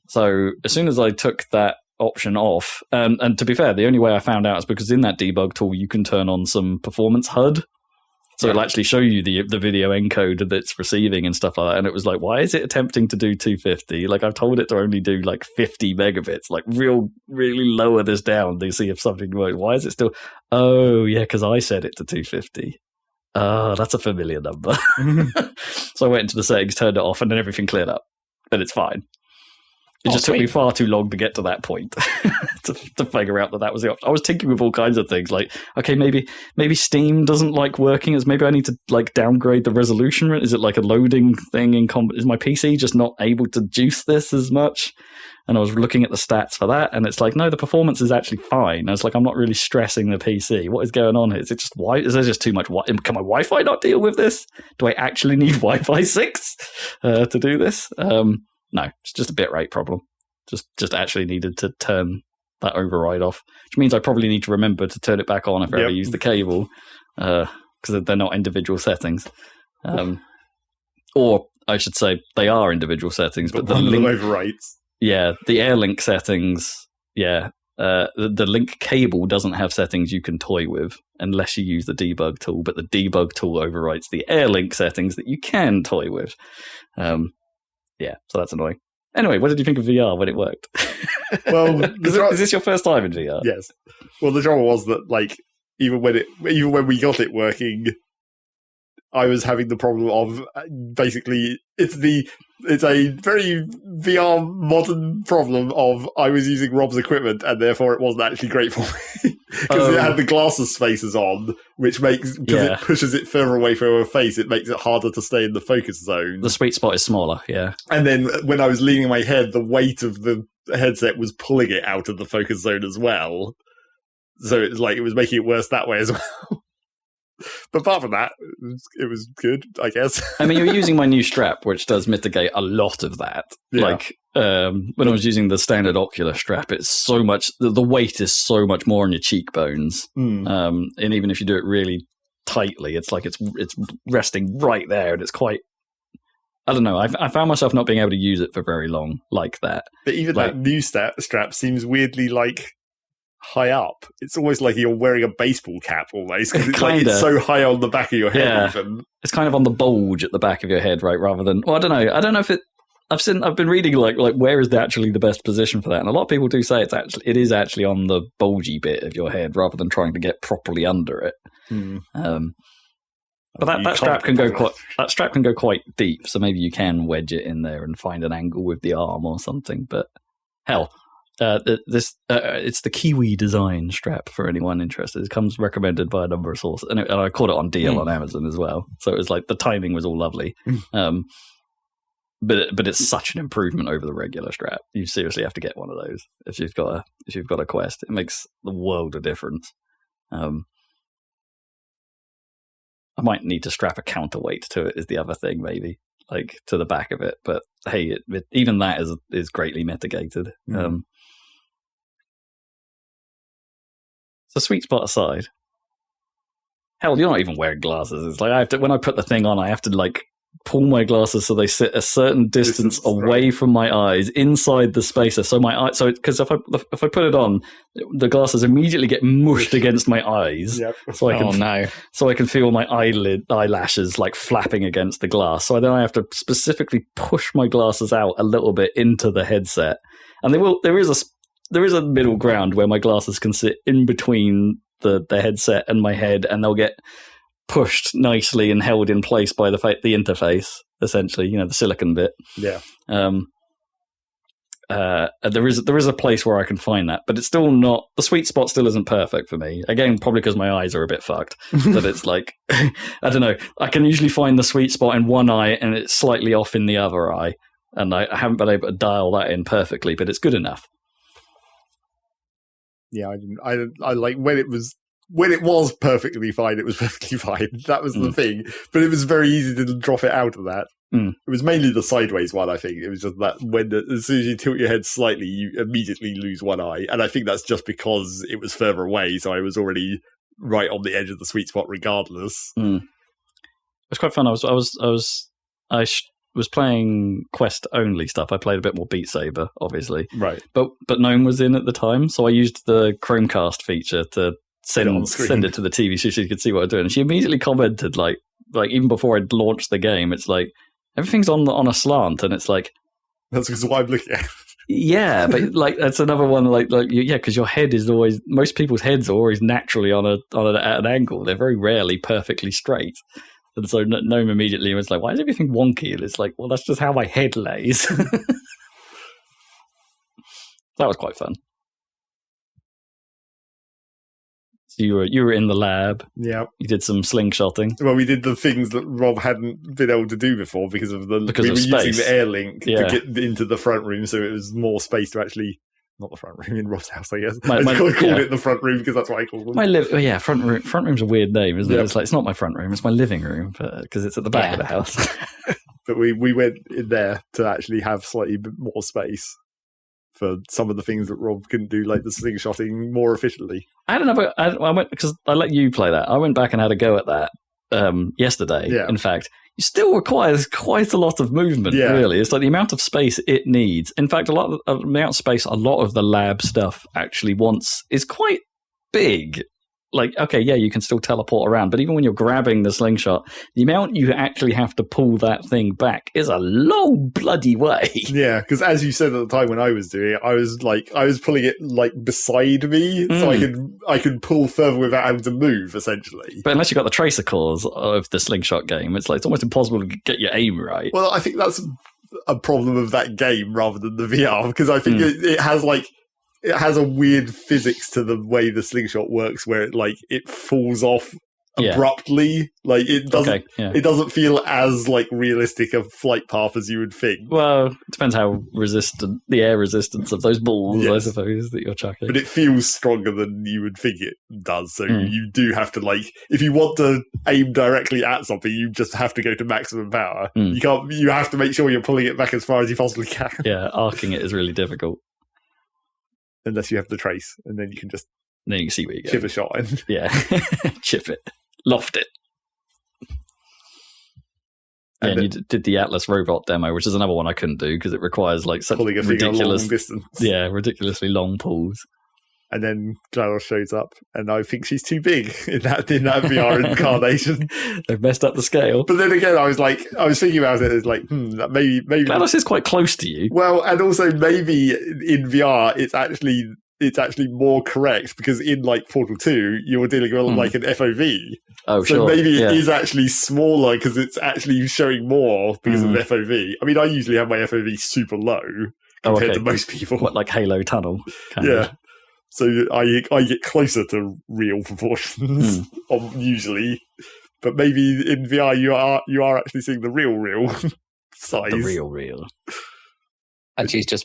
So as soon as I took that option off, and to be fair, the only way I found out is because in that debug tool you can turn on some performance HUD. So it'll actually show you the video encode that it's receiving and stuff like that. And it was like, why is it attempting to do 250? Like, I've told it to only do like 50 megabits. Like, really lower this down to see if something works. Why is it still? Oh, yeah, because I set it to 250. Oh, that's a familiar number. So I went into the settings, turned it off, and then everything cleared up. And it's fine. It just took me far too long to get to that point to figure out that was the option. I was tinkering with all kinds of things, like, okay, maybe Steam doesn't like working as maybe I need to like downgrade the resolution. Is it like a loading thing is my PC just not able to juice this as much? And I was looking at the stats for that, and it's like, no, the performance is actually fine. And it's like, I'm not really stressing the PC. What is going on here? Is it just is there just too much? Can my Wi-Fi not deal with this? Do I actually need Wi-Fi 6 to do this? No, it's just a bitrate problem. Just actually needed to turn that override off, which means I probably need to remember to turn it back on if I ever use the cable, because they're not individual settings. Or I should say they are individual settings, but the link overrides. Yeah, the AirLink settings, the link cable doesn't have settings you can toy with unless you use the debug tool, but the debug tool overwrites the AirLink settings that you can toy with. So that's annoying. Anyway, what did you think of VR when it worked? Well, is this your first time in VR? Yes. Well, the trouble was that, like, even when we got it working, I was having the problem of basically it's a very VR modern problem of I was using Rob's equipment and therefore it wasn't actually great for me because it had the glasses spaces on, which makes it pushes it further away from our face. It makes it harder to stay in the focus zone. The sweet spot is smaller, yeah. And then when I was leaning my head, the weight of the headset was pulling it out of the focus zone as well. So it was making it worse that way as well. But apart from that, it was good, I guess. I mean, you're using my new strap, which does mitigate a lot of that. Yeah. Like, when I was using the standard Oculus strap, it's so much, the weight is so much more on your cheekbones. And even if you do it really tightly, it's like it's resting right there, and it's quite, I don't know, I found myself not being able to use it for very long like that. But even that new strap seems weirdly like high up. It's almost like you're wearing a baseball cap almost, because it's so high on the back of your head. Yeah. Even. It's kind of on the bulge at the back of your head, right? Rather than, well, I don't know if it. I've been reading like where is actually the best position for that, and a lot of people do say it is actually on the bulgy bit of your head rather than trying to get properly under it. But that strap can go quite deep, so maybe you can wedge it in there and find an angle with the arm or something. But hell. It's the Kiwi design strap for anyone interested. It comes recommended by a number of sources, and I caught it on deal on Amazon as well. So it was like the timing was all lovely. But it's such an improvement over the regular strap. You seriously have to get one of those if you've got a Quest. It makes the world of difference. I might need to strap a counterweight to it. Is the other thing maybe, like to the back of it. But hey, even that is greatly mitigated. The sweet spot aside, hell, you're not even wearing glasses. It's like when I put the thing on, I have to like pull my glasses so they sit a certain distance away from my eyes inside the spacer. So because if I put it on, the glasses immediately get mushed against my eyes. Yep. So I can feel my eyelashes like flapping against the glass. So then I have to specifically push my glasses out a little bit into the headset, and there is a middle ground where my glasses can sit in between the headset and my head, and they'll get pushed nicely and held in place by the interface, essentially, the silicon bit. Yeah. There is a place where I can find that, but it's still not, the sweet spot still isn't perfect for me. Again, probably because my eyes are a bit fucked. But it's like, I don't know, I can usually find the sweet spot in one eye and it's slightly off in the other eye. And I haven't been able to dial that in perfectly, but it's good enough. Yeah, I like when it was perfectly fine, it was perfectly fine. That was the thing. But it was very easy to drop it out of that. It was mainly the sideways one, I think. It was just that as soon as you tilt your head slightly, you immediately lose one eye. And I think that's just because it was further away, so I was already right on the edge of the sweet spot regardless. It was quite fun. I was playing Quest only stuff. I played a bit more Beat Saber, obviously. Right. But Gnome was in at the time, so I used the Chromecast feature to send it to the TV so she could see what I was doing. And she immediately commented, like even before I'd launched the game, it's like, everything's on a slant, and it's like... That's because what I'm looking at. Yeah, but like that's another one, because your head is always... Most people's heads are always naturally at an angle. They're very rarely perfectly straight. And so Gnome immediately was like, why is everything wonky? And it's like, well, that's just how my head lays. That was quite fun. So you were in the lab. Yeah. You did some slingshotting. Well, we did the things that Rob hadn't been able to do before because of we were using the air link to get into the front room, so it was more space to actually... Not the front room in Rob's house, I guess. I called it the front room because that's what I called them. Front room. Front room's a weird name, isn't it? It's like, it's not my front room, it's my living room because it's at the back of the house. But we went in there to actually have slightly more space for some of the things that Rob couldn't do, like the slingshotting more efficiently. I don't know. I went because I let you play that. I went back and had a go at that yesterday. Yeah. In fact, still requires quite a lot of movement, really. It's like the amount of space it needs. In fact, the amount of space a lot of the lab stuff actually wants is quite big. Like, okay, yeah, you can still teleport around, but even when you're grabbing the slingshot, the amount you actually have to pull that thing back is a long bloody way. Yeah, because as you said at the time when I was doing it, I was pulling it like beside me, so I could pull further without having to move, essentially. But unless you got the tracer cores of the slingshot game, it's almost impossible to get your aim right. Well, I think that's a problem of that game rather than the VR, because I think it has a weird physics to the way the slingshot works, where it falls off abruptly. Like it doesn't feel as like realistic a flight path as you would think. Well, it depends how resistant the air resistance of those balls, I suppose, that you're chucking. But it feels stronger than you would think it does. So you do have to if you want to aim directly at something, you just have to go to maximum power. You can't. You have to make sure you're pulling it back as far as you possibly can. Yeah, arcing it is really difficult. Unless you have the trace, and then you can just then you can see where you go. Chip a shot in. Yeah, chip it, loft it. And you did the Atlas robot demo, which is another one I couldn't do because it requires such pulling a ridiculous long distance. Yeah, ridiculously long pulls. And then GLaDOS shows up, and I think she's too big in that VR incarnation. They've messed up the scale. But then again, I was thinking about it. It's maybe GLaDOS is quite close to you. Well, and also maybe in VR, it's actually more correct because in Portal 2, you're dealing with an FOV. Oh, so sure. maybe it is actually smaller because it's actually showing more because of FOV. I mean, I usually have my FOV super low compared to most people. What, like Halo Tunnel? Kind of. So I get closer to real proportions usually, but maybe in VR you are actually seeing the real size. The real. And she's just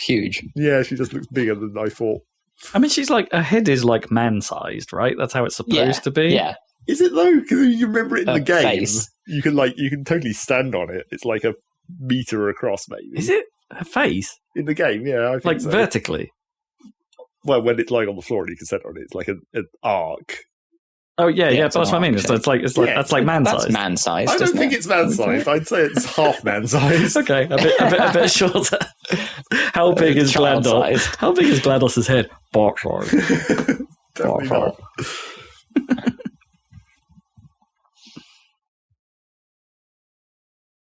huge. Yeah, she just looks bigger than I thought. I mean, she's her head is man-sized, right? That's how it's supposed to be. Yeah. Is it though? Because you remember it in the game, face. you can totally stand on it. It's like a meter across, maybe. Is it her face in the game? Yeah, I think so. Vertically. Well, when it's lying on the floor and you can stand on it, it's like an arc. Oh yeah, but that's what I mean. It's like that's like man-sized. That's man-sized. I don't think it's man-sized. I'd say it's half man-sized. Okay, a bit shorter. How big is GLaDOS? How big is GLaDOS's head? Definitely not.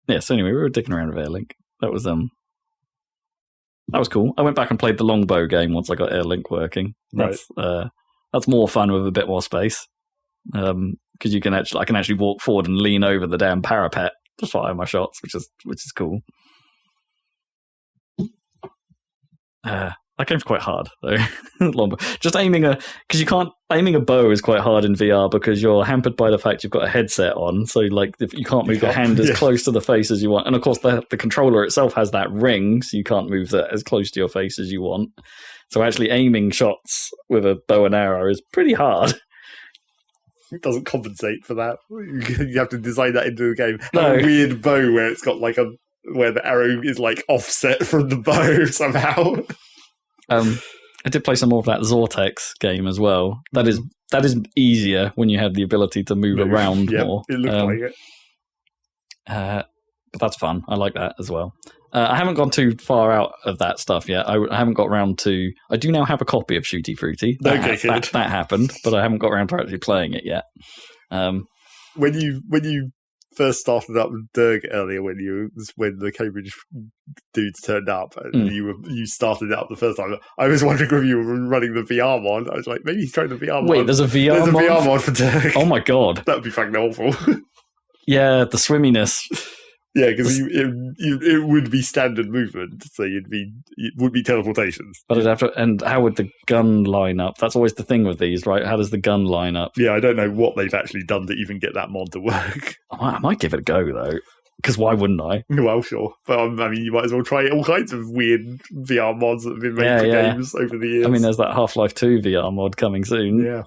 Yeah. So anyway, we were dicking around with Airlink. That was cool. I went back and played the longbow game once I got Airlink working. That's more fun with a bit more space. Because I can actually walk forward and lean over the damn parapet to fire my shots, which is cool. That game's quite hard though. Longbow. Just aiming a bow is quite hard in VR because you're hampered by the fact you've got a headset on, so you can't move your hand as close to the face as you want. And of course the controller itself has that ring, so you can't move that as close to your face as you want. So actually aiming shots with a bow and arrow is pretty hard. It doesn't compensate for that. You have to design that into the game. No. A weird bow where it's got where the arrow is offset from the bow somehow. I did play some more of that Zortex game as well. That is easier when you have the ability to move around more. It looked like it. But that's fun. I like that as well. I haven't gone too far out of that stuff yet. I haven't got around to... I do now have a copy of Shooty Fruity. That happened, but I haven't got around to actually playing it yet. When you first started up with Derg earlier, when the Cambridge dudes turned up and you started it up the first time, I was wondering if you were running the VR mod. I was like, maybe he's trying the VR mod. Wait, there's a VR mod? There's a VR mod for Derg. Oh my god. That would be fucking awful. Yeah, the swimminess. Yeah, because it would be standard movement, so it would be teleportations. But it'd have to, and how would the gun line up? That's always the thing with these, right? How does the gun line up? Yeah, I don't know what they've actually done to even get that mod to work. I might give it a go though, because why wouldn't I? Well, sure, but I mean, you might as well try all kinds of weird VR mods that have been made for games over the years. I mean, there's that Half-Life 2 VR mod coming soon. Yeah,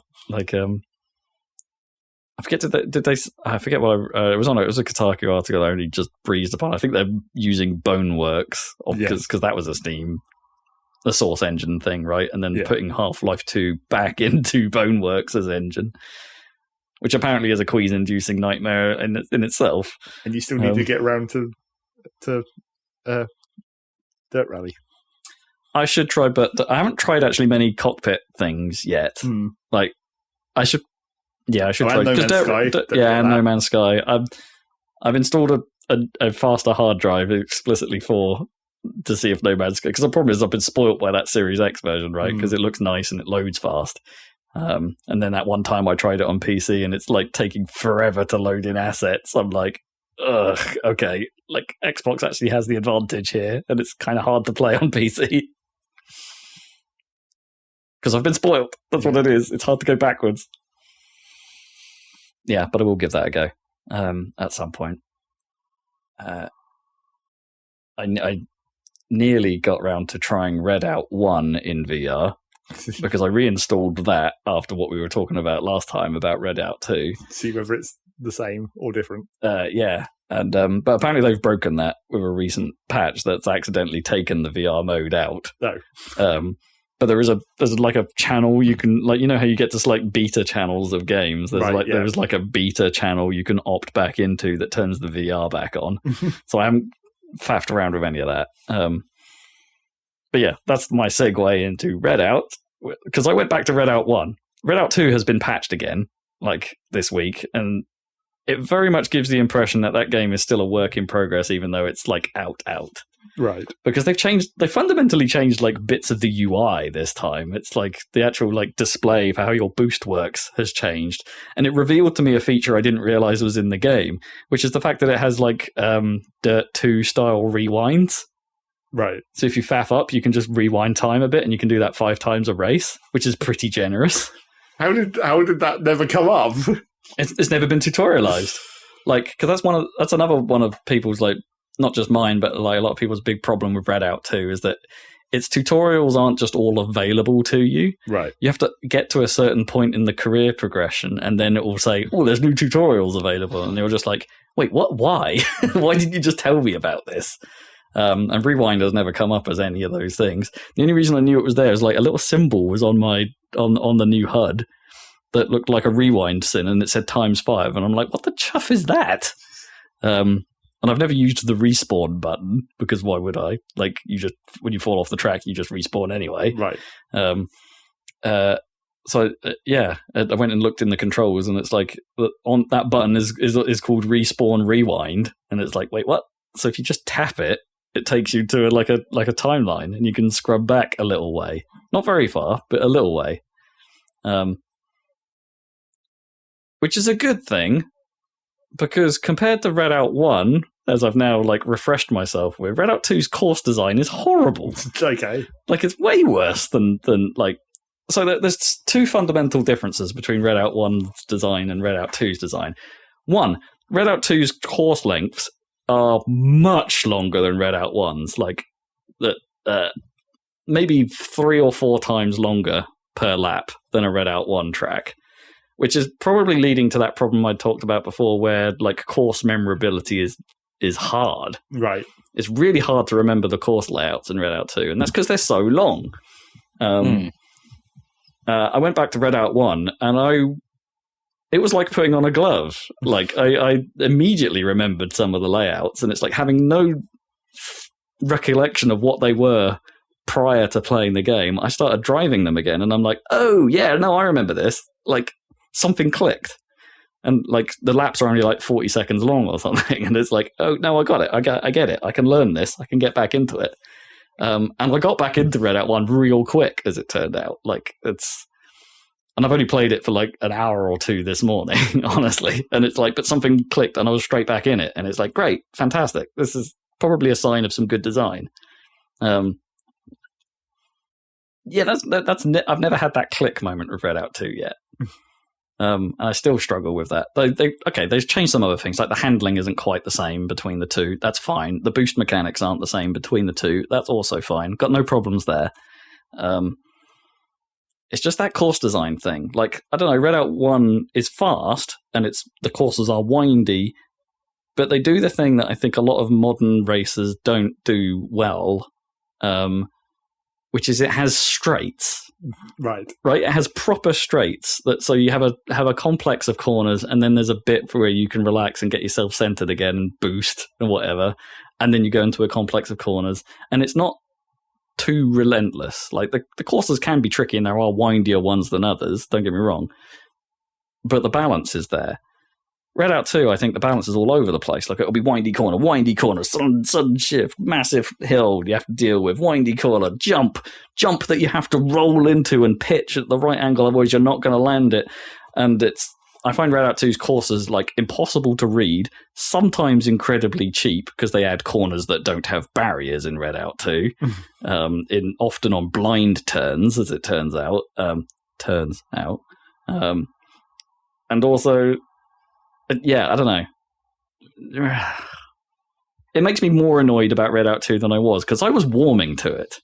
I forget. Did they? I forget what it was on. It was a Kotaku article I only just breezed upon. I think they're using Boneworks because that was the Source engine thing, right? And then putting Half-Life 2 back into Boneworks as engine. which apparently is a quease-inducing nightmare in itself. And you still need to get around to Dirt Rally. I should try, but I haven't tried actually many cockpit things yet. Like, I should try. And No Man's Sky. And No Man's Sky. I've installed a faster hard drive explicitly to see if No Man's Sky, because the problem is I've been spoilt by that Series X version, right? Because it looks nice and it loads fast. And then that one time I tried it on PC and it's like taking forever to load in assets. I'm like, ugh, okay. Like, Xbox actually has the advantage here, and it's kind of hard to play on PC. Because I've been spoiled. That's what it is. It's hard to go backwards. Yeah, but I will give that a go at some point. I nearly got round to trying Redout 1 in VR because I reinstalled that after what we were talking about last time about Redout 2. See whether it's the same or different. Yeah. And but apparently they've broken that with a recent patch that's accidentally taken the VR mode out. No. But there's like a channel you can, like, you know how you get to like beta channels of games. There's like a beta channel you can opt back into that turns the VR back on. So I haven't faffed around with any of that. But yeah, that's my segue into Redout, because I went back to Redout 1. Redout 2 has been patched again, like this week, and it very much gives the impression that game is still a work in progress, even though it's like out. Right. Because they fundamentally changed like bits of the UI this time. It's like the actual like display for how your boost works has changed. And it revealed to me a feature I didn't realize was in the game, which is the fact that it has like Dirt 2 style rewinds. Right. So if you faff up, you can just rewind time a bit, and you can do that 5 times a race, which is pretty generous. How did that never come up? It's never been tutorialized. Like, because that's another one of people's, like, not just mine, but like a lot of people's big problem with Redout 2 is that its tutorials aren't just all available to you. Right. You have to get to a certain point in the career progression, and then it will say, oh, there's new tutorials available. And you're just like, wait, what? Why? Why didn't you just tell me about this? And Rewind has never come up as any of those things. The only reason I knew it was there is like a little symbol was on the new HUD that looked like a rewind sin, and it said ×5. And I'm like, what the chuff is that? And I've never used the respawn button, because why would I? Like, you just, when you fall off the track, you just respawn anyway. Right. So I went and looked in the controls, and it's like on that button is called respawn rewind, and it's like, wait, what? So if you just tap it, it takes you to like a timeline, and you can scrub back a little way, not very far, but a little way, which is a good thing. Because compared to Redout 1, as I've now like refreshed myself with, Redout 2's course design is horrible. Okay. Like, it's way worse than like... So there's 2 fundamental differences between Redout 1's design and Redout 2's design. One, Redout 2's course lengths are much longer than Redout 1's. Like, maybe 3 or 4 times longer per lap than a Redout 1 track. Which is probably leading to that problem I talked about before, where like course memorability is hard. Right. It's really hard to remember the course layouts in Redout 2, and that's because they're so long. I went back to Redout 1, and it was like putting on a glove. Like, I immediately remembered some of the layouts, and it's like having no recollection of what they were prior to playing the game. I started driving them again, and I'm like, oh yeah, no, I remember this. Like, something clicked, and like the laps are only like 40 seconds long or something, and it's like, oh no, I got it, I get it, I can learn this, I can get back into it. And I got back into Redout 1 real quick, as it turned out. Like, and I've only played it for like an hour or 2 this morning, honestly, and it's like, but something clicked and I was straight back in it, and it's like, great, fantastic, this is probably a sign of some good design. Yeah, I've never had that click moment with Redout 2 yet. And I still struggle with that. They've changed some other things, like the handling isn't quite the same between the 2. That's fine. The boost mechanics aren't the same between the 2. That's also fine. Got no problems there. It's just that course design thing. Like, I don't know, Redout 1 is fast, and the courses are windy, but they do the thing that I think a lot of modern racers don't do well, which is it has straights. Right. It has proper straights. So you have a complex of corners, and then there's a bit where you can relax and get yourself centered again and boost and whatever. And then you go into a complex of corners, and it's not too relentless. Like the courses can be tricky, and there are windier ones than others. Don't get me wrong, but the balance is there. Redout 2, I think the balance is all over the place. Like it'll be windy corner, sudden shift, massive hill you have to deal with, windy corner, jump that you have to roll into and pitch at the right angle, otherwise you're not going to land it. And I find Redout 2's courses like impossible to read, sometimes incredibly cheap because they add corners that don't have barriers in Redout 2, often on blind turns, as it turns out. And also, yeah, I don't know. It makes me more annoyed about Redout 2 than I was, because I was warming to it.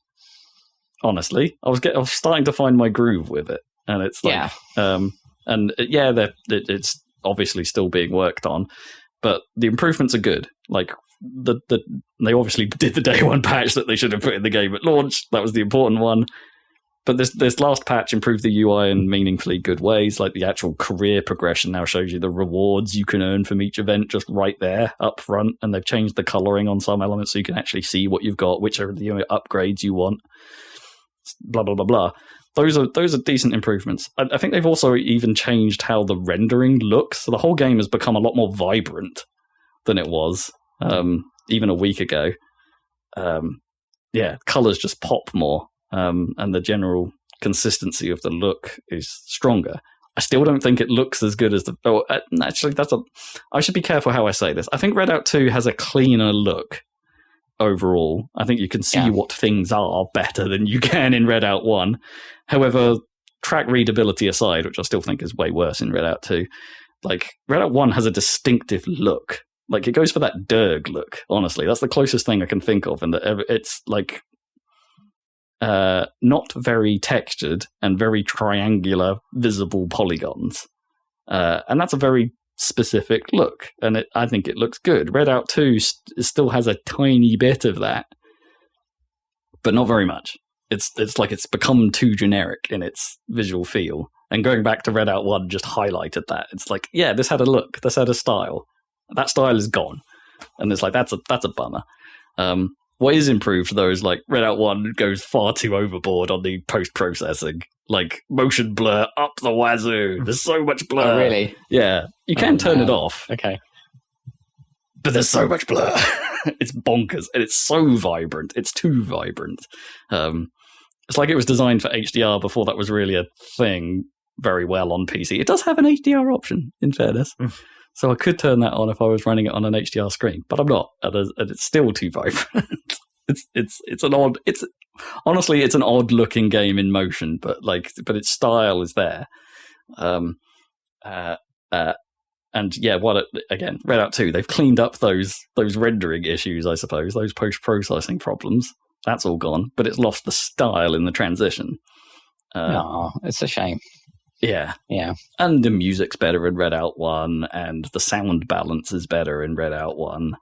Honestly, I was starting to find my groove with it, and it's like, it's obviously still being worked on, but the improvements are good. Like they obviously did the day one patch that they should have put in the game at launch. That was the important one. But this last patch improved the UI in meaningfully good ways. Like the actual career progression now shows you the rewards you can earn from each event just right there up front. And they've changed the coloring on some elements so you can actually see what you've got, which are the upgrades you want. Blah blah blah blah. Those are decent improvements. I think they've also even changed how the rendering looks. So the whole game has become a lot more vibrant than it was even a week ago. Colors just pop more. And the general consistency of the look is stronger. I still don't think it looks as good as I should be careful how I say this. I think Redout 2 has a cleaner look overall. I think you can see what things are better than you can in Redout 1. However, track readability aside, which I still think is way worse in Redout 2, like Redout 1 has a distinctive look. Like it goes for that Derg look, honestly. That's the closest thing I can think of, and it's like not very textured and very triangular visible polygons, and that's a very specific look, and I think it looks good. Redout 2 still has a tiny bit of that, but not very much. It's like it's become too generic in its visual feel, and going back to Redout 1 just highlighted that. It's like, yeah, this had a look, this had a style. That style is gone, and it's like that's a bummer. What is improved, though, is like Redout 1 goes far too overboard on the post-processing. Like, motion blur up the wazoo. There's so much blur. Oh, really? Yeah. You can turn it off. Okay. But there's so much blur. It's bonkers. And it's so vibrant. It's too vibrant. It's like it was designed for HDR before that was really a thing very well on PC. It does have an HDR option, in fairness. So I could turn that on if I was running it on an HDR screen, but I'm not, and it's still too vibrant. It's an odd looking game in motion, but its style is there. And yeah, Redout 2, they've cleaned up those rendering issues, I suppose, those post processing problems. That's all gone, but it's lost the style in the transition. It's a shame. Yeah. Yeah. And the music's better in Redout 1, and the sound balance is better in Redout 1.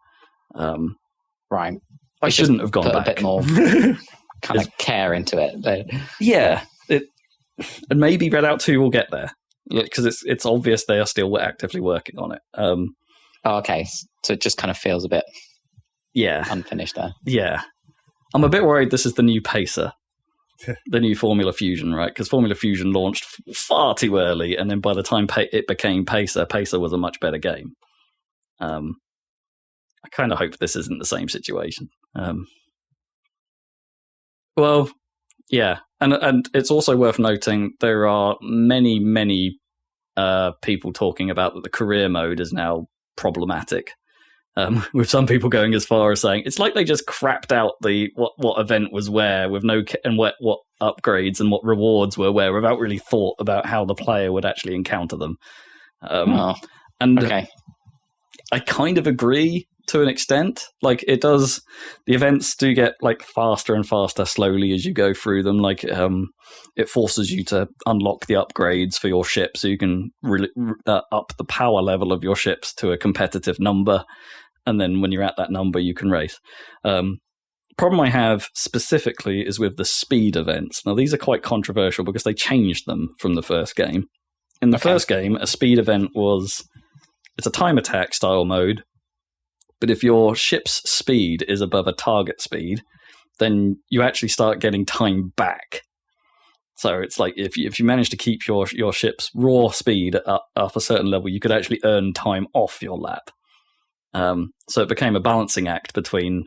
Right. I shouldn't have gone back. A bit more kind of care into it. Yeah. And maybe Redout 2 will get there, because it's obvious they are still actively working on it. Okay. So it just kind of feels a bit unfinished there. Yeah. I'm a bit worried this is the new Pacer. The new Formula Fusion, right? Because Formula Fusion launched far too early, and then by the time it became Pacer was a much better game. I kind of hope this isn't the same situation. Well, yeah, and it's also worth noting there are many people talking about that the career mode is now problematic. With some people going as far as saying it's like they just crapped out what event was where with and what upgrades and what rewards were where without really thought about how the player would actually encounter them. I kind of agree to an extent. Like it does, the events do get like faster and faster slowly as you go through them. Like it forces you to unlock the upgrades for your ship so you can really up the power level of your ships to a competitive number. And then when you're at that number, you can race. problem I have specifically is with the speed events. Now, these are quite controversial because they changed them from the first game. In the first game, a speed event it's a time attack style mode, but if your ship's speed is above a target speed, then you actually start getting time back. So it's like if you manage to keep your ship's raw speed up a certain level, you could actually earn time off your lap. So it became a balancing act between...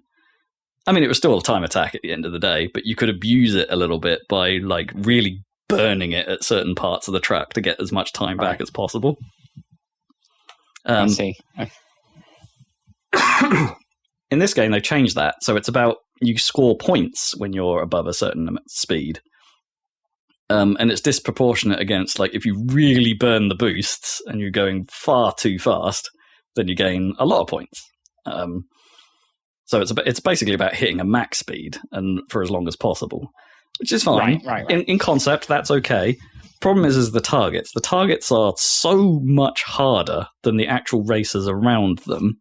I mean, it was still a time attack at the end of the day, but you could abuse it a little bit by like really burning it at certain parts of the track to get as much time back as possible. I see. In this game, they've changed that. So it's about you score points when you're above a certain speed. And it's disproportionate against, like, if you really burn the boosts and you're going far too fast, then you gain a lot of points. So it's basically about hitting a max speed and for as long as possible, which is fine. Right. In concept, that's okay. Problem is the targets. The targets are so much harder than the actual races around them.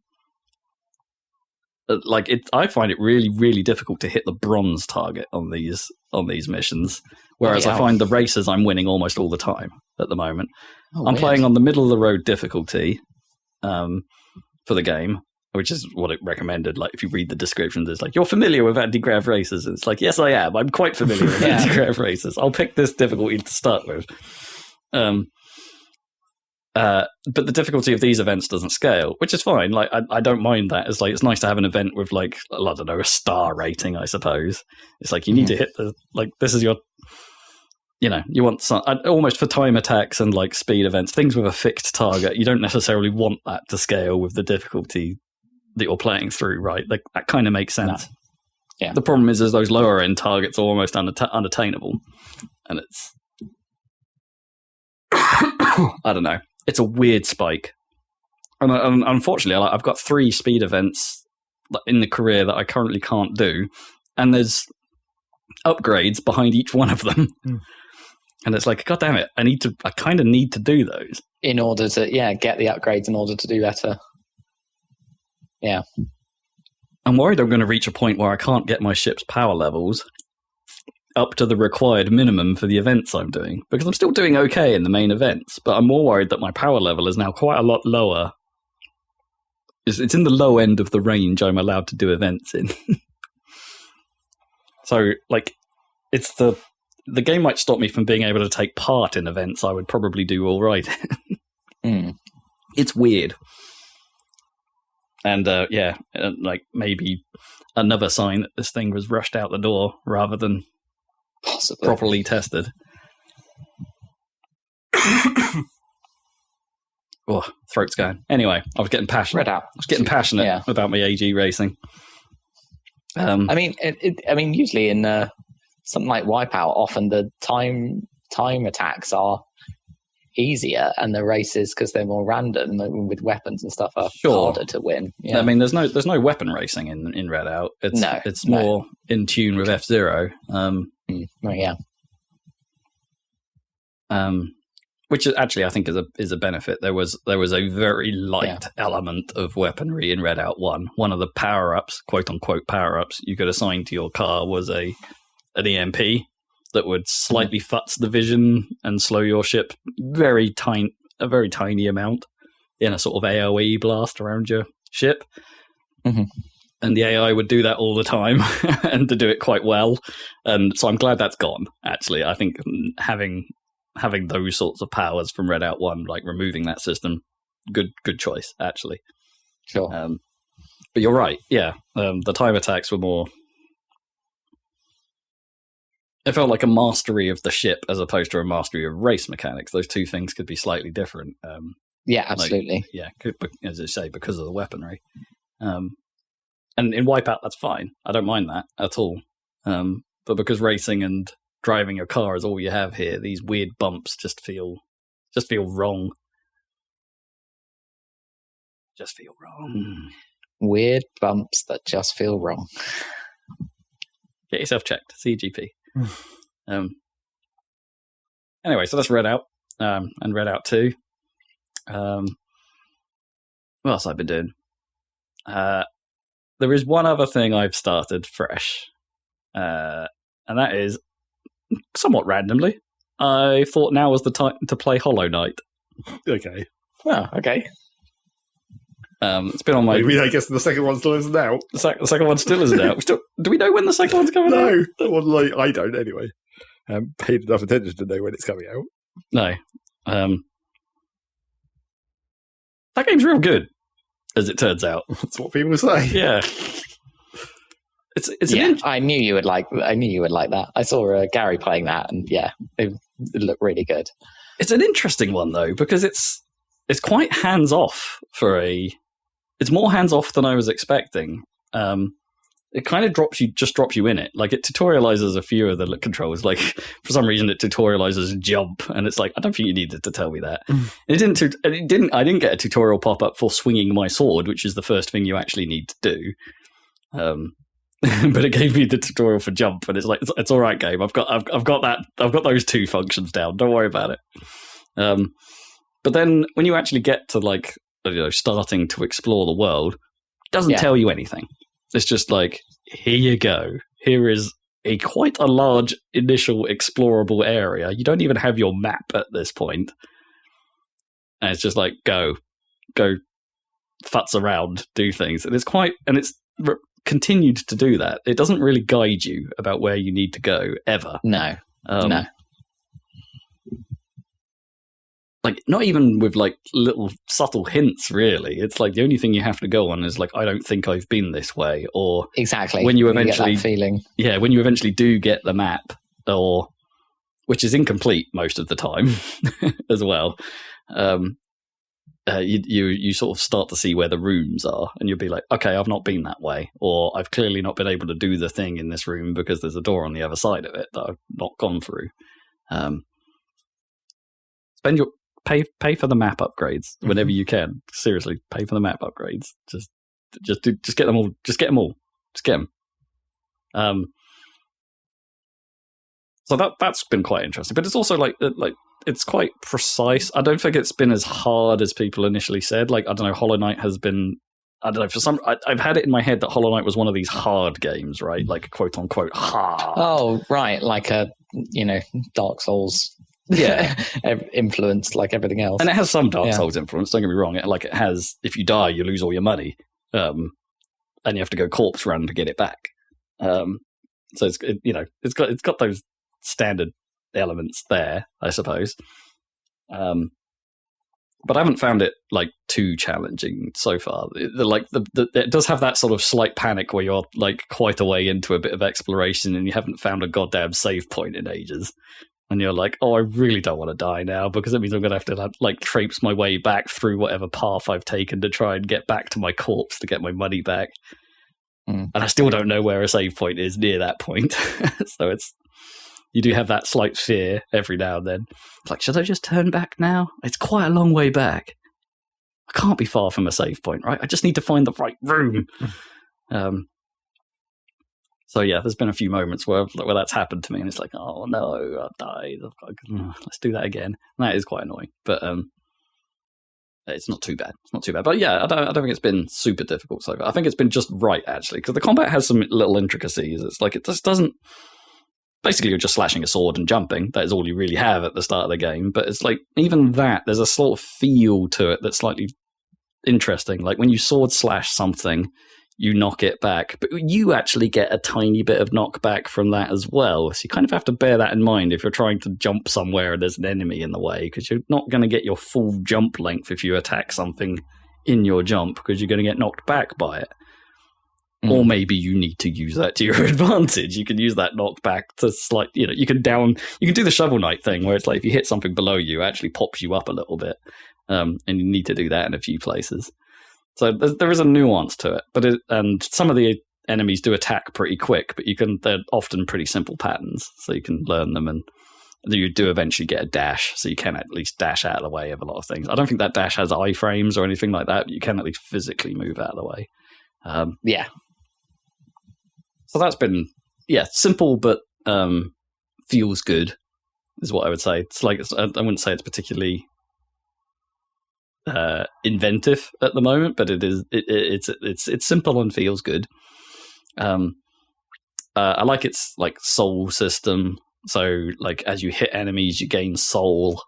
I find it really, really difficult to hit the bronze target on these missions. Whereas I find the races I'm winning almost all the time at the moment. I'm playing on the middle of the road difficulty for the game, which is what it recommended. Like, if you read the descriptions, it's like, you're familiar with anti-grav races. It's like, yes, I am. I'm quite familiar with anti-grav races. I'll pick this difficulty to start with. But the difficulty of these events doesn't scale, which is fine. Like, I don't mind that. It's like, it's nice to have an event with, like, I don't know, a star rating, I suppose. It's like, you need to hit this is your, you want some, almost for time attacks and like speed events, things with a fixed target. You don't necessarily want that to scale with the difficulty that you're playing through, right? Like, that kind of makes sense. No. Yeah. The problem is those lower end targets are almost unattainable, and it's I don't know. It's a weird spike, and unfortunately, I've got 3 speed events in the career that I currently can't do, and there's upgrades behind each one of them, and it's like, God damn it! I kind of need to do those in order to get the upgrades in order to do better. Yeah. I'm worried I'm going to reach a point where I can't get my ship's power levels up to the required minimum for the events I'm doing, because I'm still doing okay in the main events, but I'm more worried that my power level is now quite a lot lower. It's in the low end of the range I'm allowed to do events in. So, like, it's the game might stop me from being able to take part in events I would probably do all right. It's weird. And like, maybe another sign that this thing was rushed out the door rather than possibly properly tested. Oh, throat's going. Anyway, I was getting passionate. Redout. I was getting passionate about my AG racing. I mean, usually in something like Wipeout, often the time attacks are easier, and the races, because they're more random with weapons and stuff, are harder to win. Yeah. I mean, there's no weapon racing in Redout. It's more in tune with F-Zero. Which is actually, I think, is a benefit. There was a very light element of weaponry in Redout 1. One of the power-ups, quote-unquote power-ups, you could assign to your car was an EMP that would slightly futz the vision and slow your ship a very tiny amount in a sort of AoE blast around your ship. Mm-hmm. And the AI would do that all the time and to do it quite well. And so I'm glad that's gone, actually. I think having those sorts of powers from Redout 1, like removing that system, good choice, actually. Sure. But you're right, yeah. The time attacks were more... It felt like a mastery of the ship as opposed to a mastery of race mechanics. Those two things could be slightly different. Yeah, absolutely. As I say, because of the weaponry. And in Wipeout, that's fine. I don't mind that at all. But because racing and driving your car is all you have here, these weird bumps just feel wrong. Just feel wrong. Weird bumps that just feel wrong. Get yourself checked. CGP. Anyway, so that's Redout and Redout 2. What else I've been doing? there is one other thing I've started fresh, and that is somewhat randomly. I thought now was the time to play Hollow Knight. Okay. Oh, okay. It's been on my. I guess the second one still isn't out. The second one still isn't out. Do we know when the second one's coming out? No, well, I don't anyway. I haven't paid enough attention to know when it's coming out. No. That game's real good, as it turns out. That's what people say. Yeah. I knew you would like that. I saw Gary playing that, and it looked really good. It's an interesting one though, because it's quite hands off it's more hands off than I was expecting. It kind of drops you in it. Like, it tutorializes a few of the controls. Like, for some reason, it tutorializes jump, and it's like, I don't think you needed to tell me that. I didn't get a tutorial pop up for swinging my sword, which is the first thing you actually need to do. But it gave me the tutorial for jump, and it's like, it's all right, game. I've got those two functions down. Don't worry about it. But then when you actually get to, like, starting to explore the world, it doesn't tell you anything. It's just like, here you go. Here is quite a large initial explorable area. You don't even have your map at this point. And it's just like, go futz around, do things. And it's continued to do that. It doesn't really guide you about where you need to go, ever. No. No. Like, not even with, like, little subtle hints, really. It's like, the only thing you have to go on is, like, I don't think I've been this way, or... Exactly. When you eventually... get that feeling. Yeah, when you eventually do get the map, or... Which is incomplete most of the time, as well. You sort of start to see where the rooms are, and you'll be like, okay, I've not been that way, or I've clearly not been able to do the thing in this room because there's a door on the other side of it that I've not gone through. Pay for the map upgrades whenever you can. Seriously, pay for the map upgrades. Just get them all. Just get them all. Just get them. So that's been quite interesting, but it's also like it's quite precise. I don't think it's been as hard as people initially said. Like, I don't know, Hollow Knight has been. I don't know. I've had it in my head that Hollow Knight was one of these hard games, right? Like, quote unquote hard. Oh, right, like a Dark Souls. Yeah, influenced like everything else, and it has some Dark Souls influence. Don't get me wrong. It has. If you die, you lose all your money, and you have to go corpse run to get it back. So it's got those standard elements there, I suppose. But I haven't found it like too challenging so far. It does have that sort of slight panic where you're like quite a way into a bit of exploration and you haven't found a goddamn save point in ages. And you're like, oh, I really don't want to die now because it means I'm going to have to like traipse my way back through whatever path I've taken to try and get back to my corpse to get my money back. And I still don't know where a save point is near that point. So you do have that slight fear every now and then. It's like, should I just turn back now? It's quite a long way back. I can't be far from a save point, right? I just need to find the right room. So yeah, there's been a few moments where that's happened to me, and it's like, oh no, I've died. Let's do that again. And that is quite annoying, but it's not too bad. It's not too bad. But yeah, I don't think it's been super difficult so far. I think it's been just right actually, because the combat has some little intricacies. It's like it just doesn't. Basically, you're just slashing a sword and jumping. That is all you really have at the start of the game. But it's like even that, there's a sort of feel to it that's slightly interesting. Like when you sword slash something, you knock it back, but you actually get a tiny bit of knockback from that as well. So you kind of have to bear that in mind if you're trying to jump somewhere and there's an enemy in the way, because you're not going to get your full jump length if you attack something in your jump, because you're going to get knocked back by it. Or maybe you need to use that to your advantage. You can use that knockback to you can do the Shovel Knight thing where it's like if you hit something below you, it actually pops you up a little bit. And you need to do that in a few places. So there is a nuance to it, and some of the enemies do attack pretty quick, but they're often pretty simple patterns, so you can learn them, and you do eventually get a dash, so you can at least dash out of the way of a lot of things. I don't think that dash has iframes or anything like that, but you can at least physically move out of the way. Yeah. So that's been, simple, but feels good, is what I would say. It's like, I wouldn't say it's particularly inventive at the moment, but it's simple and feels good. I like its like soul system. So like as you hit enemies, you gain soul,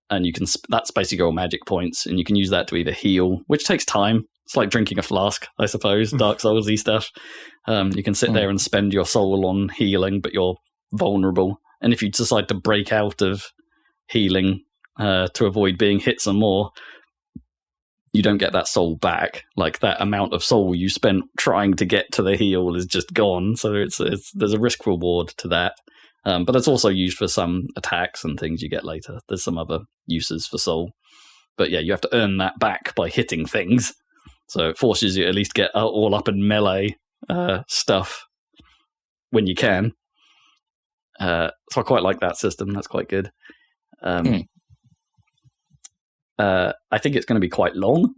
and you can that's basically all magic points, and you can use that to either heal, which takes time. It's like drinking a flask, I suppose. Dark Souls-y stuff. You can sit there and spend your soul on healing, but you're vulnerable. And if you decide to break out of healing to avoid being hit some more, you don't get that soul back. Like that amount of soul you spent trying to get to the heal is just gone. So there's a risk reward to that. But it's also used for some attacks and things you get later. There's some other uses for soul. But yeah, you have to earn that back by hitting things. So it forces you to at least get all up in melee stuff when you can. So I quite like that system. That's quite good. I think it's going to be quite long,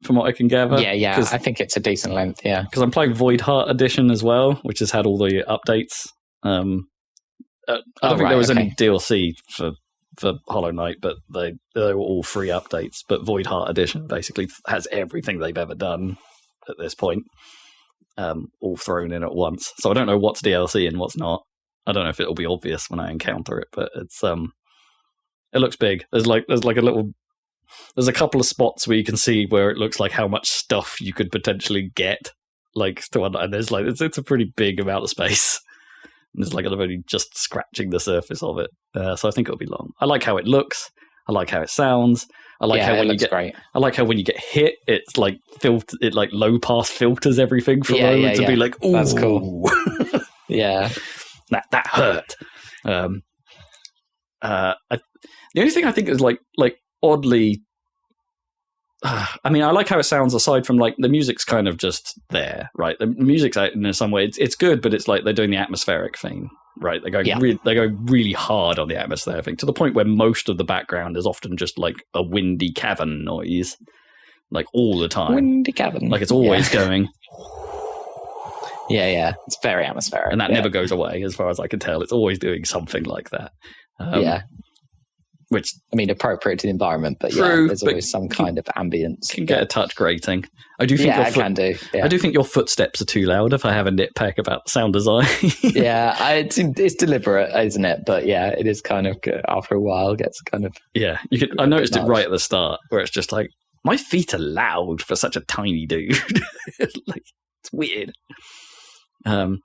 from what I can gather. Yeah. I think it's a decent length, yeah. Because I'm playing Void Heart Edition as well, which has had all the updates. I don't think there was any DLC for Hollow Knight, but they were all free updates. But Void Heart Edition basically has everything they've ever done at this point, all thrown in at once. So I don't know what's DLC and what's not. I don't know if it'll be obvious when I encounter it, but it's it looks big. There's a couple of spots where you can see where it looks like how much stuff you could potentially get, and there's it's a pretty big amount of space. And it's like I'm only just scratching the surface of it, so I think it'll be long. I like how it looks. I like how it sounds. I like how when you get great. I like how when you get hit, it's like it like low pass filters everything for a moment to be like, ooh, that's cool. Yeah, that hurt. The only thing I think is like oddly. I mean, I like how it sounds. Aside from like the music's kind of just there, right? The music's out in some way. It's good, but it's like they're doing the atmospheric thing, right? They're going really hard on the atmospheric thing to the point where most of the background is often just like a windy cavern noise, like all the time. Windy cavern, like it's always going. Yeah, it's very atmospheric, and that never goes away, as far as I can tell. It's always doing something like that. Which I mean, appropriate to the environment, but true, there's always some kind of ambience. Can get a touch grating. I do think I do think your footsteps are too loud. If I have a nitpick about sound design, it's deliberate, isn't it? But yeah, it is kind of after a while gets kind of I noticed it right at the start where it's just like my feet are loud for such a tiny dude. Like it's weird. And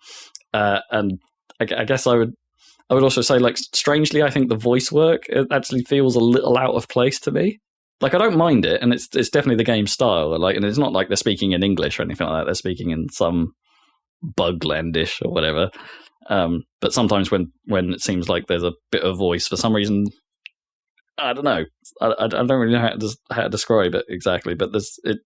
I guess I would also say, like, strangely, I think the voice work actually feels a little out of place to me. Like, I don't mind it, and it's definitely the game style. Like, and it's not like they're speaking in English or anything like that. They're speaking in some Buglandish or whatever. But sometimes when it seems like there's a bit of voice for some reason, I don't know. I don't really know how to describe it exactly. But it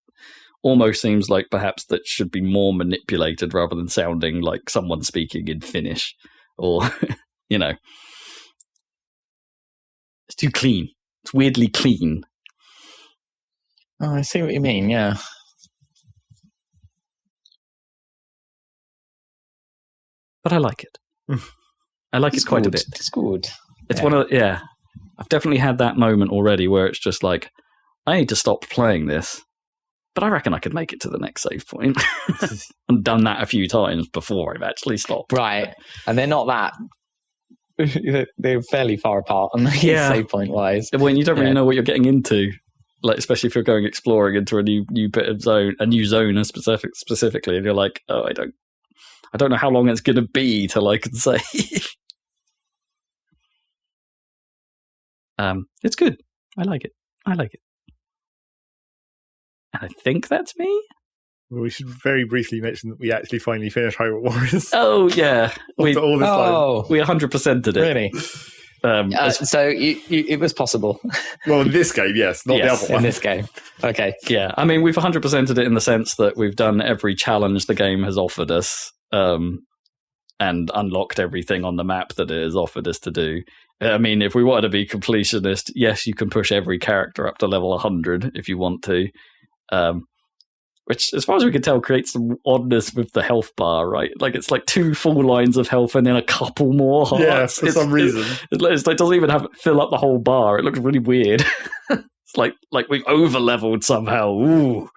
almost seems like perhaps that should be more manipulated rather than sounding like someone speaking in Finnish or. You know, it's too clean. It's weirdly clean. Oh, I see what you mean. Yeah, but I like it. I like it quite a bit. It's good. It's one of I've definitely had that moment already where it's just like I need to stop playing this, but I reckon I could make it to the next save point. I've done that a few times before I've actually stopped. Right, and they're not that. They're fairly far apart on the save point wise. When you don't really know what you're getting into, like especially if you're going exploring into a new bit of zone, a new zone specifically, and you're like, oh, I don't know how long it's going to be till I can save. It's good. I like it. And I think that's me. Well, we should very briefly mention that we actually finally finished Hyrule Warriors. Oh, yeah. After all this time. We 100%'ed it. Really? So it was possible. Well, in this game, yes. Not the other one. In this game. Okay. Yeah. I mean, we've 100%ed it in the sense that we've done every challenge the game has offered us and unlocked everything on the map that it has offered us to do. I mean, if we wanted to be completionist, yes, you can push every character up to level 100 if you want to. Which, as far as we can tell, creates some oddness with the health bar, right? Like, it's like 2 full lines of health and then a couple more hearts. Yeah, for some reason. It doesn't even fill up the whole bar. It looks really weird. like we've over leveled somehow. Ooh.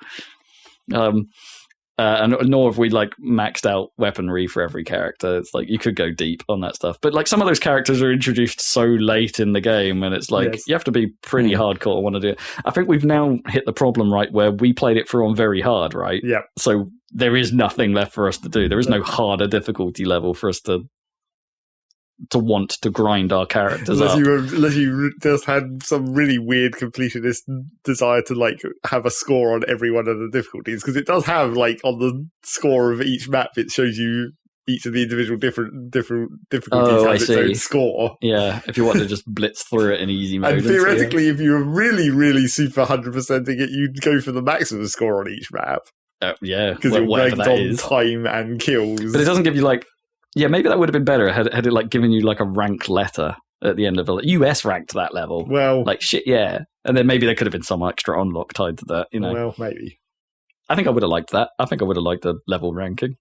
And nor have we like maxed out weaponry for every character. It's like you could go deep on that stuff, but like some of those characters are introduced so late in the game, and it's like you have to be pretty hardcore to want to do it. I think we've now hit the problem right where we played it through on very hard, right? Yeah. So there is nothing left for us to do. There is no harder difficulty level for us to want to grind our characters up. Unless you just had some really weird completionist desire to like have a score on every one of the difficulties, because it does have like on the score of each map it shows you each of the individual different difficulties has its own score. Yeah, if you want to just blitz through it in easy mode. And theoretically, if you were really, really super 100%ing it, you'd go for the maximum score on each map. Yeah, because it ranked on time and kills. But it doesn't give you like. Yeah, maybe that would have been better had it like given you like a rank letter at the end of it. US ranked that level. Well, like shit, yeah. And then maybe there could have been some extra unlock tied to that, you know. Well, maybe. I think I would have liked that. I think I would have liked the level ranking.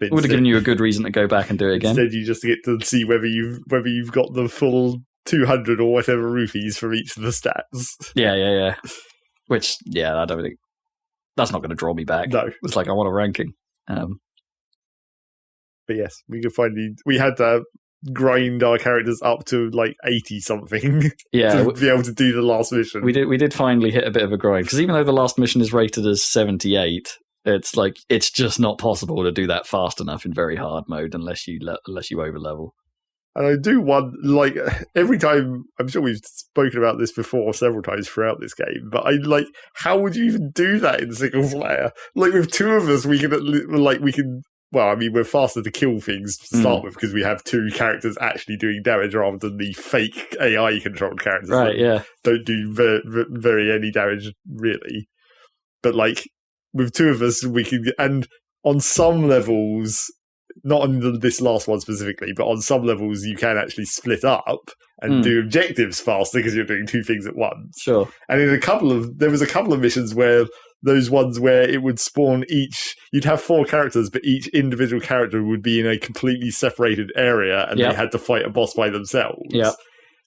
It would have given you a good reason to go back and do it again. Instead, you just get to see whether you've got the full 200 or whatever rupees for each of the stats. Yeah. Which, I don't think that's not going to draw me back. No, it's like I want a ranking. But yes, we had to grind our characters up to like 80 something to be able to do the last mission. We did finally hit a bit of a grind, because even though the last mission is rated as 78, it's like it's just not possible to do that fast enough in very hard mode unless you over level. And I do want, like, every time, I'm sure we've spoken about this before several times throughout this game, but how would you even do that in single player? Like, with two of us, well, I mean, we're faster to kill things to start with because we have two characters actually doing damage rather than the fake AI-controlled characters that don't do very any damage, really. But, like, with two of us, we can... And on some levels, not on this last one specifically, but on some levels, you can actually split up and do objectives faster because you're doing two things at once. Sure. And there was a couple of missions where those ones where it would spawn you'd have 4 characters, but each individual character would be in a completely separated area and they had to fight a boss by themselves. Yeah.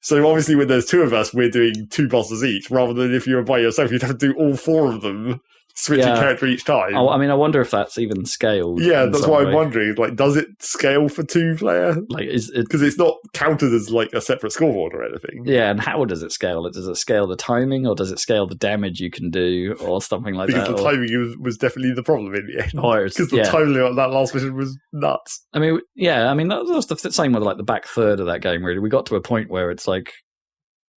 So obviously when there's 2 of us, we're doing 2 bosses each, rather than if you were by yourself, you'd have to do all 4 of them, switching character each time. I mean, I wonder if that's even scaled. Yeah, that's why I'm wondering. Like, does it scale for 2-player? Like, because it's not counted as like a separate scoreboard or anything. Yeah, and how does it scale? Does it scale the timing, or does it scale the damage you can do, or something like because that? Because the timing was definitely the problem in the end. Because the timing on that last mission was nuts. I mean, that was the same with like the back third of that game. Really, we got to a point where it's like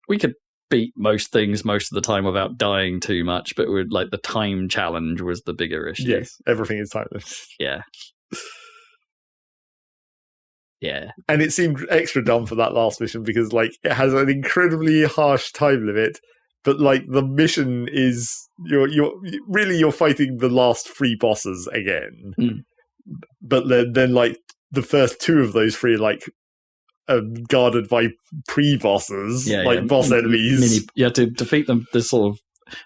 we could beat most things most of the time without dying too much, but like the time challenge was the bigger issue. Yes, everything is timeless. Yeah. And it seemed extra dumb for that last mission because like it has an incredibly harsh time limit, but like the mission is you're fighting the last 3 bosses again. But then like the first 2 of those 3 are like guarded by pre-bosses, boss enemies. You have to defeat them. This sort of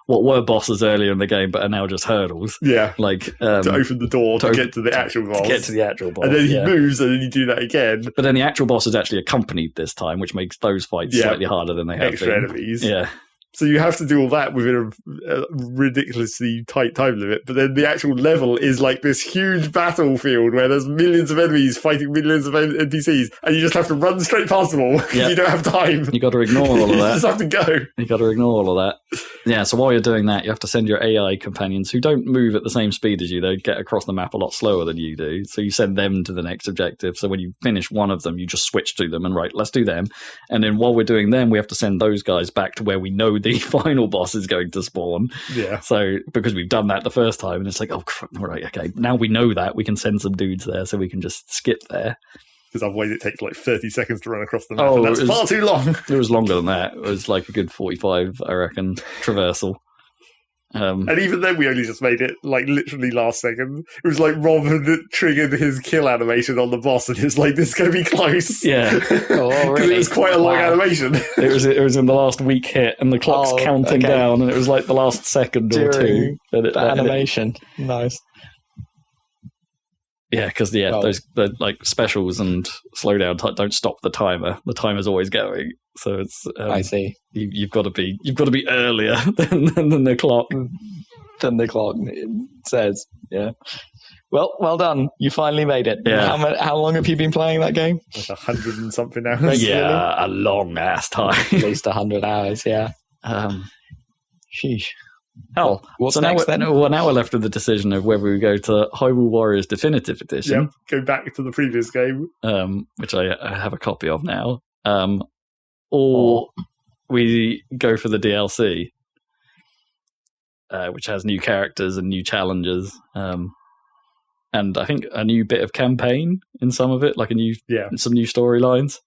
what were bosses earlier in the game, but are now just hurdles. Yeah, like to open the door to get to the actual boss. To get to the actual boss, and then he moves, and then you do that again. But then the actual boss is actually accompanied this time, which makes those fights slightly harder than they have extra been. Enemies. Yeah. So you have to do all that within a ridiculously tight time limit, but then the actual level is like this huge battlefield where there's millions of enemies fighting millions of NPCs, and you just have to run straight past them all because you don't have time. You got to ignore all of that. You just have to go. You got to ignore all of that. Yeah, so while you're doing that, you have to send your AI companions who don't move at the same speed as you. They get across the map a lot slower than you do. So you send them to the next objective. So when you finish one of them, you just switch to them and let's do them. And then while we're doing them, we have to send those guys back to where we know the final boss is going to spawn. Yeah. So because we've done that the first time, and it's like, oh, right, okay, now we know that, we can send some dudes there so we can just skip there. Because otherwise it takes like 30 seconds to run across the map, and that's far too long. It was longer than that. It was like a good 45, I reckon, traversal. And even then we only just made it like literally last second. It was like Rob had triggered his kill animation on the boss, and it was like, this is going to be close. Yeah. Because it was quite a long animation. It was in the last weak hit, and the clock's counting down, and it was like the last second or two. Animation. Nice. Yeah, because those like specials and slowdown don't stop the timer. The timer's always going, so it's. I see. You've got to be earlier than the clock. Than the clock says. Yeah. Well done. You finally made it. Yeah. How long have you been playing that game? Like 100 and something hours. Yeah, a long ass time. At least 100 hours. Yeah. Sheesh. Hell, what's so next then? Now we're left with the decision of whether we go to Hyrule Warriors Definitive Edition. Yep, go back to the previous game. Which I have a copy of now. Or we go for the DLC, which has new characters and new challenges. And I think a new bit of campaign in some of it, like some new storylines.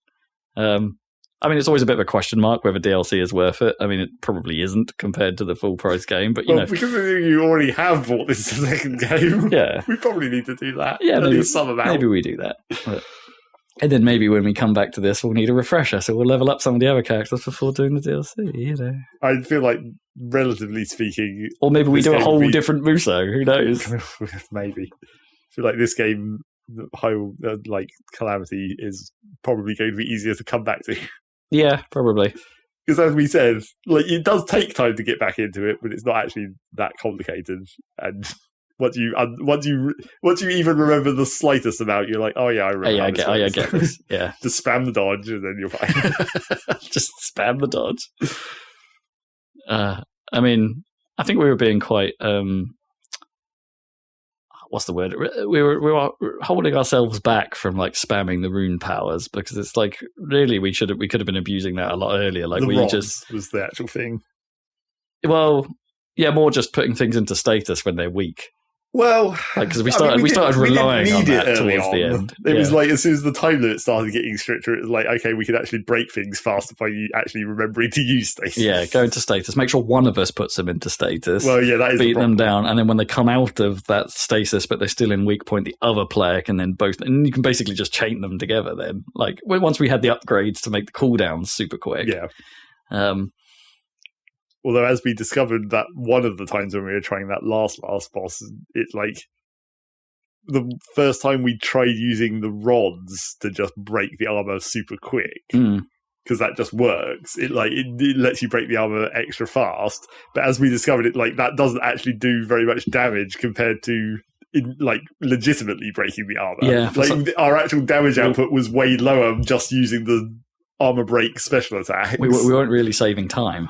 I mean, it's always a bit of a question mark whether DLC is worth it. I mean, it probably isn't compared to the full price game, but you know, because you already have bought this second game, we probably need to do that. Yeah, maybe we do that. And then maybe when we come back to this, we'll need a refresher, so we'll level up some of the other characters before doing the DLC. You know, I feel like, relatively speaking, or maybe we do a whole different Muso. Who knows? Maybe. I feel like this game, the whole Calamity, is probably going to be easier to come back to. Yeah, probably. Because as we said, it does take time to get back into it, but it's not actually that complicated. And once you even remember the slightest amount, you're like, oh yeah, I remember. I get this. Yeah, just spam the dodge, and then you're fine. Just spam the dodge. I mean, I think we were being quite. What's the word? We were holding ourselves back from spamming the rune powers, because it's really we could have been abusing that a lot earlier. Was the actual thing. Well, yeah, more just putting things into status when they're weak. Well, because we started relying on that towards the end. It was as soon as the time limit started getting stricter, it was okay, we could actually break things faster by actually remembering to use status. Yeah, go into status. Make sure one of us puts them into status. Well, yeah, that is beat them down, and then when they come out of that stasis, but they're still in weak point, the other player can then and you can basically just chain them together. Then, once we had the upgrades to make the cooldowns super quick. Yeah. Although, as we discovered that one of the times when we were trying that last boss, it's the first time we tried using the rods to just break the armor super quick, because that just works. It lets you break the armor extra fast. But as we discovered, that doesn't actually do very much damage compared to legitimately breaking the armor. Yeah, our actual damage output was way lower just using the armor break special attacks. We weren't really saving time.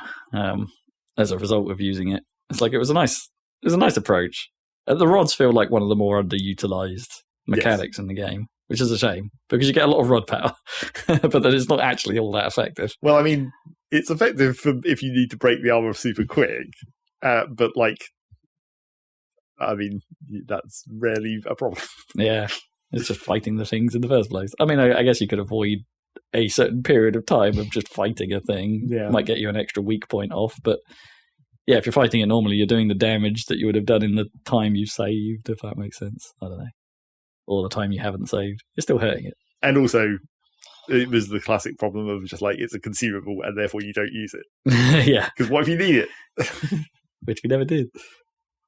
As a result of using it, it was a nice approach. The rods feel like one of the more underutilized mechanics in the game, which is a shame because you get a lot of rod power, but then it's not actually all that effective. Well, I mean, it's effective if you need to break the armor super quick, but I mean, that's rarely a problem. Yeah, it's just fighting the things in the first place. I mean, I guess you could avoid a certain period of time of just fighting a thing. Yeah. Might get you an extra weak point off, but yeah, if you're fighting it normally, you're doing the damage that you would have done in the time you saved, if that makes sense. I don't know. Or the time you haven't saved. You're still hurting it. And also, it was the classic problem of just it's a consumable and therefore you don't use it. Yeah. Because what if you need it? Which we never did.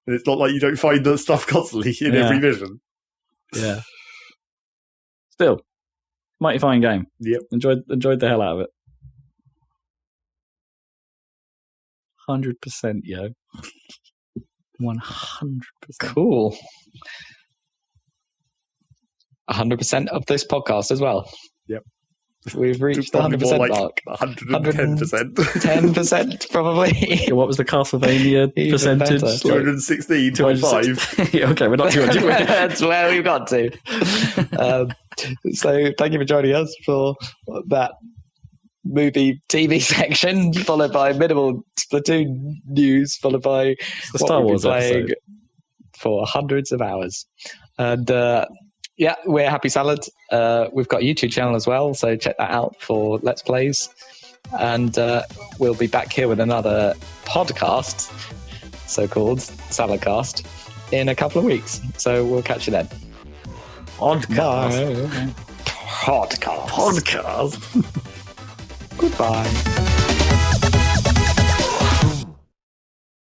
And it's not like you don't find the stuff constantly in every mission. Yeah. Still. Mighty fine game. Yep. Enjoyed the hell out of it. 100%, yo. 100%. Cool. 100% of this podcast as well. Yep. We've reached the 100% mark. 110%. 10% probably. Yeah, what was the Castlevania percentage? 216.5. Yeah, okay, we're not 200. That's where we've got to. So thank you for joining us for that movie TV section, followed by minimal Splatoon news, followed by the Star Wars playing episode for hundreds of hours. And yeah, we're Happy Salad. We've got a YouTube channel as well, so check that out for Let's Plays. And we'll be back here with another podcast, so-called Saladcast, in a couple of weeks. So we'll catch you then. Podcast. Podcast. Podcast. Goodbye.